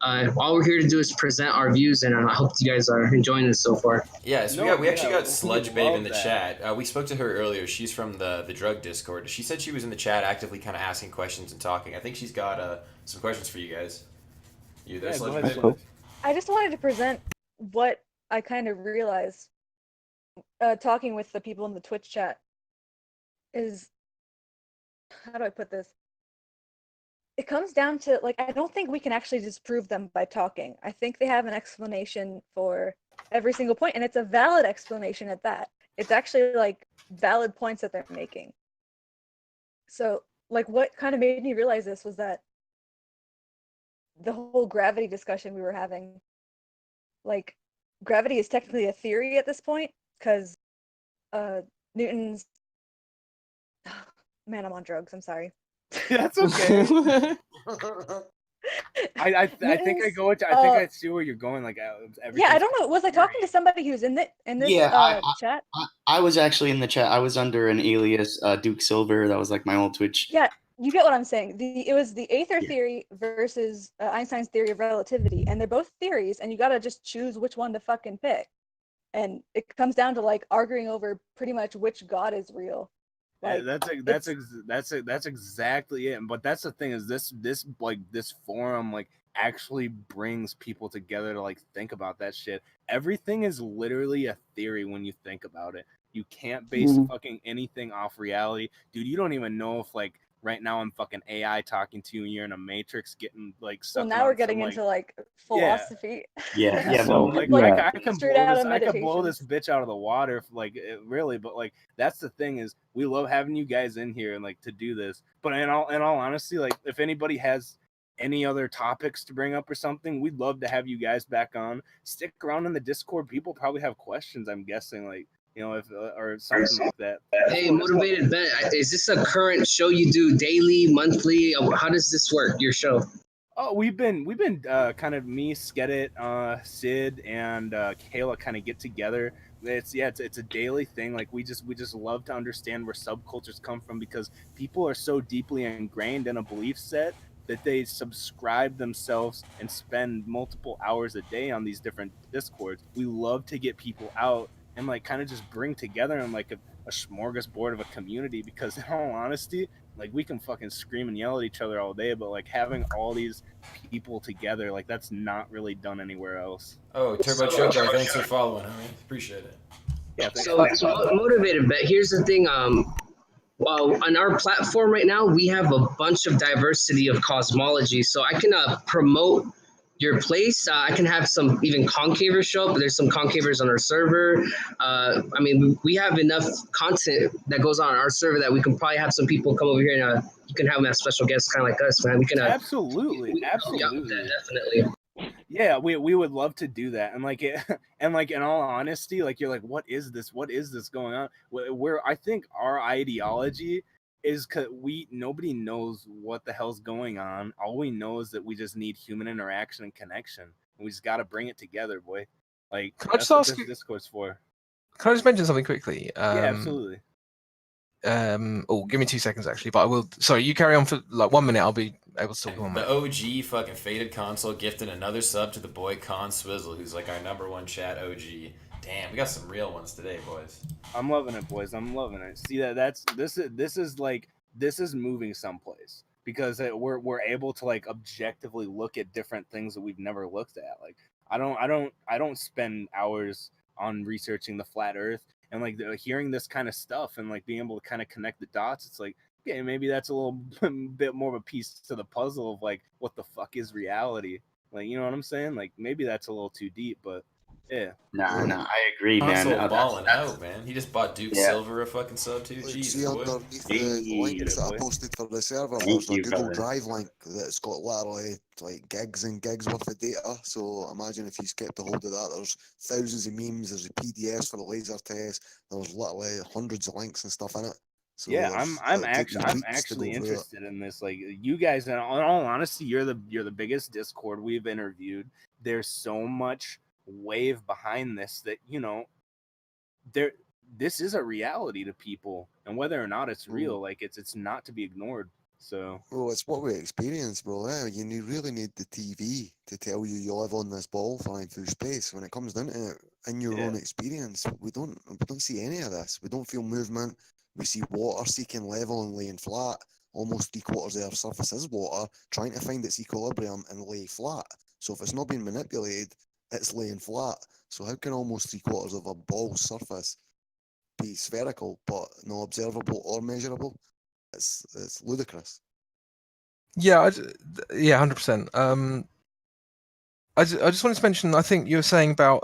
All we're here to do is present our views, and I hope you guys are enjoying this so far. Yeah, so we actually got Sludge Babe in the chat. We spoke to her earlier. She's from the drug Discord. She said she was in the chat actively kind of asking questions and talking. I think she's got some questions for you guys. You there, Sludge Babe? Cool. I just wanted to present what I kind of realized talking with the people in the Twitch chat is, how do I put this? It comes down to, like, I don't think we can actually disprove them by talking. I think they have an explanation for every single point, and it's a valid explanation at that. It's actually, like, valid points that they're making. So, like, what kind of made me realize this was that the whole gravity discussion we were having, like, gravity is technically a theory at this point, because Newton's... Man, I'm on drugs, I'm sorry. That's okay. I think I go. I think I see where you're going. Like yeah, I don't know. Was I talking to somebody who's in this chat? I was actually in the chat. I was under an alias, Duke Silver. That was like my old Twitch. Yeah, you get what I'm saying. It was the Aether theory versus Einstein's theory of relativity, and they're both theories, and you gotta just choose which one to fucking pick. And it comes down to like arguing over pretty much which god is real. Like, that's exactly it. But that's the thing, is this forum like actually brings people together to like think about that shit. Everything is literally a theory when you think about it. You can't base fucking anything off reality, dude. You don't even know if like right now I'm fucking AI talking to you and you're in a matrix getting like so now we're getting into like philosophy. Yeah. So like I can blow this meditations. bitch out of the water, really. But like that's the thing, is we love having you guys in here and like to do this. But in all honesty, like if anybody has any other topics to bring up or something, we'd love to have you guys back on. Stick around in the Discord. People probably have questions, I'm guessing, like, if or something like that. Hey, Motivated Ben, is this a current show you do daily, monthly? How does this work, your show? Oh, we've been kind of me, Skedit, Sid, and Kayla kind of get together. It's a daily thing. Like we just love to understand where subcultures come from, because people are so deeply ingrained in a belief set that they subscribe themselves and spend multiple hours a day on these different Discords. We love to get people out and like kind of just bring together in like a smorgasbord of a community, because in all honesty, like we can fucking scream and yell at each other all day, but like having all these people together, like that's not really done anywhere else. Oh, Turbo Choco, thanks for following, homie. Appreciate it. Yeah, so Motivated Bet, here's the thing, well, on our platform right now, we have a bunch of diversity of cosmology, so I can promote your place. I can have some even concavers show up. There's some concavers on our server. I mean, we have enough content that goes on our server that we can probably have some people come over here and you can have them as special guests, kind of like us, man. We can absolutely. Definitely. Yeah, we would love to do that, and like it, and like in all honesty, like you're like, what is this? What is this going on? Where I think our ideology is, cause nobody knows what the hell's going on. All we know is that we just need human interaction and connection, and we just got to bring it together, boy. Like that's what this Discord's for. Can I just mention something quickly? Yeah, absolutely. Oh, give me 2 seconds actually, but I will. Sorry, you carry on for like 1 minute. I'll be able to talk for 1 minute. The OG fucking Faded Console gifted another sub to the boy Con Swizzle, who's like our #1 chat OG. Damn, we got some real ones today, boys. I'm loving it, boys. I'm loving it. See this is moving someplace because we're able to like objectively look at different things that we've never looked at. Like I don't spend hours on researching the flat Earth, and like hearing this kind of stuff and like being able to kind of connect the dots. It's like, okay, maybe that's a little bit more of a piece to the puzzle of like what the fuck is reality. Like, you know what I'm saying? Like maybe that's a little too deep, but yeah. No, I agree, man. Console balling out, man. He just bought Duke Silver a fucking sub too. Like, Jeez, see boy. underneath the links that I posted for the server, there's a Google Drive link that's got literally like gigs and gigs worth of data. So imagine if he's kept a hold of that. There's thousands of memes. There's a PDFs for the laser test. There's literally hundreds of links and stuff in it. So yeah, I'm actually interested in this. Like you guys, in all honesty, you're the biggest Discord we've interviewed. There's so much wave behind this that, you know, this is a reality to people, and whether or not it's real, like it's not to be ignored. So well, it's what we experience, bro. You really need the TV to tell you live on this ball flying through space. When it comes down to it, in your own experience, we don't see any of this. We don't feel movement. We see water seeking level and laying flat. Almost 3/4 of our surface is water, trying to find its equilibrium and lay flat. So if it's not being manipulated, it's laying flat. So how can almost 3/4 of a ball's surface be spherical but not observable or measurable? It's ludicrous. Yeah, 100%. I just wanted to mention. I think you were saying about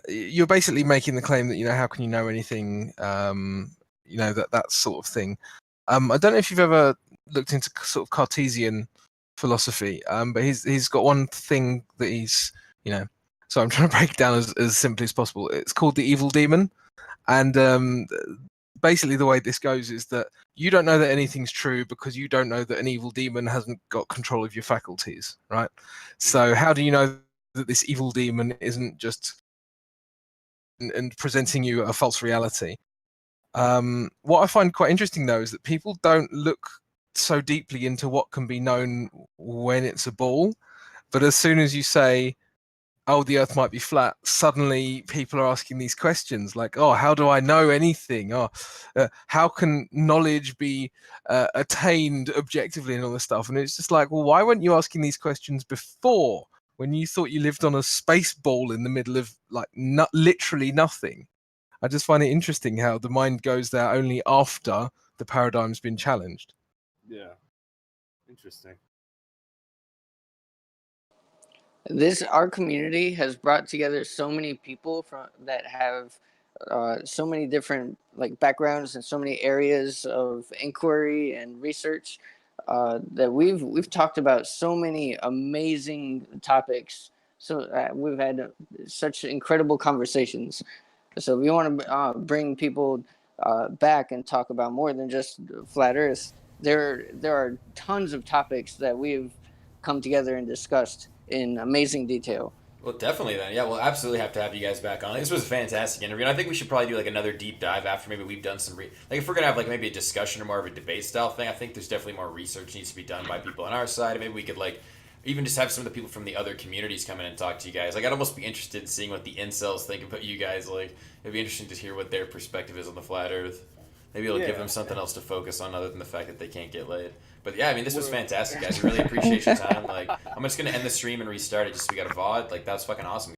you're basically making the claim that, you know, how can you know anything? You know, that sort of thing. I don't know if you've ever looked into sort of Cartesian philosophy, but he's got one thing that he's, you know. So I'm trying to break it down as simply as possible. It's called the evil demon, and basically the way this goes is that you don't know that anything's true because you don't know that an evil demon hasn't got control of your faculties, right? So how do you know that this evil demon isn't just and presenting you a false reality? What I find quite interesting though is that people don't look so deeply into what can be known when it's a ball, but as soon as you say, oh, the Earth might be flat, suddenly people are asking these questions like, oh, how do I know anything? Oh, how can knowledge be attained objectively and all this stuff? And it's just like, well, why weren't you asking these questions before, when you thought you lived on a space ball in the middle of like literally nothing? I just find it interesting how the mind goes there only after the paradigm's been challenged. Yeah, interesting. Our community has brought together so many people that have so many different like backgrounds and so many areas of inquiry and research that we've talked about so many amazing topics. So we've had such incredible conversations. So we want to bring people back and talk about more than just flat Earth. There are tons of topics that we've come together and discussed in amazing detail. Well, definitely then. Yeah, we'll absolutely have to have you guys back on. This was a fantastic interview, and I think we should probably do like another deep dive after maybe we've done some like if we're gonna have like maybe a discussion or more of a debate style thing. I think there's definitely more research needs to be done by people on our side. And maybe we could like even just have some of the people from the other communities come in and talk to you guys. Like I'd almost be interested in seeing what the incels think about you guys. Like it'd be interesting to hear what their perspective is on the flat Earth. Maybe it'll give them something else to focus on other than the fact that they can't get laid. But yeah, I mean, this was fantastic, guys. I really appreciate your time. Like, I'm just gonna end the stream and restart it just so we got a VOD. Like, that was fucking awesome,